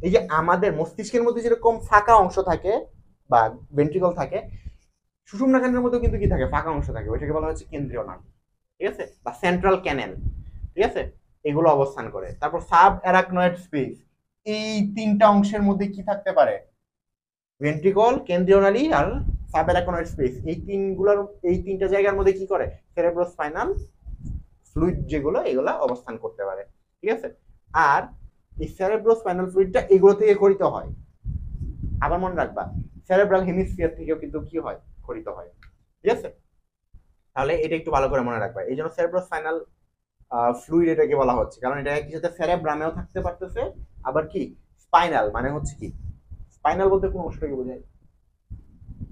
এই যে আমাদের মস্তিষ্কের মধ্যে যেরকম ফাঁকা অংশ থাকে বা ভেন্ট্রিকল থাকে, সুষুম্নাকাণ্ডের মধ্যে কিন্তু কি থাকে, ফাঁকা অংশ থাকে, ওইটাকে বলা হচ্ছে কেন্দ্রীয় নালী। ঠিক আছে, বা সেন্ট্রাল ক্যানেল। ঠিক আছে, এগুলো অবস্থান করে। তারপর সাব অ্যারাকনয়েড স্পেস, এই তিনটা অংশের মধ্যে কি থাকতে পারে, ভেন্ট্রিকল, কেন্দ্রীয় নালী আর সাব অ্যারাকনয়েড স্পেস, এই তিনটা জায়গার মধ্যে কি করে, সেরেব্রোস্পাইনাল ফ্লুইড যেগুলো এগুলো অবস্থান করতে পারে। ঠিক আছে, আর এই সেরেব্রোস্পাইনাল ফ্লুইডটা এগুলো থেকে খরিত হয়। আবার মনে রাখবা সেরেব্রাল হেমিস্ফিয়ার থেকেও কিন্তু কি হয়, খরিত হয়। ঠিক আছে, তাহলে এটা একটু ভালো করে মনে রাখবা। এই জন্য সেরেব্রোস্পাইনাল ফ্লুইড এটাকে বলা হচ্ছে, কারণ এটা একই সাথে সেরেব্রামেও থাকতে পারতেছে, আবার কি স্পাইনাল মানে হচ্ছে কি, স্পাইনাল বলতে কোন অংশটাকে বোঝায়?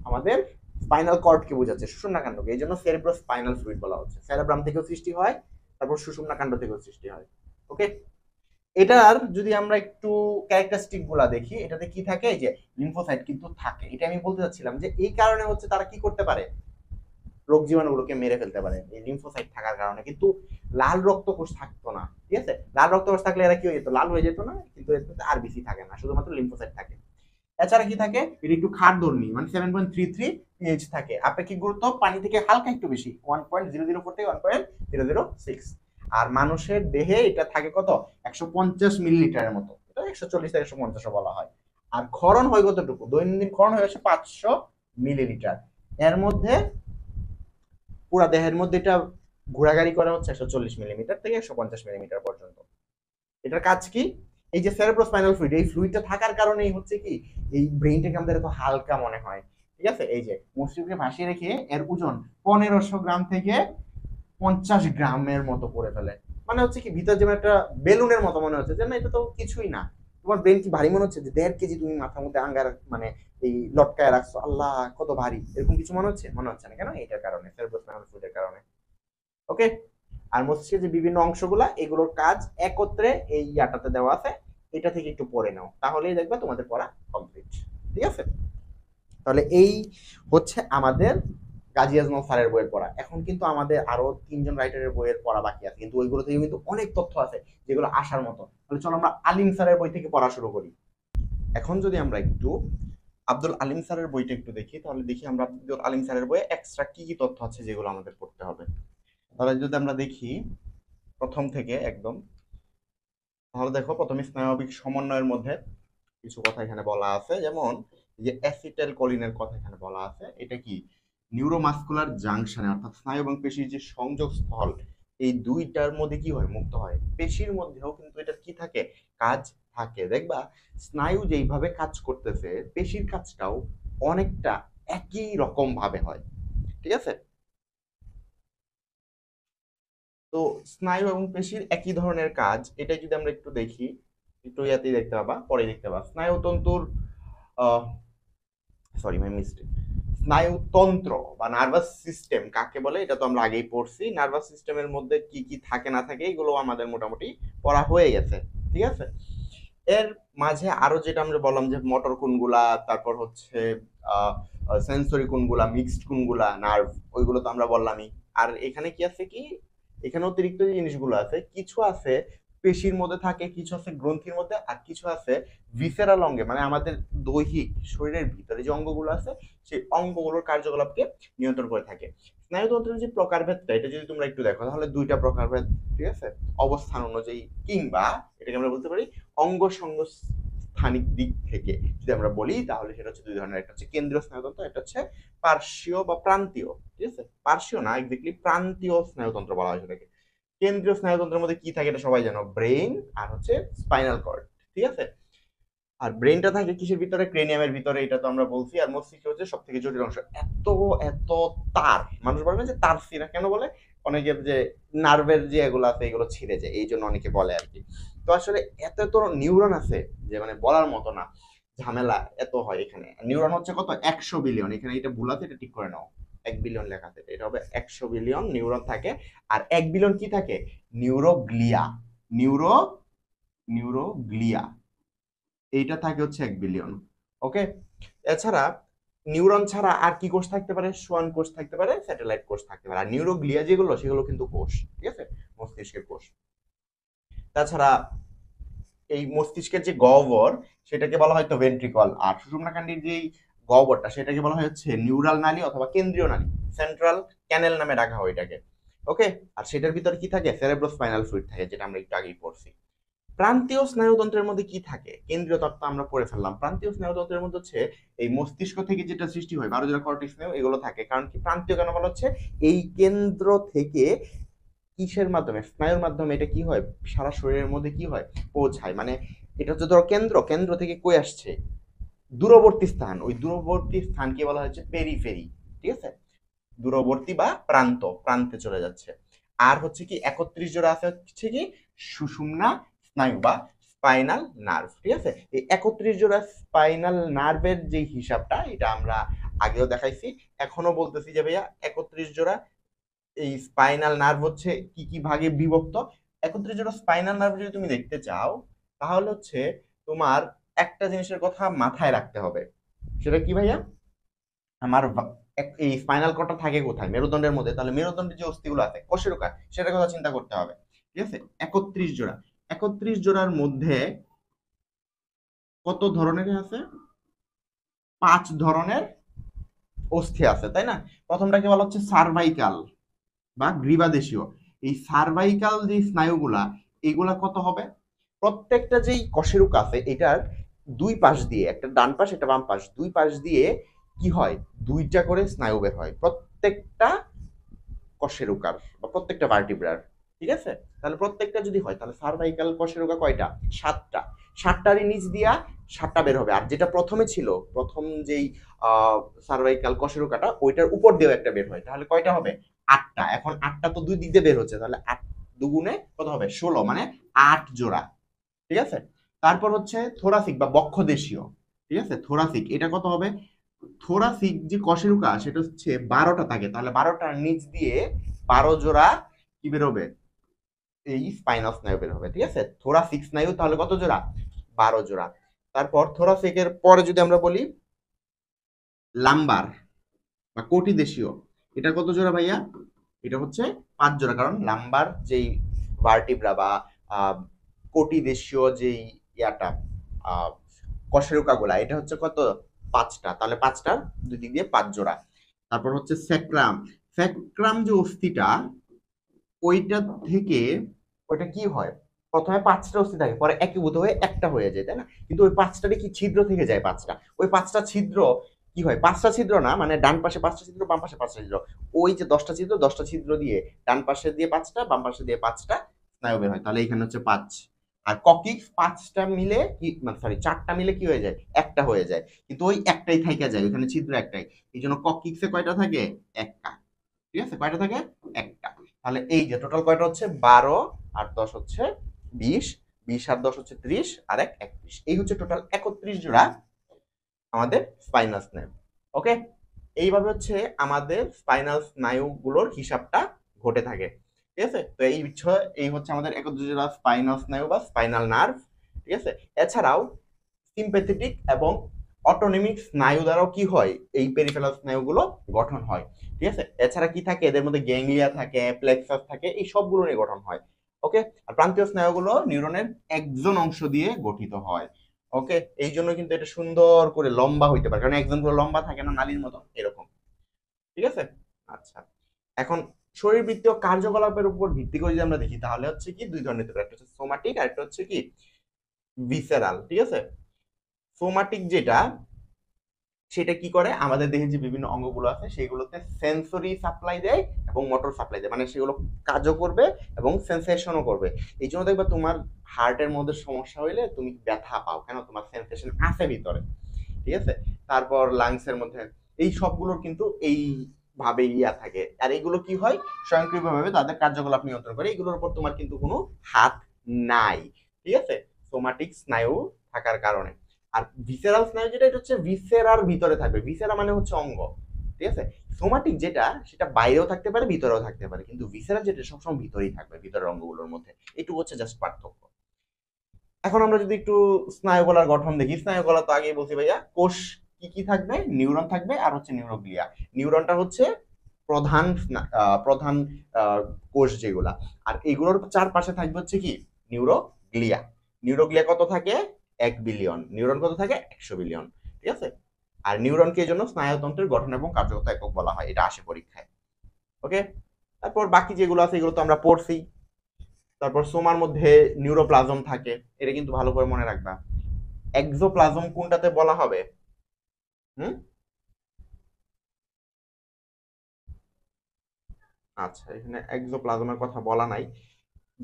আমাদের স্পাইনাল কর্ডকে বোঝাচ্ছে, সুষুম্নাকাণ্ডকে। এই জন্য সেরেব্রো স্পাইনাল ফ্লুইড বলা হচ্ছে। সেরেব্রাম থেকেও সৃষ্টি হয়, তারপর সুষুম্নাকাণ্ড থেকেও সৃষ্টি হয়। ওকে, এটার যদি আমরা একটু ক্যারেক্টারিস্টিক গুলা দেখি, এটাতে কি থাকে, এই যে লিম্ফোসাইট কিন্তু থাকে। এটা আমি বলতে চাচ্ছিলাম যে এই কারণে হচ্ছে তারা কি করতে পারে, রোগ জীবাণুগুলোকে মেরে ফেলতে পারে এই লিম্ফোসাইট থাকার কারণে। কিন্তু লাল রক্তকোষ থাকতো না, ঠিক আছে? লাল রক্তকোষ থাকলে এরা কি হয়ে যেত, লাল হয়ে যেত না, কিন্তু এতে আরবিসি থাকে না, শুধুমাত্র লিম্ফোসাইট থাকে। এছাড়া কি থাকে, এটা একটু খাড়ধর্মী, মানে 7.33 পিএইচ থাকে। আপেক্ষিক গুরুত্ব পানি থেকে হালকা একটু বেশি, 1.004 থেকে 1.006। আর মানুষের দেহে এটা থাকে কত, 150 মিলিলিটারের মতো, এটা 140 থেকে 150 বলা হয়। আর ক্ষরণ হয় কতটুকু, দৈনন্দিন ক্ষরণ হয়ে আসে 500 মিলিলিটার। এর মধ্যে পুরা দেহের মধ্যে এটা ঘোরাঘুরি করা হচ্ছে 140 মিলিমিটার থেকে 150 মিলিমিটার পর্যন্ত। এটার কাজ কি, এই যে সেরেব্রোস্পাইনাল ফ্লুইড, এই ফ্লুইডটা থাকার কারণেই হচ্ছে কি এই ব্রেইনটাকে আমাদের এত হালকা মনে হয়, ঠিক আছে? এই যে মস্তিষ্ককে ভাসিয়ে রেখে এর ওজন 1500 গ্রাম থেকে 50 গ্রামের মতো করে ফেলে। মানে হচ্ছে কি ভিতর যেমন একটা বেলুনের মতো মনে হচ্ছে যে না এটা তো কিছুই না। তোমার ব্রেন কি ভারী মনে হচ্ছে যে 1.5 কেজি তুমি মাথার মধ্যে আঙ্গার মানে এই লটকায় রাখছো, আল্লাহ কত ভারী, এরকম কিছু মনে হচ্ছে? মনে হচ্ছে না, কেন? এটার কারণে, সেরেব্রোস্পাইনাল ফ্লুইডের কারণে। ওকে, আর মস্তিষ্কের যে বিভিন্ন অংশগুলা, এগুলোর কাজ একত্রে এই ইয়াটাতে দেওয়া আছে, এটা থেকে একটু পড়ে নাও, তাহলেই দেখবে তোমাদের পড়া কমপ্লিট। ঠিক আছে, তাহলে এই হচ্ছে আমাদের গাজী আজমল স্যারের বইয়ের পড়া। এখন কিন্তু আমাদের আরো 3জন রাইটারের বইয়ের পড়া বাকি আছে, কিন্তু ওইগুলো থেকে কিন্তু অনেক তথ্য আছে যেগুলো আসার মতো। তাহলে চলো আমরা আলিম স্যারের বই থেকে পড়া শুরু করি। এখন যদি আমরা একটু আব্দুল আলিম স্যারের বইটা একটু দেখি, তাহলে দেখি আমরা আব্দুল আলিম স্যারের বইয়ে এক্সট্রা কি কি তথ্য আছে যেগুলো আমাদের পড়তে হবে। তাহলে যদি আমরা দেখি প্রথম থেকে একদম, তাহলে দেখো প্রথমে স্নায়বিক সমন্বয়ের মধ্যে কিছু কথা এখানে বলা আছে, যেমন যে অ্যাসিটাইল কোলিনের কথা এখানে বলা আছে। এটা কি, নিউরোমাসকুলার জাংশনে, অর্থাৎ স্নায়ু এবং পেশির যে সংযোগ স্থল, এই দুইটার মধ্যে কি হয়, মুক্ত হয়। পেশির মধ্যেও কিন্তু এটা কি থাকে, কাজ থাকে। দেখবা স্নায়ু যেইভাবে কাজ করতেছে, পেশির কাজটাও অনেকটা একই রকম ভাবে হয়, ঠিক আছে? তো স্নায়ু এবং পেশির একই ধরনের কাজ, এটা যদি আমরা একটু দেখি, একটু ইয়াতেই দেখতে পাবা, পরে দেখতে পাবা স্নায়ুতন্তুর, সরি মাই মিস্টেক, স্নায়ুতন্ত্র বা নার্ভাস সিস্টেম কাকে বলে এটা তো আমরা আগেই পড়ছি। নার্ভাস সিস্টেমের মধ্যে কি কি থাকে না থাকে এগুলো আমাদের মোটামুটি পড়া হয়ে গেছে, ঠিক আছে? এর মাঝে আরো যেটা আমরা বললাম যে মোটর কোনগুলা, তারপর হচ্ছে সেন্সরি কোনগুলা, মিক্সড কোনগুলা, নার্ভ, ওইগুলো তো আমরা বললামই। আর এখানে কি আছে কি, এখানে অতিরিক্ত যে জিনিসগুলো আছে, কিছু আছে পেশির মধ্যে থাকে, কিছু আছে গ্রন্থির মধ্যে, আর কিছু আছে ভিসেরাল অঙ্গে, মানে আমাদের দৈহিক শরীরের ভিতরে যে অঙ্গগুলো আছে সেই অঙ্গগুলোর কার্যকলাপকে নিয়ন্ত্রণ করে থাকে। স্নায়ুতন্ত্রের যে প্রকারভেদটা, এটা যদি তোমরা একটু দেখো তাহলে দুইটা প্রকারভেদ, ঠিক আছে? অবস্থান অনুযায়ী, কিংবা এটাকে আমরা বলতে পারি অঙ্গ সংস্থানিক দিক থেকে যদি আমরা বলি, তাহলে সেটা হচ্ছে দুই ধরনের। একটা হচ্ছে কেন্দ্রীয় স্নায়ুতন্ত্র, একটা হচ্ছে পার্শ্বীয় বা প্রান্তীয়, ঠিক আছে? পার্শ্বীয় না, এক্স্যাক্টলি প্রান্তীয় স্নায়ুতন্ত্র বলা হয় সেটাকে। কেন্দ্রীয় স্নায়ুতন্ত্রের মধ্যে কি থাকে এটা সবাই জানো, ব্রেইন আর হচ্ছে স্পাইনাল কর্ড, ঠিক আছে? আর ব্রেনটা থাকে কিসের ভিতরে, ক্রেনিয়ামের ভিতরে, এটা তো আমরা বলছি। আর মস্তিষ্ক হচ্ছে সব থেকে জটিল অংশ। এত এত তার, মানুষ বলে না যে তার সিরা, কেন বলে, অনেকে যে নার্ভের যে এগুলো আছে এগুলো ছিঁড়ে যায়, এই জন্য অনেকে বলে আর কি। তো আসলে এত এত নিউরন আছে যে মানে বলার মতো না, ঝামেলা এত হয়। এখানে নিউরন হচ্ছে কত, 100 বিলিয়ন। এখানে এটা ভুল আছে, এটা ঠিক করে নাও, 1 বিলিয়ন লেখা আছে, এটা হবে 100 বিলিয়ন নিউরন থাকে। আর 1 বিলিয়ন কি থাকে, নিউরোগ্লিয়া, নিউরো নিউরোগ্লিয়া, এইটা থাকে হচ্ছে 1 বিলিয়ন। ওকে, এছাড়া নিউরন ছাড়া আর কি কোষ থাকতে পারে, সোয়ান কোষ থাকতে পারে, স্যাটেলাইট কোষ থাকতে পারে। আর নিউরোগ্লিয়া যেগুলো সেগুলো কিন্তু কোষ, ঠিক আছে, মস্তিষ্কের কোষ। তাছাড়া এই মস্তিষ্কের যে গহ্বর সেটাকে বলা হয় তো ভেন্ট্রিকল, আর সুষুম্নাকাণ্ডের যেই গহ্বরটা সেটাকে বলা হয় হচ্ছে নিউরাল নালী অথবা কেন্দ্রীয় নালী, সেন্ট্রাল ক্যানেল নামে ডাকা হয় এটাকে। ওকে, আর সেটার ভিতরে কি থাকে, সেরেব্রোস্পাইনাল ফ্লুইড থাকে, যেটা আমরা একটু আগেই পড়ছি। প্রান্তীয় স্নায়ুতন্ত্রের মধ্যে কি থাকে, কেন্দ্রীয় তত্ত্ব আমরা পড়ে ফেললাম। প্রান্তীয় স্নায়ুতন্ত্রের মধ্যে হচ্ছে এই মস্তিষ্ক থেকে যেটা সৃষ্টি হয়, 12 কর্টেক্স স্নায়ু, এগুলো থাকে। কারণ কি প্রান্তীয় কেন বলা হচ্ছে, এই কেন্দ্র থেকে কিসের মাধ্যমে, স্নায়ুর মাধ্যমে এটা কি হয়, সারা শরীরের মধ্যে কি হয়, পৌঁছায়। মানে এটা হচ্ছে ধরো কেন্দ্র, কেন্দ্র থেকে কই আসছে, দূরবর্তী স্থান, ওই দূরবর্তী স্থানকে বলা হচ্ছে পেরিফেরি, ঠিক আছে? দূরবর্তী বা প্রান্ত, প্রান্তে চলে যাচ্ছে। আর হচ্ছে কি 31 জোড়া আছে হচ্ছে কি সুষুম্না স্নায়ু বা স্পাইনাল নার্ভ। ঠিক আছে, এই 31 জোড়া স্পাইনাল নার্ভের যে হিসাবটা এটা আমরা আগেও দেখাইছি, এখনো বলতেছি যে ভাইয়া 31 জোড়া এই স্পাইনাল নার্ভ হচ্ছে কি কি ভাগে বিভক্ত। 31 জোড়া স্পাইনাল নার্ভ যদি তুমি দেখতে চাও তাহলে হচ্ছে তোমার একটা জিনিসের কথা মাথায় রাখতে হবে, সেটা কি ভাইয়া, আমার এই স্পাইনাল কর্ডটা থাকে কোথায়, মেরুদণ্ডের মধ্যে, তাহলে মেরুদণ্ডের যে অস্থিগুলো আছে কোষেরকা সেটার কথা চিন্তা করতে হবে। ঠিক আছে, 31 জোড়া, 31 জোড়ার মধ্যে কত ধরনের আছে, 5 ধরনের অস্থি আছে, তাই না? প্রথমটাকে বলা হচ্ছে সার্ভাইকাল বা গ্রীবাদেশীয়। এই সার্ভাইকাল যে স্নায়ুগুলা এগুলা কত হবে, প্রত্যেকটা যেই কশেরুকা আছে এটার দুই পাশ দিয়ে, একটা ডান পাশ একটা বাম পাশ, দুই পাশ দিয়ে কি হয়, দুইটা করে স্নায়ু বের হয় প্রত্যেকটা কশেরুকার বা প্রত্যেকটা ভার্টিব্রার। ঠিক আছে, তাহলে প্রত্যেকটা যদি হয় তাহলে সার্ভাইকাল কশেরুকা কয়টা, 7টা। 7টারই নিচ দিয়া 7টা বের হবে, আর যেটা প্রথমে ছিল, প্রথম যেই সার্ভাইকাল কশেরুকাটা ওইটার উপর দিয়েও একটা বের হয়, তাহলে কয়টা হবে, 8টা। এখন 8টা তো দুই দিক দিয়ে বের হচ্ছে, তাহলে 8 দুগুণে কত হবে, 16, মানে 8 জোড়া। ঠিক আছে, তারপর হচ্ছে থোরাসিক বা বক্ষদেশীয়। ঠিক আছে, থোরাসিক এটা কত হবে, থোরাসিক যে কশেরুকা সেটা হচ্ছে 12টা থাকে, তাহলে 12টার নিচ দিয়ে 12 জোড়া কি বের হবে, এই স্পাইনাল স্নায়ু বের হবে। ঠিক আছে, থোরাসিক স্নায়ু তাহলে কত জোড়া, 12 জোড়া। তারপর থোরাসিকের পরে যদি আমরা বলি লাম্বার বা কোটি দেশীয়, এটা কত জোড়া ভাইয়া, এটা হচ্ছে 5 জোড়া, কারণ লাম্বার যেই ভার্টিব্রা বা কোটি দেশীয় যেই ইয়াটা কশেরুকা গুলা এটা হচ্ছে কত, 5টা, তাহলে 5টার দুই দিক দিয়ে 5 জোড়া। তারপর হচ্ছে স্যাক্রাম, স্যাক্রাম যে অস্থিটা ওইটা থেকে ওইটা কি হয়, প্রথমে 5টা অস্থি থাকে, পরে একীভূত হয়ে একটা হয়ে যায়, তাই না? কিন্তু ওই 5টারই কি ছিদ্র থেকে যায় 5টা, ওই 5টা ছিদ্র কি হয়, 5টা ছিদ্র না, মানে ডান পাশে 5টা ছিদ্র বাম পাশে 5টা ছিদ্র, ওই যে 10টা ছিদ্র, 10টা ছিদ্র দিয়ে ডান পাশে দিয়ে 5টা বাম পাশে দিয়ে 5টা স্নায়ু বের হয়, তাহলে এখানে হচ্ছে 5। আর ককিক্স 5টা মিলে কি, মানে সরি 4টা মিলে কি হয়ে যায়, একটা হয়ে যায়, কিন্তু ওই একটাই থাইকা যায়, ওখানে ছিদ্র একটাই, এই জন্য ককিক্সে কয়টা থাকে, একটা। ঠিক আছে, কয়টা থাকে, একটা। তাহলে এই যে টোটাল কয়টা হচ্ছে, 12 আর 10 হচ্ছে 20, 20 আর 10 হচ্ছে 30, আর 1 31, এই হচ্ছে টোটাল 31 জোড়া আমাদের স্পাইনাল স্নায়ু। ওকে, এইভাবে হচ্ছে আমাদের স্পাইনাল স্নায়ুগুলোর হিসাবটা ঘটে থাকে। ঠিক আছে, তো এই হচ্ছে আমাদের 31 জোড়া স্পাইনাল স্নায়ু বা স্পাইনাল নার্ভ। ঠিক আছে, এছাড়াও সিম্প্যাথেটিক এবং অটোনমিক স্নায়ু দ্বারাও কি হয়, এই পেরিফেরাল স্নায়ুগুলো গঠন হয়। ঠিক আছে, এছাড়া কি থাকে, এদের মধ্যে গ্যাংলিয়া থাকে, প্লেক্সাস থাকে, এই সবগুলো নিয়ে গঠন হয়। ওকে, আর প্রান্তীয় স্নায়ুগুলো নিউরনের একজন অংশ দিয়ে গঠিত হয়। ওকে, এই জন্য কিন্তু এটা সুন্দর করে লম্বা হইতে পারে, কারণ একজন করে লম্বা থাকে না নালীর মতো এরকম। ঠিক আছে, আচ্ছা, এখন শরীরবৃত্তীয় কার্যকলাপের উপর ভিত্তি করে যদি আমরা দেখি তাহলে হচ্ছে কি দুই ধরনের, একটা হচ্ছে সোমাটিক আর একটা হচ্ছে কি ভিসেরাল। ঠিক আছে, সোমাটিক যেটা, সেটা কি করে, আমাদের দেহে যে বিভিন্ন অঙ্গগুলো আছে সেগুলোতে সেন্সরি সাপ্লাই দেয় এবং মোটর সাপ্লাই দেয়, মানে সেগুলো কাজও করবে এবং সেন্সেশনও করবে। এই জন্য দেখবে তোমার হার্টের মধ্যে সমস্যা হইলে তুমি ব্যথা পাও, কেন, তোমার সেন্সেশন আছে ভিতরে। ঠিক আছে, তারপর লাংসের মধ্যে, এই সবগুলোর কিন্তু এই ভাবে ইয়া থাকে, আর এগুলো কি হয়, স্বয়ংক্রিয়ভাবে তাদের কার্যকলাপ নিয়ন্ত্রণ করে, এগুলোর উপর তোমার কিন্তু কোনো হাত নাই। ঠিক আছে, সোমাটিক স্নায়ু থাকার কারণে। আর ভিসেরাল স্নায়ু যেটা, এটা হচ্ছে ভিসেরার ভিতরে থাকবে, ভিসেরা মানে হচ্ছে অঙ্গ। ঠিক আছে, সোমাটিক যেটা সেটা বাইরেও থাকতে পারে ভিতরেও থাকতে পারে, কিন্তু ভিসেরা যেটা সবসময় ভিতরেই থাকবে, ভিতরের অঙ্গগুলোর মধ্যে, এইটুকু হচ্ছে জাস্ট পার্থক্য। এখন আমরা যদি একটু স্নায়ুকলার গঠন দেখি, স্নায়ুকলা তো আগেই বলছি ভাইয়া, কোষ কি কি থাকবে, নিউরন থাকবে আর হচ্ছে নিউরোগ্লিয়া। নিউরনটা হচ্ছে প্রধান প্রধান কোষ যেগুলা, আর এইগুলোর চারপাশে থাকবে হচ্ছে কি, নিউরোগ্লিয়া। নিউরোগ্লিয়া কত থাকে, 1 বিলিয়ন, নিউরন কত থাকে, 100 বিলিয়ন। ঠিক আছে, আর নিউরনকে এই জন্য স্নায়ুতন্ত্রের গঠন এবং কার্যকতা একক বলা হয়, এটা আসে পরীক্ষায়। ওকে, তারপর বাকি যেগুলো আছে এগুলো তো আমরা পড়ছি। তারপর সোমার মধ্যে নিউরোপ্লাজম থাকে, এটা কিন্তু ভালো করে মনে রাখবা। এক্সোপ্লাজম কোনটাতে বলা হবে, হুম, আচ্ছা এখানে এক্সোপ্লাজমের কথা বলা নাই,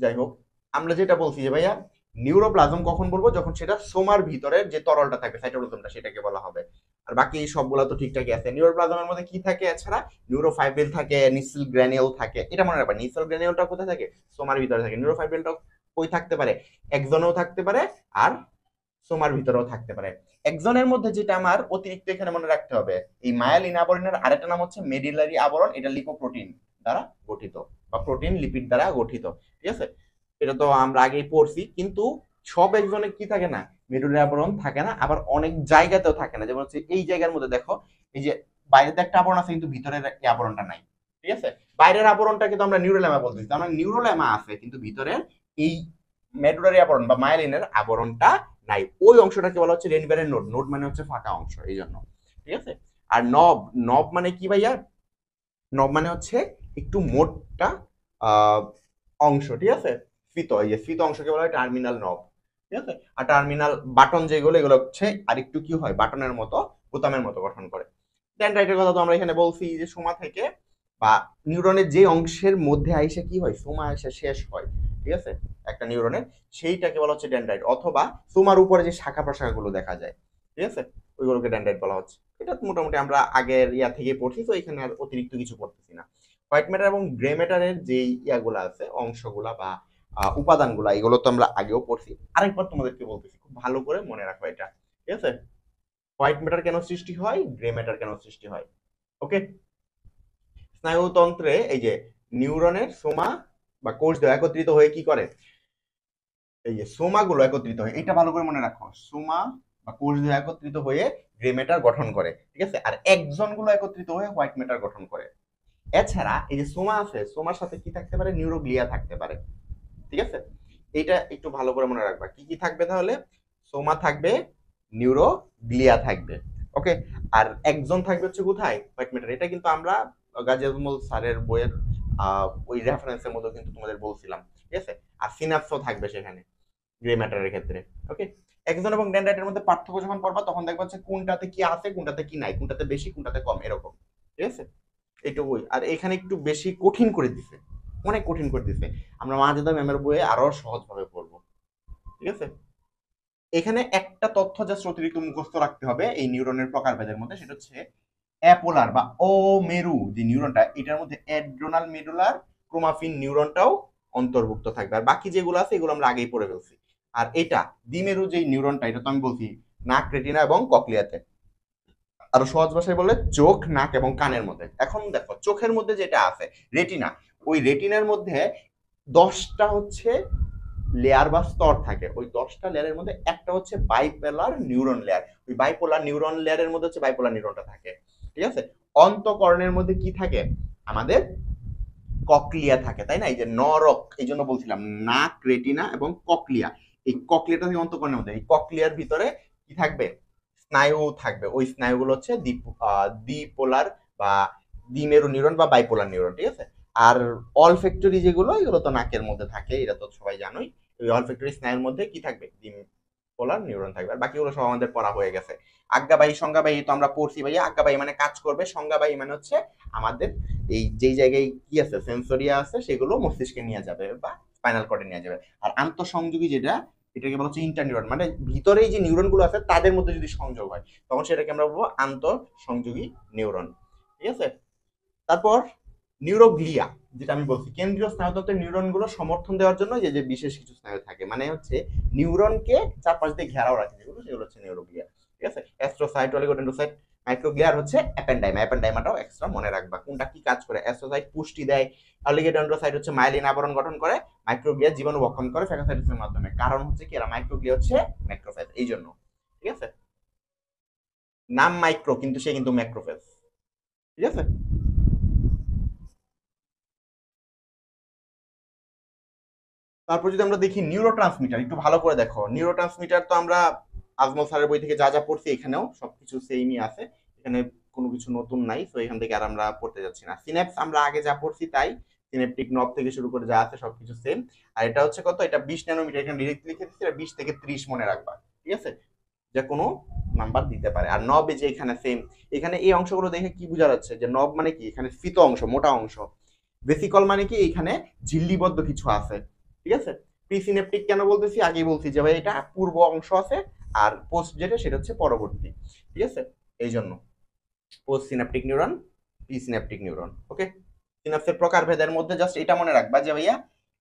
যাই হোক, আমরা যেটা বলছি যে ভাইয়া নিউরোপ্লাজম কখন বলবো, যখন সেটা সোমার ভিতরে যে তরলটা থাকে সাইটোপ্লাজমটা সেটাকে বলা হবে। আর বাকি সবগুলা তো ঠিকঠাকই আছে। নিউরোপ্লাজমের মধ্যে কি থাকে এছাড়া, নিউরোফাইব্রিল থাকে, নিসেল গ্র্যানিউল থাকে, এটা মনে রাখবা, নিসেল গ্র্যানিউলটা কোথায় থাকে, সোমার ভিতরে থাকে, নিউরোফাইব্রিলটা কই থাকতে পারে, একজনেও থাকতে পারে, আর সোমার ভিতরেও থাকতে পারে। একজনের মধ্যে যেটা আমার অতিরিক্ত এখানে মনে রাখতে হবে, এই মায়ালিন আবরণের আরেকটা নাম হচ্ছে মেডিলারি আবরণ, এটা লিপোপ্রোটিন দ্বারা গঠিত বা প্রোটিন লিপিড দ্বারা গঠিত, ঠিক আছে। এটা তো আমরা আগেই পড়ছি, কিন্তু সব একজনে কি থাকে না, মেডুলারি আবরণ থাকে না, আবার অনেক জায়গাতেও থাকে না। যেমন হচ্ছে এই জায়গার মধ্যে দেখো, এই যে বাইরেতে একটা আবরণ আছে কিন্তু ভিতরের এই আবরণটা নাই, ঠিক আছে। বাইরের আবরণটা কিন্তু আমরা নিউরোলেমা বলতেছি, আমরা নিউরোলেমা আছে কিন্তু ভিতরের এই মেডুলারি আবরণ বা মাইলিনের আবরণটা নাই। ওই অংশটাকে বলা হচ্ছে রেনবারের নোড, নোড মানে হচ্ছে ফাঁকা অংশ, এই জন্য, ঠিক আছে। আর নব, নব মানে কি ভাইয়া, নব মানে হচ্ছে একটু মোটা অংশ, ঠিক আছে। ফিত, এই যে ফিত অংশকে বলা হয় টার্মিনাল নব, ঠিক আছে। আর টার্মিনাল বাটন যেগুলো, এগুলো হচ্ছে আর একটু কি হয়, বাটনের মতো, বোতামের মতো গঠন করে। ডেনড্রাইটের কথা তো আমরা এখানে বলছি যে সোমা থেকে বা নিউরনের যে অংশের মধ্যে আইসে কি হয়, সোমা এসে শেষ হয়, ঠিক আছে, একটা নিউরনের, সেইটাকে বলা হচ্ছে ডেনড্রাইট, অথবা সোমার উপরে যে শাখা প্রশাখাগুলো দেখা যায়, ঠিক আছে, ওইগুলোকে ডেনড্রাইট বলা হচ্ছে। এটা মোটামুটি আমরা আগের ইয়া থেকে পড়ছি, তো এখানে আর অতিরিক্ত কিছু পড়তেছি না। হোয়াইট ম্যাটার এবং গ্রে ম্যাটারের যে ইয়াগুলো আছে, অংশগুলা বা উপাদানগুলা, এগুলো তো আমরা আগেও পড়ছি। আরেকবার তোমাদেরকে বলতেছি, খুব ভালো করে মনে রাখো এটা, ঠিক আছে। হোয়াইট ম্যাটার কেন সৃষ্টি হয়, গ্রে ম্যাটার কেন সৃষ্টি হয়, ওকে। স্নায়ুতন্ত্রে এই যে নিউরনের সোমা বা কোষ একত্রিত হয়ে কি করে, এই যে সোমা গুলো একত্রিত হয়, এটা ভালো করে মনে রাখো, সোমা বা কোষ একত্রিত হয়ে গ্রে ম্যাটার গঠন করে, ঠিক আছে। আর একজন গুলো একত্রিত হয়ে হোয়াইট ম্যাটার গঠন করে। এছাড়া এই যে সোমা আছে, সোমার সাথে কি থাকতে পারে, নিউরোগ্লিয়া থাকতে পারে, ঠিক আছে। এটা একটু ভালো করে মনে রাখবা, কি কি থাকবে তাহলে, সোমা থাকবে, নিউরোগ্লিয়া থাকবে, ওকে। আর একজন থাকবে হচ্ছে কোথায়, হোয়াইট ম্যাটার। এটা কিন্তু আমরা গাজী আজমল স্যারের বইয়ের ওই রেফারেন্সের মধ্যে কিন্তু তোমাদের বলছিলাম, ঠিক আছে। আর সিনাপসও থাকবে সেখানে গ্রে ম্যাটারের ক্ষেত্রে, ওকে। একজন এবং ডেনড্রাইটের মধ্যে পার্থক্য যখন পড়বা, তখন দেখবা হচ্ছে কোনটাতে কি আছে, কোনটাতে কি নাই, কোনটাতে বেশি, কোনটাতে কম, এরকম, ঠিক আছে। এইটুকুই। আর এখানে একটু বেশি কঠিন করে দিছে, অনেক কঠিন করে দিছে। আমরা মাজেদা ম্যামের বইয়ে আরো সহজ ভাবে পড়বো, ঠিক আছে। এখানে একটা তথ্য জাস্ট অতিরিক্ত মুখস্থ রাখতে হবে এই নিউরনের প্রকারভেদের মধ্যে, সেটা হচ্ছে অ্যাপোলার বা অমেরু যে নিউরনটা, এটার মধ্যে অ্যাড্রোনাল মেডুলার ক্রোমাফিন নিউরনটাও অন্তর্ভুক্ত থাকবে। আর বাকি যেগুলো আছে এগুলো আমরা আগেই পড়ে ফেলছি। আর এটা দ্বিমেরু যে নিউরনটা, এটা তো আমি বলছি নাক, রেটিনা এবং কক্লিয়াতে। আরো সহজ ভাষায় বললে চোখ, নাক এবং কানের মধ্যে। এখন দেখো চোখের মধ্যে যেটা আছে রেটিনা, ওই রেটিনার মধ্যে 10টা হচ্ছে লেয়ার বা স্তর থাকে। ওই 10টা লেয়ারের মধ্যে একটা হচ্ছে বাইপোলার নিউরন লেয়ার, ওই বাইপোলার নিউরন লেয়ারের মধ্যে হচ্ছে বাইপোলার নিউরনটা থাকে, ঠিক আছে। অন্তঃকরণের মধ্যে কি থাকে, আমাদের ককলিয়া থাকে, তাই না, এই যে নরক, এই জন্য বলছিলাম নাক, রেটিনা এবং ককলিয়া। এই ককলিয়াটা থেকে অন্তঃকরণের মধ্যে, এই ককলিয়ার ভিতরে কি থাকবে, স্নায়ু থাকবে। ওই স্নায়ুগুলো হচ্ছে দ্বিপোলার বা দ্বিমেরু নিউরন বা বাইপোলার নিউরন, ঠিক আছে। আর অলফ্যাক্টরি যেগুলো, এগুলো তো নাকের মধ্যে থাকে, এটা তো সবাই জানোই। ওই অলফ্যাক্টরি স্নায়ুর মধ্যে কি থাকবে, দ্বিপোলার নিউরন থাকবে। আর বাকিগুলো সব আমাদের পড়া হয়ে গেছে। আজ্ঞাবাহী সংজ্ঞাবাহী তো আমরা পড়ছি ভাইয়া। আজ্ঞাবাহী মানে কাজ করবে, সংজ্ঞাবাহী মানে হচ্ছে আমাদের এই যেই জায়গায় কি আছে, সেন্সরিয়া আছে, সেগুলো মস্তিষ্কে নিয়ে যাবে বা স্পাইনাল কর্ডে নিয়ে যাবে। আর আন্তঃসংযোগী যেটা, এটাকে বলা হচ্ছে ইন্টারনিউরন, মানে ভিতরেই যে নিউরন গুলো আছে তাদের মধ্যে যদি সংযোগ হয়, তখন সেটাকে আমরা বলবো আন্তঃসংযোগী নিউরন, ঠিক আছে। তারপর নিউরোগ্লিয়া, যেটা আমি বলছি কেন্দ্রীয় স্নায়ুতন্ত্রের নিউরন গুলো সমর্থন দেওয়ার জন্য যে যে বিশেষ কিছু স্নায়ু থাকে, মানে হচ্ছে নিউরনকে চারপাশ দিয়ে ঘেরাও রাখে যেগুলো, সেগুলো হচ্ছে নিউরোগ্লিয়া, ঠিক আছে। অ্যাস্ট্রোসাইট, অলিগোডেন্ড্রোসাইট, মাইক্রোগ্লিয়ার হচ্ছে অ্যাপেন্ডাইমা। অ্যাপেন্ডাইমাটাও এক্সট্রা মনে রাখবা, কোনটা কি কাজ করে। অ্যাস্ট্রোসাইট পুষ্টি দেয়, অলিগোডেন্ড্রোসাইট হচ্ছে মাইলিন আবরণ গঠন করে, মাইক্রোগ্লিয়া জীবাণু ভক্ষণ করে ফ্যাগোসাইটোসিসের মাধ্যমে। কারণ হচ্ছে কি, এরা মাইক্রোগ্লিয়া হচ্ছে ম্যাক্রোফেজ, এই জন্য, ঠিক আছে। নাম মাইক্রো কিন্তু সে কিন্তু ম্যাক্রোফেজ, ঠিক আছে। তারপর যদি আমরা দেখি নিউরো ট্রান্সমিটার, একটু ভালো করে দেখো। নিউরো ট্রান্সমিটার তো আমরা আজমল স্যারের বই থেকে যা যা পড়ছি এখানেও সবকিছু সেমই আছে, এখানে কোনো কিছু নতুন নাই, তো এখান থেকে আর আমরা পড়তে যাচ্ছি না। সিনেপস আমরা আগে যা পড়ছি তাই, সিনেপটিক নব থেকে শুরু করে যা আছে সবকিছু সেম। আর এটা হচ্ছে কত, এটা 20 ন্যানোমিটার, এখানে ডিরেক্ট লিখে দিচ্ছি, এটা 20 থেকে 30 মনে রাখবা, ঠিক আছে। যে কোনো নাম্বার দিতে পারে। আর নব যে এখানে সেম, এখানে এই অংশগুলো দেখে কি বোঝা যাচ্ছে যে নব মানে কি, এখানে ফিত অংশ, মোটা অংশ। ভেসিকল মানে কি, এখানে ঝিল্লিবদ্ধ কিছু আছে, ঠিক আছে। প্রিসিনেপটিক কেন বলতেছি, আগেই বলছি যে ভাই এটা পূর্ব অংশ আছে, আর পোস্ট যেটা সেটা হচ্ছে পরবর্তী, ঠিক আছে। এই জন্য post synaptic neuron, presynaptic neuron, ওকে। সিনাপসের প্রকারভেদের মধ্যে জাস্ট এটা মনে রাখবা যে ভাইয়া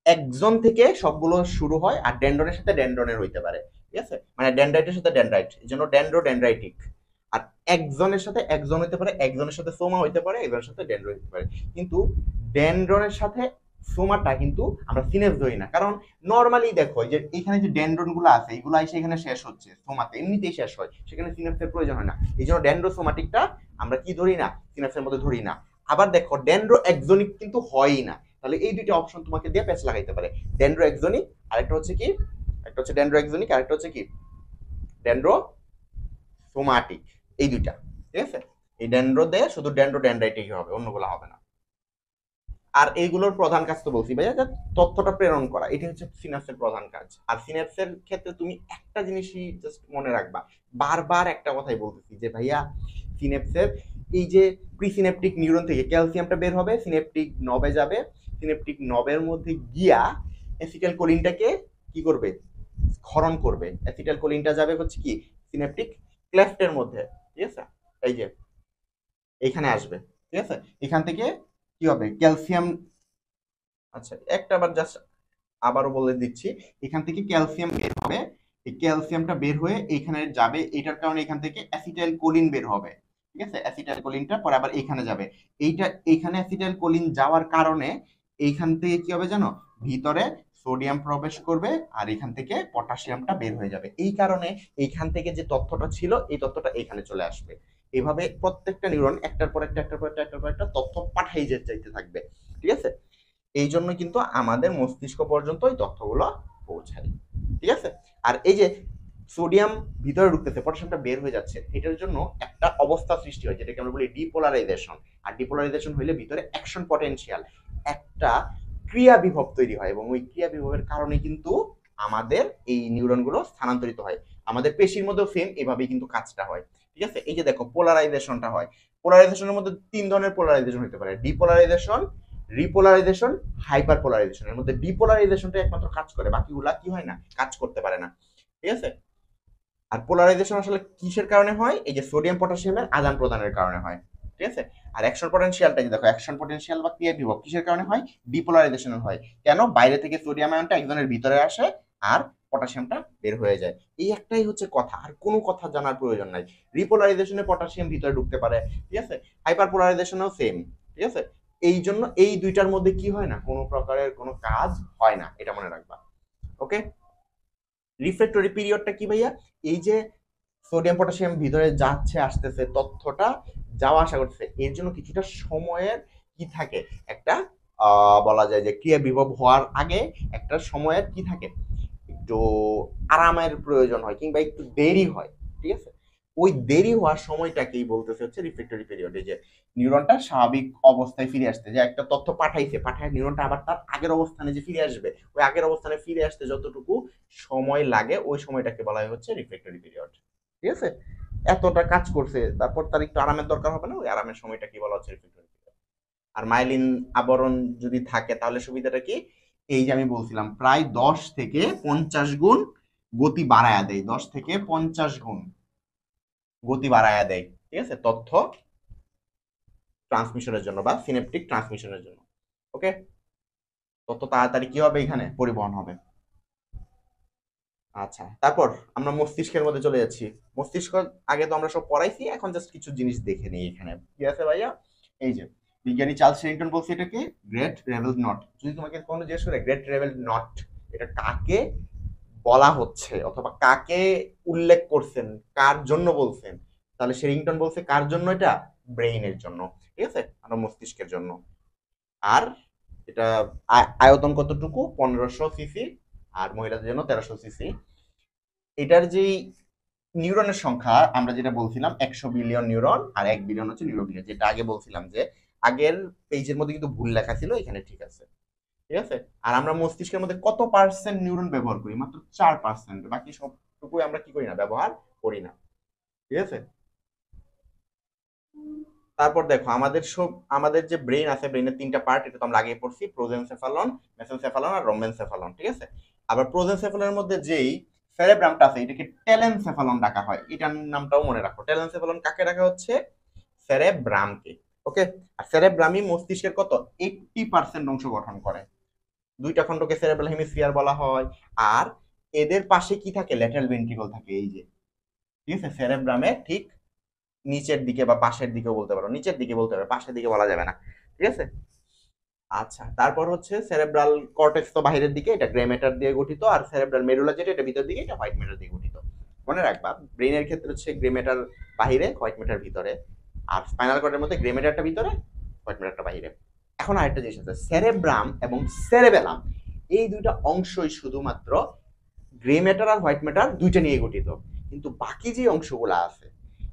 একজন থেকে সবগুলো শুরু হয়, আর ডেন্ড্রনের সাথে ডেন্ড্রনের হইতে পারে, ঠিক আছে, মানে ডেন্ড্রাইটের সাথে ডেন্ড্রাইট, এই জন্য ডেন্ড্রাইটিক। আর একজনের সাথে একজন হইতে পারে, একজনের সাথে সোমা হইতে পারে, একজনের সাথে ডেন্ড্রো হইতে পারে। কিন্তু ডেন্ড্রনের সাথে সোমাটা কিন্তু আমরা সিনেপস ধরি না, কারণ নর্মালি দেখো যে এখানে যে ডেন্ড্রন গুলো আছে এগুলো এসে এখানে শেষ হচ্ছে, সোমাতে এমনিতেই শেষ হয়, সেখানে সিনেপসের প্রয়োজন হয় না। এই জন্য ডেন্ড্রোসোমাটিকটা আমরা কি ধরি না, সিনেপসের মধ্যে ধরি না। আবার দেখো ডেন্ড্রো একজনিক কিন্তু হয়ই না। তাহলে এই দুইটা অপশন তোমাকে দিয়ে প্যাচ লাগাইতে পারে, ডেন্ড্রো একজনিক, আরেকটা হচ্ছে কি, একটা হচ্ছে ডেন্ড্রো একজনিক, আরেকটা হচ্ছে কি ডেন্ড্রো সোমাটিক। এই দুইটা, ঠিক আছে। এই ডেন্ড্রো দিয়ে শুধু ডেন্ড্রাইটিক হবে, অন্যগুলো হবে না। আর এইগুলোর প্রধান কাজ তো বলছি ভাইয়া, যে তথ্যটা প্রেরণ করা, এটা হচ্ছে সিনাপসের প্রধান কাজ। আর সিনাপসের ক্ষেত্রে তুমি একটা জিনিসই জাস্ট মনে রাখবা, বারবার একটা কথাই বলতেছি যে ভাইয়া সিনাপসের এই যে প্রিসিনেপটিক নিউরন থেকে ক্যালসিয়ামটা বের হবে, সিনেপটিক নবে যাবে, সিনেপটিক নবের মধ্যে গিয়া অ্যাসিটাইল কোলিনটাকে কি করবে, ক্ষরণ করবে। অ্যাসিটাইল কোলিনটা যাবে হচ্ছে কি সিনেপটিক ক্লেফটের মধ্যে, ঠিক আছে, এই যে এইখানে আসবে, ঠিক আছে। এখান থেকে কি হবে ক্যালসিয়াম, আচ্ছা একটা আবার জাস্ট আবারও বলে দিচ্ছি, এখান থেকে ক্যালসিয়াম বের হবে, এই ক্যালসিয়ামটা বের হয়ে এখানে যাবে, এটার কারণে এখান থেকে অ্যাসিটাইল কোলিন বের হবে, ঠিক আছে। অ্যাসিটাইল কোলিনটা পরে আবার এখানে যাবে, এইটা এখানে অ্যাসিটাইল কোলিন যাওয়ার কারণে এইখান থেকে কি হবে জানো, ভিতরে সোডিয়াম প্রবেশ করবে, আর এখান থেকে পটাশিয়ামটা বের হয়ে যাবে। এই কারণে এইখান থেকে যে তথ্যটা ছিল এই তথ্যটা এখানে চলে আসবে। এভাবে প্রত্যেকটা নিউরন একটার পর একটা, একটার পর একটা, একটার পর একটা তথ্য পাঠাই যাইতে থাকবে, ঠিক আছে। এই জন্য কিন্তু আমাদের মস্তিষ্ক পর্যন্ত এই তথ্যগুলো পৌঁছায়, ঠিক আছে। আর এই যে সোডিয়াম ভিতরে ঢুকতেছে, পটাশিয়ামটা বের হয়ে যাচ্ছে, এটার জন্য একটা অবস্থা সৃষ্টি হয় যেটাকে আমরা বলি ডিপোলারাইজেশন। আর ডিপোলারাইজেশন হইলে ভিতরে অ্যাকশন পটেনশিয়াল, একটা ক্রিয়া বিভব তৈরি হয়, এবং ওই ক্রিয়া বিভবের কারণে কিন্তু আমাদের এই নিউরনগুলো স্থানান্তরিত হয়। আমাদের পেশির মধ্যেও সেম এভাবেই কিন্তু কাজটা হয়, ঠিক আছে। এই যে দেখো পোলারাইজেশনটা হয়, পোলারাইজেশনের মধ্যে তিন ধরনের পোলারাইজেশন হতে পারে, ডিপোলারাইজেশন, রিপোলারাইজেশন, হাইপার পোলারাইজেশন। এর মধ্যে ডিপোলারাইজেশনটা একমাত্র কাজ করে, বাকিগুলা কি হয় না, কাজ করতে পারে না, ঠিক আছে। আর পোলারাইজেশন আসলে কিসের কারণে হয়, এই যে সোডিয়াম পটাশিয়ামের আদান প্রদানের কারণে হয়, ঠিক আছে। আর অ্যাকশন পটেনশিয়ালটা দেখো, অ্যাকশন পটেনশিয়াল বা ক্রিয়া বিভব কিসের কারণে হয়, ডিপোলারাইজেশন হয়। কেন, বাইরে থেকে সোডিয়াম আয়নটা একজনের ভিতরে আসে আর পটাশিয়ামটা বের হয়ে যায়। এই একটাই হচ্ছে কথা, আর কোনো কথা জানার প্রয়োজন নাই। রিপোলারাইজেশনে পটাশিয়াম ভিতরে ঢুকতে পারে, ঠিক আছে, হাইপার পোলারাইজেশনেও সেম, ঠিক আছে। এই জন্য এই দুইটার মধ্যে কি হয় না, কোনো প্রকারের কোনো কাজ হয় না, এটা মনে রাখবা, ওকে। রিফ্র্যাক্টরি পিরিয়ডটা কি ভাইয়া, এই যে সোডিয়াম পটাশিয়াম ভিতরে যাচ্ছে আসতেছে, তথ্যটা যাওয়া আসা করতেছে, এর জন্য কিছুটা সময়ের কি থাকে, একটা বলা যায় যে ক্রিয়া বিভব হওয়ার আগে একটা সময়ের কি থাকে, একটু আরামের প্রয়োজন হয়, কিংবা একটু দেরি হয়, ঠিক আছে। ওই দেরি হওয়ার সময়টাকেই বলতেছে হচ্ছে রিফ্লেক্টরি পিরিয়ড। এই যে নিউরনটা স্বাভাবিক অবস্থায় ফিরে আসতে, যে একটা তথ্য পাঠাইছে, পাঠায় নিউরনটা আবার তার আগের অবস্থানে যে ফিরে আসবে, ওই আগের অবস্থানে ফিরে আসতে যতটুকু সময় লাগে ওই সময়টাকে বলা হয় হচ্ছে রিফ্লেক্টরি পিরিয়ড, ঠিক আছে। এতটা কাজ করছে, তারপর তার একটু আরামের দরকার হবে না, ওই আরামের সময়টা কি বলা হচ্ছে রিফ্লেক্টরি পিরিয়ড। আর মাইলিন আবরণ যদি থাকে তাহলে সুবিধাটা কি, এই যে আমি বলছিলাম প্রায় 10 থেকে 50 গুণ গতি বাড়ায়া দেয়, 10 থেকে 50 গুণ গতি বাড়ায়া দেয়, ঠিক আছে, তথ্য ট্রান্সমিশনের জন্য বা সিনেপটিক ট্রান্সমিশনের জন্য, ওকে। তথ্য তাড়াতাড়ি কি হবে, এখানে পরিবহন হবে। আচ্ছা, তারপর আমরা মস্তিষ্কের মধ্যে চলে যাচ্ছি। মস্তিষ্ক আগে তো আমরা সব পড়াইছি, এখন জাস্ট কিছু জিনিস দেখে নিই এখানে কি আছে ভাইয়া। এই যে বিজ্ঞানী চার্লস শেরিংটন বলছে এটাকে গ্রেট রেভেল নট। যদি তোমাকে কোনো জিজ্ঞেস করে গ্রেট রেভেল নট এটা কাকে বলা হচ্ছে অথবা কাকে উল্লেখ করছেন, কার জন্য বলছেন, তাহলে শেরিংটন বলছে কার জন্য, এটা ব্রেইনের জন্য, ঠিক আছে, আমরা মস্তিষ্কের জন্য। আর এটা আয়তন কতটুকু, 1500 সিসি, আর মহিলাদের জন্য 1300 সিসি। এটার যেই নিউরনের সংখ্যা আমরা যেটা বলছিলাম 100 বিলিয়ন নিউরন, আর 1 বিলিয়ন হচ্ছে নিউরোবিলিয়ন, যেটা আগে বলছিলাম যে আগের পেজের মধ্যে কিন্তু ভুল লেখা ছিল, এখানে ঠিক আছে, ঠিক আছে। আর আমরা মস্তিষ্কের মধ্যে কত পার্সেন্ট নিউরন ব্যবহার করি, মাত্র 4%, বাকি সবটুকুই আমরা কি করি না, ব্যবহার করি না, ঠিক আছে। তারপর দেখো আমাদের যে ব্রেন আছে, ব্রেনের তিনটা পার্ট, এটা তো আমরা আগে পড়ছি, প্রোজেনসেফালন, মেসেনসেফালন আর রম্বেনসেফালন, ঠিক আছে। আবার প্রোজেনসেফালনের মধ্যে যেই সেরেব্রামটা আছে এটাকে টেলেনসেফালন ডাকা হয়, এটার নামটাও মনে রাখো। টেলেনসেফালন কাকে রাখা হচ্ছে, সেরেব্রামকে, ওকে। আর সেরেব্রামই মস্তিষ্কের কত 80% অংশ গঠন করে, দুইটা খণ্ডকে সেরেব্রাল হেমিস্ফিয়ার বলা হয়। আর এদের পাশে কি থাকে, ল্যাটারাল ভেন্ট্রিকল থাকে, এই যে, ঠিক আছে, সেরেব্রামের ঠিক নিচের দিকে বা পাশের দিকেও বলতে পারো, নিচের দিকে বলতে পারো, পাশের দিকে বলা যাবে না, ঠিক আছে। আচ্ছা, তারপর হচ্ছে সেরেব্রাল কর্টেক্স তো বাহিরের দিকে, এটা গ্রে ম্যাটার দিয়ে গঠিত, আর সেরেব্রাল মেডুলা যেটা এটা ভিতর দিকে, এটা হোয়াইট ম্যাটার দিয়ে গঠিত। মনে রাখবা ব্রেনের ক্ষেত্রে হচ্ছে গ্রে ম্যাটার বাহিরে, হোয়াইট ম্যাটার ভিতরে, আর স্পাইনাল কর্ডের মধ্যে গ্রে ম্যাটারটা ভিতরে, হোয়াইট ম্যাটারটা বাহিরে। এখন আরেকটা জিনিস আছে, সেরেব্রাম এবং সেরেবেলাম এই দুইটা অংশই শুধুমাত্র গ্রে ম্যাটার আর হোয়াইট ম্যাটার দুইটা নিয়ে গঠিত, কিন্তু বাকি যে অংশগুলো আছে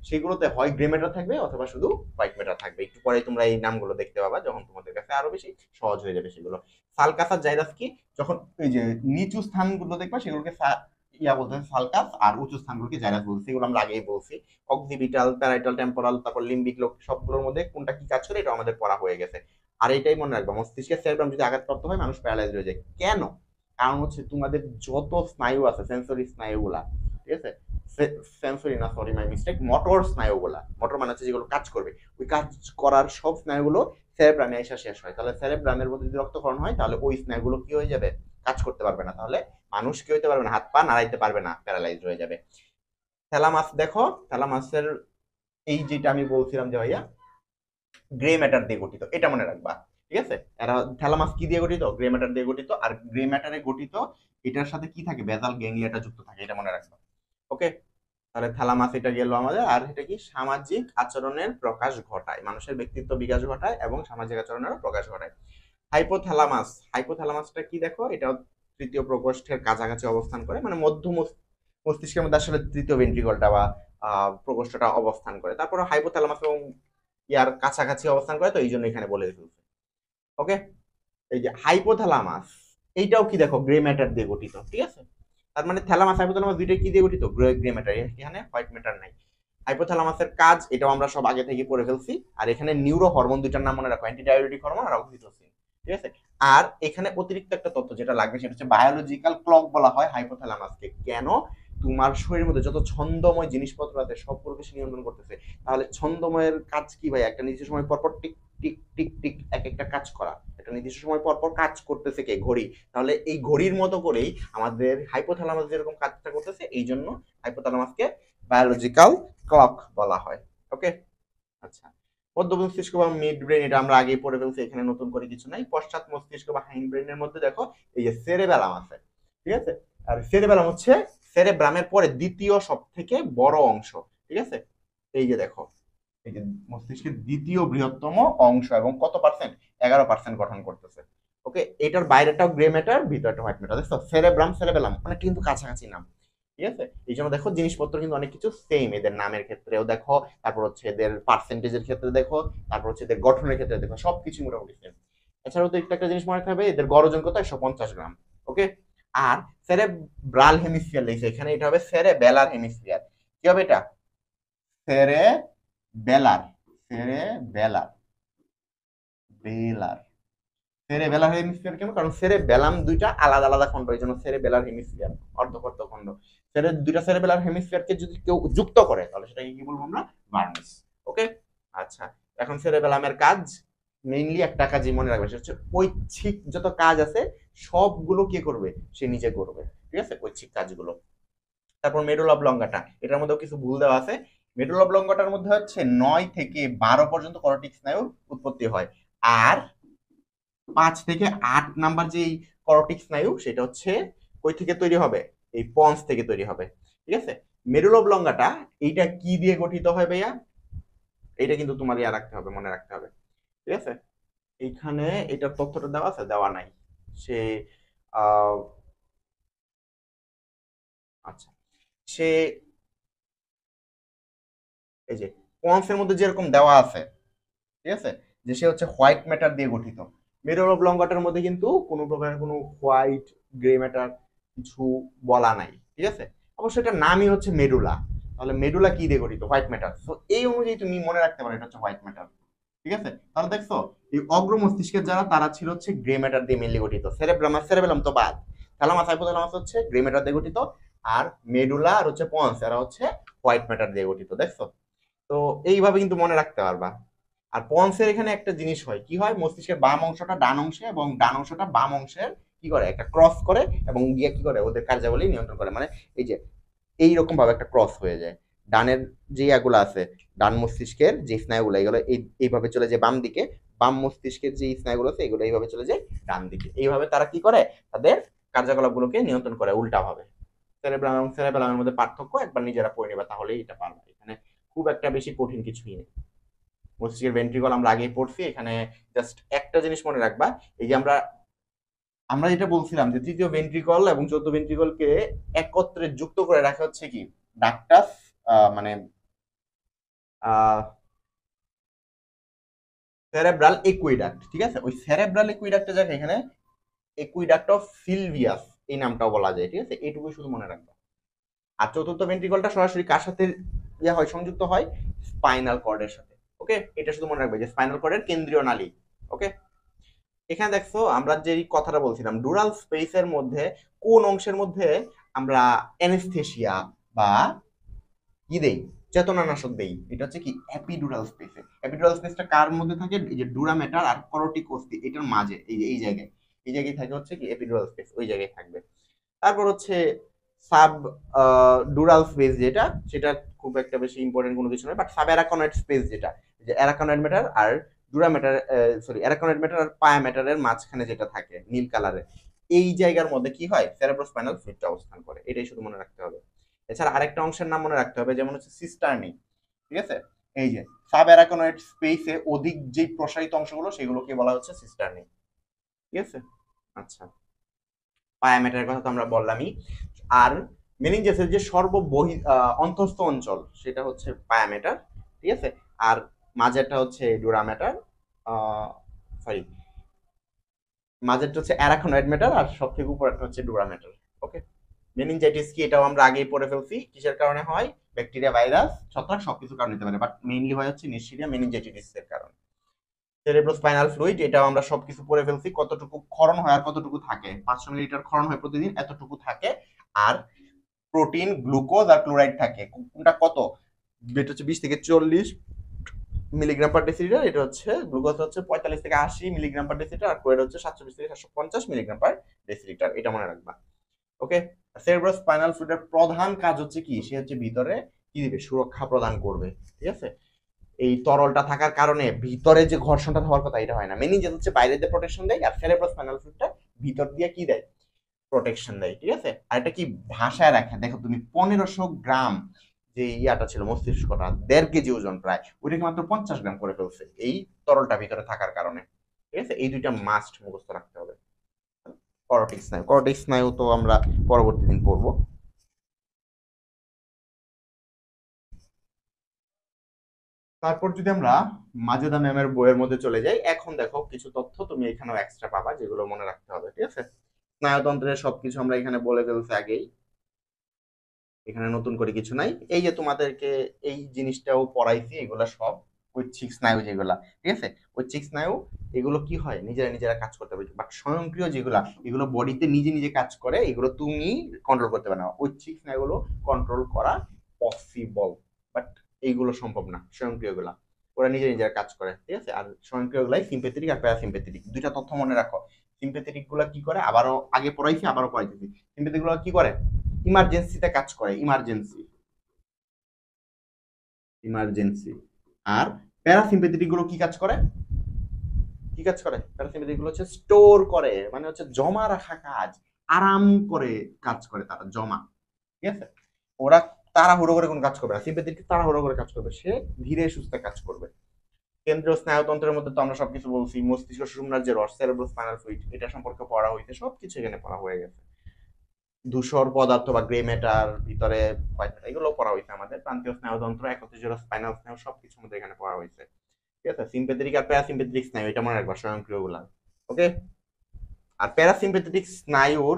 সেগুলোতে হয় গ্রে ম্যাটার থাকবে অথবা শুধু হোয়াইট ম্যাটার থাকবে। একটু পরে তোমরা এই নামগুলো দেখতে পাবা যখন তোমাদের কাছে আরো বেশি সহজ হয়ে যাবে সেগুলো। সালকাস আর জাইরাস কি, যখন ওই যে নিচু স্থানগুলো দেখবা সেগুলোকে ইয়া বলতে হয় সালকাস, আর উঁচু স্থানগুলোকে জাইরাস বলছি, এগুলো আমরা আগেই বলছি। অক্সিপিটাল, প্যারাইটাল, টেম্পোরাল, তারপর লিম্বিক লোক, সবগুলোর মধ্যে কোনটা কি কাজ করে এটা আমাদের পড়া হয়ে গেছে। আর এটাই মনে রাখবা, মস্তিষ্কের সেরেব্রাম যদি আঘাতপ্রাপ্ত হয় মানুষ প্যারালাইজ হয়ে যায়। কেন? কারণ হচ্ছে তোমাদের যত স্নায়ু আছে, সেন্সরি স্নায়ুগুলা, ঠিক আছে, সেন্সরি না, সরি মাই মিস্টেক, মোটর স্নায়ুগুলা, মোটর মানে হচ্ছে যেগুলো কাজ করবে, ওই কাজ করার সব স্নায়ুগুলো সেরেব্রামে এসে শেষ হয়। তাহলে সেরেব্রামের মধ্যে যদি রক্তক্ষরণ হয় তাহলে ওই স্নায়ুগুলো কি হয়ে যাবে, কাজ করতে পারবে না, তাহলে মানুষ কি হইতে পারবে না, হাত পা নাড়াইতে পারবে না, প্যারালাইজড হয়ে যাবে। থ্যালামাস দেখো, থ্যালামাসের এই যেটা আমি বলছিলাম যে ভাইয়া গ্রে ম্যাটার দিয়ে গঠিত, এটা মনে রাখবা, ঠিক আছে। এরা থ্যালামাস কি দিয়ে গঠিত, গ্রে ম্যাটার দিয়ে গঠিত, আর গ্রে ম্যাটারে গঠিত এটার সাথে কি থাকে, বেসাল গ্যাংলিয়াটা যুক্ত থাকে, এটা মনে রাখবা। ওকে, তাহলে থ্যালামাস এটা গেল আমাদের। আর এটা কি, সামাজিক আচরণের প্রকাশ ঘটায়, মানুষের ব্যক্তিত্ব বিকাশ ঘটায় এবং সামাজিক আচরণেরও প্রকাশ ঘটায়। হাইপোথ্যালামাস, হাইপোথ্যালামাসটা কি দেখো, এটা তৃতীয় প্রকোষ্ঠের কাছাকাছি অবস্থান করে, মানে মধ্য মস্তিষ্কের মধ্যে আসলে তৃতীয় ভেন্ট্রিকলটা বা প্রকোষ্ঠটা অবস্থান করে। তারপর হাইপোথ্যালামাস এবং ইয়ার কাছাকাছি অবস্থান করে, তো এই জন্য এখানে বলে ফেলছে। ওকে, এই যে হাইপোথ্যালামাস, এইটাও কি দেখো গ্রে ম্যাটার দিয়ে গঠিত, ঠিক আছে। তার মানে থ্যালামাস হাইপোথ্যালামাস দুইটাই কি দিয়ে গঠিত, গ্রে ম্যাটার, এখানে হোয়াইট ম্যাটার নাই। হাইপোথ্যালামাসের কাজ এটাও আমরা সব আগে থেকে পড়ে ফেলছি। আর এখানে নিউরো হরমোন দুইটার নাম মনে রাখো, অ্যান্টিডায়োরেটিক হরমোন আর অক্সিটোসিন, ঠিক আছে। আর এখানে অতিরিক্ত একটা তথ্য যেটা লাগবে সেটা হচ্ছে বায়োলজিক্যাল ক্লক বলা হয় হাইপোথ্যালামাসকে। কেন? তোমার শরীরের মধ্যে যত ছন্দময় জিনিসপত্র আছে সবগুলোকে সে নিয়ন্ত্রণ করতেছে। তাহলে ছন্দময়ের কাজ কি ভাই, একটা নির্দিষ্ট সময় পরপর টিক টিক টিক টিক এক একটা কাজ করা, একটা নির্দিষ্ট সময় পরপর কাজ করতেছে কে, ঘড়ি। তাহলে এই ঘড়ির মতো করেই আমাদের হাইপোথ্যালামাস যেরকম কাজটা করতেছে, এই জন্য হাইপোথ্যালামাসকে বায়োলজিক্যাল ক্লক বলা হয়। ওকে, আচ্ছা। মধ্য মস্তিষ্ক বা মিড ব্রেন এটা আমরা আগেই পড়ে ফেলছি, এখানে নতুন করে কিছু নাই। পশ্চাৎ মস্তিষ্ক বা হাইন্ড ব্রেনের মধ্যে দেখো এই যে সেরেবেলাম আছে, ঠিক আছে। আর সেরেবেলাম হচ্ছে সেরেব্রামের পরে দ্বিতীয় সব থেকে বড় অংশ, ঠিক আছে। এই যে দেখো, এই যে মস্তিষ্কের দ্বিতীয় বৃহত্তম অংশ, এবং কত পার্সেন্ট, 11% গঠন করতেছে। ওকে, এটার বাইরেটাও গ্রে ম্যাটার, ভিতরটা হোয়াইট ম্যাটার। দেখো সেরেব্রাম সেরেবেলাম অনেকটা কিন্তু কাছাকাছি নাম, ঠিক আছে। এই জন্য দেখো জিনিসপত্র কিন্তু অনেক কিছু সেম, এদের নামের ক্ষেত্রেও দেখো, তারপর হচ্ছে এদের পার্সেন্টেজের ক্ষেত্রে দেখো, তারপর হচ্ছে এদের গঠনের ক্ষেত্রে দেখো, সবকিছু মোটামুটি সেম। এছাড়াও তো একটা জিনিস মনে রাখতে হবে, এদের গড় ওজন কত, 150 গ্রাম। ওকে, আর সেরেব্রাল হেমিস্ফিয়ার লিখছে এখানে, এটা হবে সেরেবেলার হেমিস্ফিয়ার। কি হবে এটা, সেরেবেলার, সেরেবেলার, বেলার, সেরেবেলার হেমিস্ফিয়ার কেন, কারণ সেরেবেলাম দুইটা আলাদা আলাদা খন্ড, এই জন্য সেরেবেলার হেমিস্ফিয়ার, অর্ধকর্ত খন্ড। দুইটা সেরেবেলার হেমিস্ফিয়ারকে যদি কেউ যুক্ত করে তাহলে সেটাকে কি বলবো আমরা, ভার্নিস। ওকে, আচ্ছা। এখন সেরেবেলামের কাজ মেইনলি একটা কাজই মনে রাখবে, সেটা হচ্ছে ঐচ্ছিক যত কাজ আছে সবগুলো কে করবে, সে নিজে করবে, ঠিক আছে, ঐচ্ছিক কাজগুলো। তারপর মেডুলা অবলঙ্গাটা, এটার মধ্যেও কিছু ভুল দেওয়া আছে। মেডুলা অবলঙ্গাটার মধ্যে হচ্ছে 9 থেকে 12 পর্যন্ত করটিক স্নায়ুর উৎপত্তি হয়, আর 5 থেকে 8 নাম্বার যে করটিক স্নায়ু সেটা হচ্ছে কই থেকে তৈরি হবে, এই পন্স থেকে তৈরি হবে, ঠিক আছে। মেরুল অবলঙ্গাটা এইটা কি দিয়ে গঠিত হয় ভাইয়া, এইটা কিন্তু তোমার ইয়া রাখতে হবে, মনে রাখতে হবে, ঠিক আছে। এইখানে এটার তথ্যটা দেওয়া আছে, দেওয়া নাই সে, আহ, আচ্ছা, সে এই যে পন্সের মধ্যে যেরকম দেওয়া আছে, ঠিক আছে, যে সে হচ্ছে হোয়াইট ম্যাটার দিয়ে গঠিত। মেরুল অবলঙ্গটার মধ্যে কিন্তু কোনো প্রকারের কোনো হোয়াইট গ্রে ম্যাটার কিছু বলা নাই, ঠিক আছে। অবশ্য এটার নামই হচ্ছে মেডুলা, তাহলে মেডুলা কি দিয়ে গঠিত, হোয়াইট ম্যাটার। তো এই অনুযায়ী তুমি মনে রাখতে পারো এটা হচ্ছে হোয়াইট ম্যাটার, ঠিক আছে। তাহলে দেখছো এই অগ্র মস্তিষ্কের যারা, তারা ছিল হচ্ছে গ্রে ম্যাটার দিয়ে মেনলি গঠিত। সেরেব্রাম আর সেরেবেলাম তো বাদ, থ্যালামাস হাইপোথ্যালামাস হচ্ছে গ্রে ম্যাটার দিয়ে গঠিত, আর মেডুলা আর হচ্ছে পন্স এরা হচ্ছে হোয়াইট ম্যাটার দিয়ে গঠিত, দেখছো। তো এইভাবে কিন্তু মনে রাখতে পারবা। আর পন্সের এখানে একটা জিনিস হয়, কি হয়, মস্তিষ্কের বাম অংশটা ডান অংশে এবং ডান অংশটা বাম অংশের কি করে একটা ক্রস করে এবং গিয়ে কি করে ওদের কার্যাবলী নিয়ন্ত্রণ করে, মানে এই যে এইরকম ভাবে একটা ক্রস হয়ে যায়। ডানের যে ইয়াগুলো আছে, ডান মস্তিষ্কের যে স্নায়ুগুলো এগুলো এইভাবে চলে যায় বাম দিকে, বাম মস্তিষ্কের যে স্নায়ুগুলো আছে এগুলো এইভাবে চলে যায় ডান দিকে। এইভাবে তারা কি করে তাদের কার্যকলাপগুলোকে নিয়ন্ত্রণ করে উল্টা ভাবে। সেরেব্রাম এবং সেরেবেলামের মধ্যে পার্থক্য একবার নিজেরা পড়ে নেবা তাহলেই এটা পারবে। এখানে খুব একটা বেশি কঠিন কিছুই নেই। মস্তিষ্কের ভেন্ট্রিকল আমরা আগেই পড়ছি, এখানে জাস্ট একটা জিনিস মনে রাখবা, এই যে আমরা আমরা যেটা বলছিলাম যে তৃতীয় ভেন্ট্রিকল এবং চতুর্থ ভেন্ট্রিকলকে একত্রে যুক্ত করে রাখা হচ্ছে কি ডাক্টাস, মানে সেরেব্রাল একুইডাক্ট, ঠিক আছে? ওই সেরেব্রাল একুইডাক্টের জায়গায় এখানে একুইডাক্ট অফ সিলভিয়াস এই নামটাও বলা যায়, ঠিক আছে? এইটুকুই শুধু মনে রাখবা। আর চতুর্থ ভেন্ট্রিকলটা সরাসরি কার সাথে ইয়া হয়, সংযুক্ত হয় স্পাইনাল কর্ডের সাথে। ওকে, এটা শুধু মনে রাখবে যে স্পাইনাল কর্ডের কেন্দ্রীয় নালী। ওকে, এখানে দেখছো আমরা যে কথাটা বলছিলাম ডুরাল স্পেসের মধ্যে কোন অংশের মধ্যে আমরা অ্যানেস্থেশিয়া বা কি দেই, চেতনানাশক দেই, এটা হচ্ছে কি এপিডুরাল স্পেসে। এপিডুরাল স্পেসটা কার মধ্যে থাকে, এই যে ডুরা ম্যাটার আর করোটিক অস্থি এটার মাঝে, এই যে এই জায়গায় থাকে হচ্ছে কি এপিডুরাল স্পেস, ওই জায়গায় থাকবে। তারপর হচ্ছে সাব ডুরাল স্পেস যেটা, সেটা খুব একটা বেশি ইম্পর্টেন্ট কোনো কিছু নয়, বাট সাব অ্যারাকনয়েড স্পেস যেটা, যে অ্যারাকনয়েড ম্যাটার আর dura matter, sorry arachnoid matter আর পায়া ম্যাটারের মাঝখানে যেটা থাকে নীল কালারের, এই জায়গার মধ্যে কি হয় সেরেব্রোস্পাইনাল ফ্লুইডটা অবস্থান করে। এটাই শুধু মনে রাখতে হবে। এছাড়া আরেকটা অংশের নাম মনে রাখতে হবে, যেমন হচ্ছে সিস্টার্নি, ঠিক আছে? এই যে সাব অ্যারাকনয়েড স্পেসে অধিক যে প্রসারিত অংশগুলো সেগুলোকে বলা হচ্ছে সিস্টার্নি, ঠিক আছে? আচ্ছা, পায়া ম্যাটারের কথা তো আমরা বললামই। আর মেনিনজাসের যে সর্ববহি অন্তঃস্থ অঞ্চল সেটা হচ্ছে পায়া ম্যাটার, ঠিক আছে? আর মাঝেরটা হচ্ছে ডুরা ম্যাটার, সরি মাঝেরটা হচ্ছে অ্যারাকনয়েড ম্যাটার, আর সব থেকে উপরেরটা হচ্ছে ডুরা ম্যাটার। ওকে, মেনিনজাইটিস কি এটাও আমরা আগেই পড়ে ফেলছি, কিসের কারণে হয়, ব্যাকটেরিয়া ভাইরাস ছত্রাক সবকিছু কারণে হতে পারে, বাট মেইনলি হয় হচ্ছে নিশ্চিরিয়া মেনিনজাইটিস এর কারণে। সেরেব্রোস্পাইনাল ফ্লুইড এটাও আমরা সবকিছু পড়ে ফেলছি, কতটুকু ক্ষরণ হয় আর কতটুকু থাকে, 500 মিলিলিটার ক্ষরণ হয় প্রতিদিন, এতটুকু থাকে। আর প্রোটিন গ্লুকোজ আর ক্লোরাইড থাকে, কোনটা কত, এটা হচ্ছে 20 থেকে 40 মিলিগ্রাম পার ডেসিলিটার, এটা হচ্ছে গ্লুকোজ হচ্ছে 45 থেকে 80 মিলিগ্রাম পার ডেসিলিটার, আর ক্লোরাইড হচ্ছে 720 থেকে 750 মিলিগ্রাম পার ডেসিলিটার, এটা মনে রাখবা। ওকে, সেরেব্রোস্পাইনাল ফ্লুইডের প্রধান কাজ হচ্ছে কি, সে হচ্ছে ভিতরে কি দিবে, সুরক্ষা প্রদান করবে, ঠিক আছে? এই তরলটা থাকার কারণে ভিতরে যে ঘর্ষণটা হওয়ার কথা এটা হয় না। মেনিনজাস হচ্ছে বাইরে দিয়ে প্রোটেকশন দেয়, আর সেরেব্রোস্পাইনাল ফ্লুইডটা ভিতর দিয়ে কি দেয়, প্রোটেকশন দেয়, ঠিক আছে? আর এটা কি ভাষায় রাখে, দেখো তুমি 1500 গ্রাম যে ইয়াটা ছিল মস্তিষ্কটা 1.5 কেজি ওজন প্রায়, ওইটাকে মাত্র 50 গ্রাম করে ফেলছে এই তরলটা ভিতরে থাকার কারণে, ঠিক আছে? এই দুইটা মাস্ট মুখস্থ রাখতে হবে। করটিক স্নায়ু তো আমরা পরবর্তী দিন পড়বো। তারপর যদি আমরা মাজেদা ম্যামের বইয়ের মধ্যে চলে যাই, এখন দেখো কিছু তথ্য তুমি এখানেও এক্সট্রা পাবা যেগুলো মনে রাখতে হবে, ঠিক আছে? স্নায়ুতন্ত্রের সবকিছু আমরা এখানে বলে ফেলছি আগেই, এখানে নতুন করে কিছু নাই। এই যে তোমাদেরকে এই জিনিসটাও পড়াইছি, এগুলা সব ঐচ্ছিক স্নায়ু যেগুলা, ঠিক আছে? ঐচ্ছিক স্নায়ু এগুলো কি হয়, নিজেরা নিজেরা কাজ করতে পারে, বাট স্বয়ংক্রিয় যেগুলা এগুলো বডিতে নিজে নিজে কাজ করে, এগুলো তুমি কন্ট্রোল করতে পারো না। ঐচ্ছিক স্নায়ুগুলো কন্ট্রোল করা পসিবল, বাট এইগুলো সম্ভব না স্বয়ংক্রিয় গুলা, ওরা নিজে নিজের কাজ করে, ঠিক আছে? আর স্বয়ংক্রিয় গুলাই সিম্পেথেটিক আর প্যারাসিম্পেথেটিক, দুইটা তথ্য মনে রাখো। সিম্পেথেটিক গুলা কি করে, আবারও আগে পড়াইছি আবারও পড়াইতেছি, সিম্পেথেটিক গুলা কি করে, ইমার্জেন্সিতে কাজ করে, ইমার্জেন্সি ইমার্জেন্সি। আর প্যারাসিম্পেথেটিক গুলো কি কাজ করে, কি কাজ করে, প্যারাসিম্পেথেটিক গুলো হচ্ছে স্টোর করে, মানে হচ্ছে জমা রাখা কাজ, আরাম করে কাজ করে তারা, জমা, ঠিক আছে? ওরা তাড়াহুড়ো করে কোনো কাজ করবে না, সিম্পেথেটিক তাড়াহুড়ো করে কাজ করবে, সে ধীরে সুস্থে কাজ করবে। কেন্দ্রীয় স্নায়ুতন্ত্রের মধ্যে তো আমরা সবকিছু বলছি, মস্তিষ্ক সুষুম্নার যে রস সেরেব্রোস্পাইনাল ফ্লুইড এটা সম্পর্কে পড়া হইছে, সবকিছু এখানে পড়া হয়ে গেছে। ধূসর পদার্থ বা গ্রে ম্যাটার, ভিতরে হোয়াইট ম্যাটার, এগুলো পড়া হয়েছে আমাদের। প্রান্তীয় স্নায়ুতন্ত্র, একত্রিশ স্পাইনাল স্নায়ু, সবকিছু আমাদের এখানে পড়া হয়েছে, ঠিক আছে? সিম্পেথেটিক আর প্যারাসিম্পেথেটিক স্নায়ু এটা মনে রাখবা, স্বয়ংক্রিয় গুলা। ওকে, আর প্যারাসিম্পেথেটিক স্নায়ুর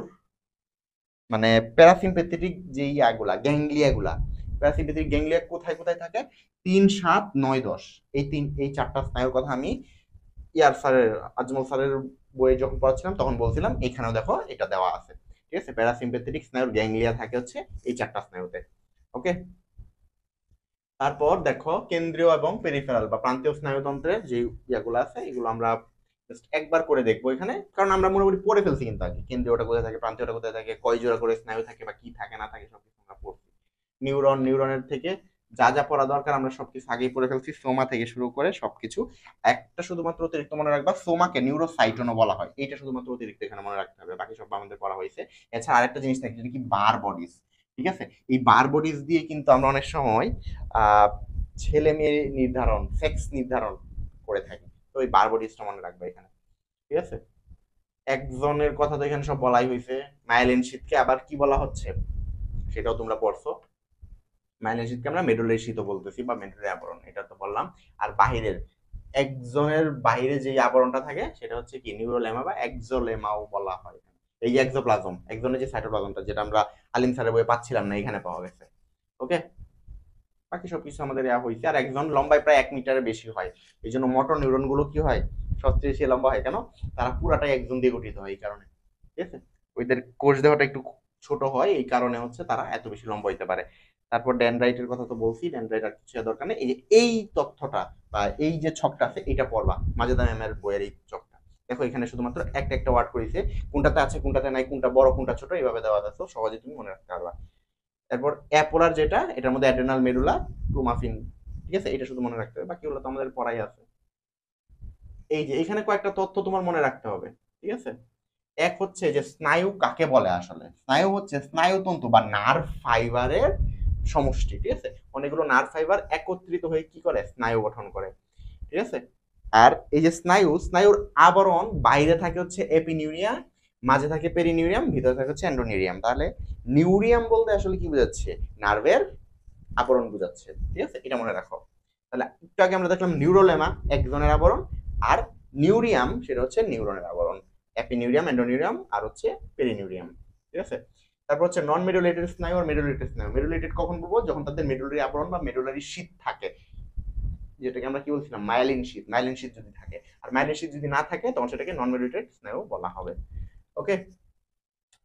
মানে প্যারাসিম্পেথেটিক যে ইয়াগুলা গ্যাংলিয়া গুলা, প্যারাসিম্পেথেটিক গ্যাংলিয়া কোথায় কোথায় থাকে, 3, 7, 9, 10, এই চারটা স্নায়ুর কথা আমি ইয়ার স্যারের, আজমল স্যারের বইয়ে যখন পড়াচ্ছিলাম তখন বলছিলাম, এখানেও দেখো এটা দেওয়া আছে, ঠিক আছে? প্যারাসিম্পেথেটিক স্নায়ুর গ্যাংলিয়া থাকে হচ্ছে এই চারটা স্নায়ুতে। ওকে, তারপর দেখো কেন্দ্রীয় এবং পেরিফেরাল বা প্রান্তীয় স্নায়ুতন্ত্রের যে ইয়াগুলো আছে এগুলো আমরা জাস্ট একবার করে দেখবো এখানে, কারণ আমরা মোটামুটি পড়ে ফেলছি কিন্তু আগে কেন্দ্রীয়টা কোথায় থাকে, প্রান্তীয়টা কোথায় থাকে, কয় জোড়া করে স্নায়ু থাকে বা কি থাকে না থাকে সবকিছু আমরা পড়ছি। নিউরনের থেকে যা যা পড়া দরকার আমরা সবকিছু আগেই পড়ে ফেলছি, সোমা থেকে শুরু করে সবকিছু। একটা শুধুমাত্র অতিরিক্ত মনে রাখবা, সোমাকে নিউরোসাইটনও বলা হয়, এইটা শুধুমাত্র অতিরিক্ত এখানে মনে রাখতে হবে, বাকি সব আমাদের পড়া হয়েছে। এছাড়া আরেকটা জিনিস থাকে যেটা কি বার বডিজ, ঠিক আছে? এই বার বডিজ দিয়ে কিন্তু আমরা অনেক সময় আহ ছেলে মেয়ে নির্ধারণ, সেক্স নির্ধারণ করে থাকি। তো এই বার বডিজটা মনে রাখবে এখানে, ঠিক আছে? একজনের কথা তো এখানে সব বলাই হয়েছে। মাইলিন শীতকে আবার কি বলা হচ্ছে সেটাও তোমরা পড়ছো। মাইলিন শীতকে আমরা মেডুলারি শীতও বলতেছি বা মেডুলারি আবরণ, এটা তো বললাম। আর বাহিরের একজনের বাইরে যে আবরণটা থাকে সেটা হচ্ছে কি নিউরোলেমা বা এক্সোলেমাও বলা হয়। এই যে এক্সোপ্লাজম, একজনের যে সাইটোপ্লাজমটা যেটা আমরা আলিম স্যারের বইয়ে পাচ্ছিলাম না, এখানে পাওয়া গেছে। ওকে, বাকি সবকিছু আমাদের ইয়া হয়েছে। আর একজন লম্বায় প্রায় 1 মিটারের বেশি হয়, এই জন্য মোটর নিউরন গুলো কি হয় সবচেয়ে বেশি লম্বা হয় কেন, তারা পুরাটাই একজন দিয়ে গঠিত হয় এই কারণে, ঠিক আছে? ওইদের কোষ দেহটা একটু ছোট হয়, এই কারণে হচ্ছে তারা এত বেশি লম্বা হইতে পারে। তারপর ডেনড্রাইটের কথা তো বলছি, ডেনড্রাইট আর কিছু দরকার নেই। এই যে এই তথ্যটা বা এই যে ছকটা আছে এটা পড়বা, মাজেদা ম্যামের বইয়ের এই ছকটা। দেখো এখানে শুধুমাত্র একটা একটা ওয়ার্ড করেছে, কোনটাতে আছে কোনটাতে নাই, কোনটা বড় কোনটা ছোট, এইভাবে দেওয়া আছে, সহজে তুমি মনে রাখতে পারবা। তারপর অ্যাপোলার যেটা, এটার মধ্যে অ্যাড্রেনাল মেডুলা ক্রোমাফিন, ঠিক আছে? এটা শুধু মনে রাখতে হবে, বাকিগুলো তো আমাদের পড়াই আছে। এই যে এখানে কয়েকটা তথ্য তোমার মনে রাখতে হবে, ঠিক আছে? এক হচ্ছে যে স্নায়ু কাকে বলে, আসলে স্নায়ু হচ্ছে স্নায়ুতন্তু বা নার্ভ ফাইবারের সমষ্টি, ঠিক আছে? অনেকগুলো নার্ভ ফাইবার একত্রিত হয়ে কি করে, স্নায়ু গঠন করে, ঠিক আছে? আর এই যে স্নায়ুর আবরণ, বাইরে থাকে হচ্ছে এপিনিউরিয়া, মাঝে থাকে পেরিনিউরিয়াম, ভিতরে থাকে হচ্ছে এন্ডোনিউরিয়াম। তাহলে নিউরিয়াম বলতে আসলে কি বোঝাচ্ছে, নার্ভের আবরণ বোঝাচ্ছে, ঠিক আছে? এটা মনে রাখো। তাহলে একটু আগে আমরা দেখলাম নিউরোলেমা একজনের আবরণ, আর নিউরিয়াম সেটা হচ্ছে নিউরনের আবরণ, অ্যাপিনিউরিয়াম, এন্ডোনিউরিয়াম আর হচ্ছে পেরিনিউরিয়াম, ঠিক আছে? তারপর হচ্ছে নন মেডুলেটেড স্নায়ু আর মেডুলেটেড স্নায়ু। মেডুলেটেড কখন বলবো, যখন তাদের মেডুলারি আবরণ বা মেডুলারি শীট থাকে, যেটাকে আমরা কি বলছিলাম, মাইলিন শীট। মাইলিন শীট যদি থাকে, আর মাইলিন শীট যদি না থাকে তখন সেটাকে নন মেডুলেটেড স্নায়ু বলা হবে। ওকে,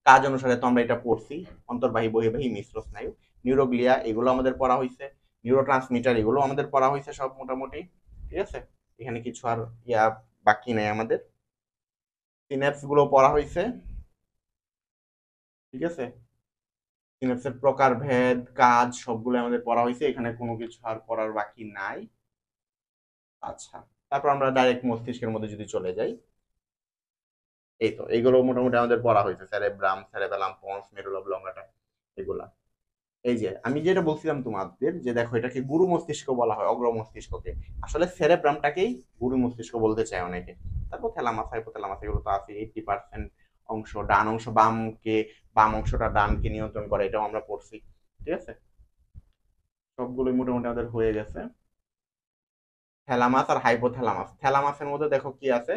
কাজ অনুসারে তো আমরা এটা পড়ছি, অন্তর্বাহী বহির্বাহী মিশ্র স্নায়ু, নিউরোগ্লিয়া এগুলো আমাদের পড়া হয়েছে, নিউরো ট্রান্সমিটার এগুলো আমাদের পড়া হয়েছে সব মোটামুটি, ঠিক আছে? এখানে কিছু আর ইয়া বাকি নেই আমাদের। সিনাপস গুলো পড়া হয়েছে, ঠিক আছে? সিনাপসের প্রকারভেদ, কাজ সবগুলো আমাদের পড়া হয়েছে, এখানে কোনো কিছু আর পড়ার বাকি নাই। আচ্ছা, তারপর আমরা ডাইরেক্ট মস্তিষ্কের মধ্যে যদি চলে যাই, এই তো এইগুলো মোটামুটি আমাদের পড়া হয়েছে, সেরেব্রাম, সেরেবেলাম, পন্স, মেডুলা অবলঙ্গাটা, এগুলা। এই যে আমি যেটা বলছিলাম তোমাদের, যে দেখো এটাকে গুরু মস্তিষ্ক বলা হয়, অগ্র মস্তিষ্ককে। আসলে সেরেব্রামটাকেই গুরু মস্তিষ্ক বলতে চায় অনেকে। তারপর থ্যালামাস, হাইপোথ্যালামাস এগুলো তো আছে, 80% অংশ ডান অংশ, বাম অংশটা ডানকে নিয়ন্ত্রণ করে, এটাও আমরা পড়ছি, ঠিক আছে? সবগুলোই মোটামুটি আমাদের হয়ে গেছে। থ্যালামাস আর হাইপোথ্যালামাস, থ্যালামাসের মধ্যে দেখো কি আছে,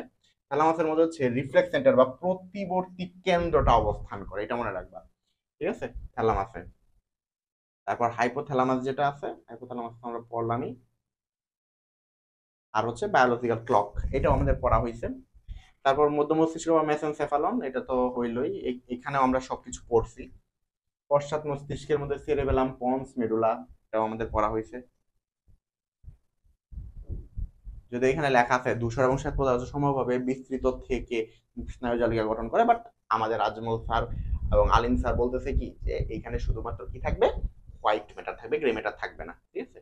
থ্যালামাসের মধ্যে হচ্ছে রিফ্লেক্স সেন্টার বা প্রতিবর্তী কেন্দ্রটা অবস্থান করে, এটা মনে রাখবা, ঠিক আছে? থ্যালামাসে। তারপর হাইপোথ্যালামাস যেটা আছে, হাইপোথ্যালামাস আমরা পড়লামই। আর হচ্ছে বায়োলজিক্যাল ক্লক, এটাও আমাদের পড়া হয়েছে। তারপর মধ্য মস্তিষ্ক বা মেসেনসেফালন, এটা তো হইলই, এখানেও আমরা সবকিছু পড়ছি। পশ্চাৎ মস্তিষ্কের মধ্যে সেরেবেলাম, পন্স, মেডুলা, এটাও আমাদের পড়া হয়েছে। যদি এখানে লেখা আছে ধূসর এবং শ্বেত পদার্থ সমভাবে বিস্তৃত থেকে স্নায়ুজালিকা গঠন করে, বাট আমাদের আজমল স্যার এবং আলিম স্যার বলতেছে কি যে এখানে শুধুমাত্র কি থাকবে, হোয়াইট ম্যাটার থাকবে, গ্রে ম্যাটার থাকবে না, ঠিক আছে?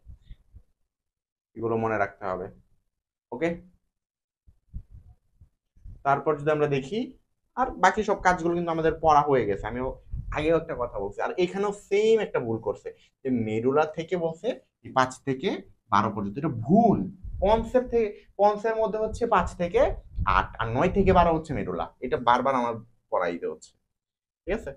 এগুলো মনে রাখতে হবে। ওকে, তারপর যদি আমরা দেখি, আর বাকি সব কাজগুলো কিন্তু আমাদের পড়া হয়ে গেছে। আমিও আগেও একটা কথা বলছি, আর এখানেও সেম একটা ভুল করছে, যে মেরুলা থেকে বলছে 5 থেকে 12 পর্যন্ত, এটা ভুল। পন্সের থেকে, পন্সের মধ্যে হচ্ছে 5 থেকে 8, আর 9 থেকে 12 হচ্ছে মেরুলা, এটা বারবার আমার পড়াইতে হচ্ছে, ঠিক আছে?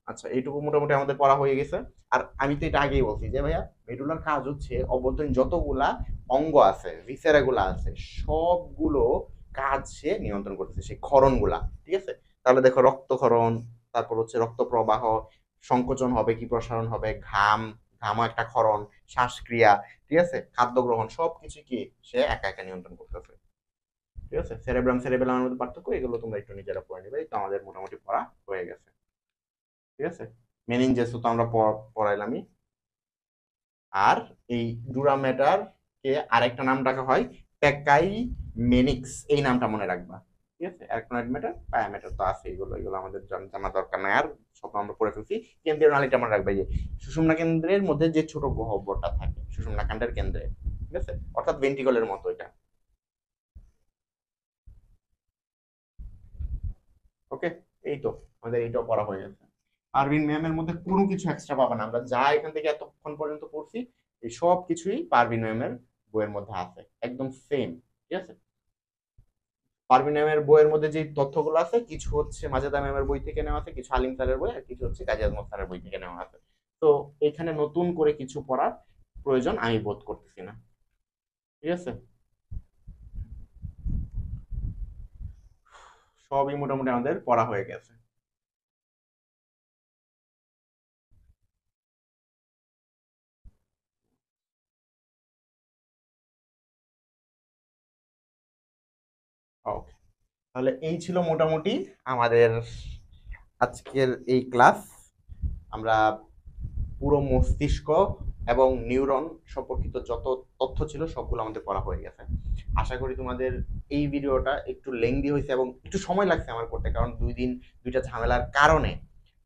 আচ্ছা, এইটুকু মোটামুটি আমাদের পড়া হয়ে গেছে। আর আমি তো এটা আগেই বলছি যে ভাইয়া মেডুলার কাজ হচ্ছে অভ্যন্তরীণ যতগুলা অঙ্গ আছে, ভিসেরা গুলা আছে, সবগুলো কাজ সে নিয়ন্ত্রণ করতেছে, সেই ক্ষরণ গুলা, ঠিক আছে? তাহলে দেখো রক্তক্ষরণ, তারপর হচ্ছে রক্ত প্রবাহ, সংকোচন হবে কি প্রসারণ হবে, ঘামও একটা ক্ষরণ, শ্বাসক্রিয়া, ঠিক আছে, খাদ্য গ্রহণ, সবকিছু কি সে একা একা নিয়ন্ত্রণ করতেছে, ঠিক আছে? সেরেব্রাম সেরেবেলামের মধ্যে পার্থক্য, এগুলো তোমরা একটু নিজেরা পড়ে নিবে, তো আমাদের মোটামুটি পড়া হয়ে গেছে, ঠিক আছে? মেনিনজেস তো আমরা পড়াইলামই। আর এই ডুরামেটার কে আরেকটা নাম ডাকা হয় প্যাকাই মেনিক্স, এই নামটা মনে রাখবা। ঠিক আছে, অ্যারাকনোয়েড ম্যাটার, পায়া ম্যাটার তো আছে, এগুলো এগুলো আমাদের জানা দরকার নাই আর, সব আমরা পড়ে ফেলছি। কেন্দ্রীয় নালীটা মনে রাখবে, যে সুষুম্না কেন্দ্রের মধ্যে যে ছোট গহ্বরটা থাকে সুষুম্না কাণ্ডের কেন্দ্রে, ঠিক আছে, অর্থাৎ ভেন্ট্রিকলের মতো এটা। ওকে, এই তো আমাদের এইটাও পড়া হয়ে গেছে। পারভিন ম্যামের মধ্যে কোনো কিছু এক্সট্রা পাবে না, আমরা যা এখান থেকে এতক্ষণ পর্যন্ত পড়ছি এই সব কিছুই পারভিন ম্যামের বইয়ের মধ্যে আছে, একদম সেম। ঠিক আছে, পারভিন ম্যামের বইয়ের মধ্যে যে তথ্যগুলো আছে কিছু হচ্ছে মাজেদা ম্যামের বই থেকে নেওয়া আছে, কিছু আলিম স্যারের বই, আর কিছু হচ্ছে কাজী আজমত স্যারের বই থেকে নেওয়া আছে। তো এখানে নতুন করে কিছু পড়ার প্রয়োজন আমি বোধ করতেছি না। ঠিক আছে, সবই মোটামুটি আমাদের পড়া হয়ে গেছে। ওকে, তাহলে এই ছিল মোটামুটি আমাদের আজকের এই ক্লাস। আমরা পুরো মস্তিষ্ক এবং নিউরন সম্পর্কিত যত তথ্য ছিল সবগুলো আমাদের পড়া হয়ে গেছে। আশা করি তোমাদের এই ভিডিওটা একটু লেংদি হয়েছে এবং একটু সময় লাগছে আমার করতে, কারণ 2 দিন 2টা ঝামেলার কারণে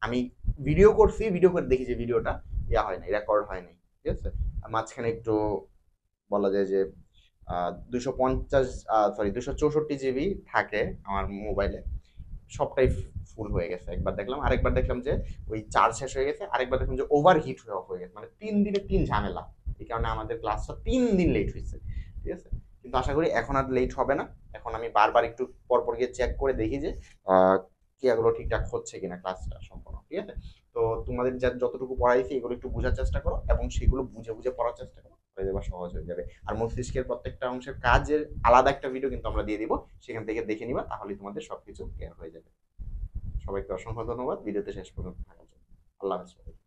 আমি ভিডিও করছি, ভিডিও করে দেখি যে ভিডিওটা ইয়া হয় নাই, রেকর্ড হয় নাই। ঠিক আছে, মাঝখানে একটু বলা যায় যে 250 সরি 264 জিবি থাকে আমার মোবাইলে, সবটাই ফুল হয়ে গেছে একবার দেখলাম, আরেকবার দেখলাম যে ওই চার্জ শেষ হয়ে গেছে, আরেকবার দেখলাম যে ওভার হিট হয়ে অফ হয়ে গেছে, মানে 3 দিনে 3 ঝামেলা। এই কারণে আমাদের ক্লাসটা 3 দিন লেট হয়েছে। ঠিক আছে, কিন্তু আশা করি এখন আর লেট হবে না। এখন আমি বারবার একটু পরপর গিয়ে চেক করে দেখি যে ক্রিয়াগুলো ঠিকঠাক হচ্ছে কিনা ক্লাসটা সম্পূর্ণ। ঠিক আছে, তো তোমাদের যা যতটুকু পড়াইছি এগুলো একটু বোঝার চেষ্টা করো এবং সেগুলো বুঝে বুঝে পড়ার চেষ্টা করো, হয়ে যাবে, সহজ হয়ে যাবে। আর মস্তিষ্কের প্রত্যেকটা অংশের কাজের আলাদা একটা ভিডিও কিন্তু আমরা দিয়ে দিব, সেখান থেকে দেখে নিবা, তাহলে তোমাদের সবকিছু ক্লিয়ার হয়ে যাবে। সবাইকে অসংখ্য ধন্যবাদ ভিডিওতে শেষ পর্যন্ত থাকার জন্য। আল্লাহ হাফেজ।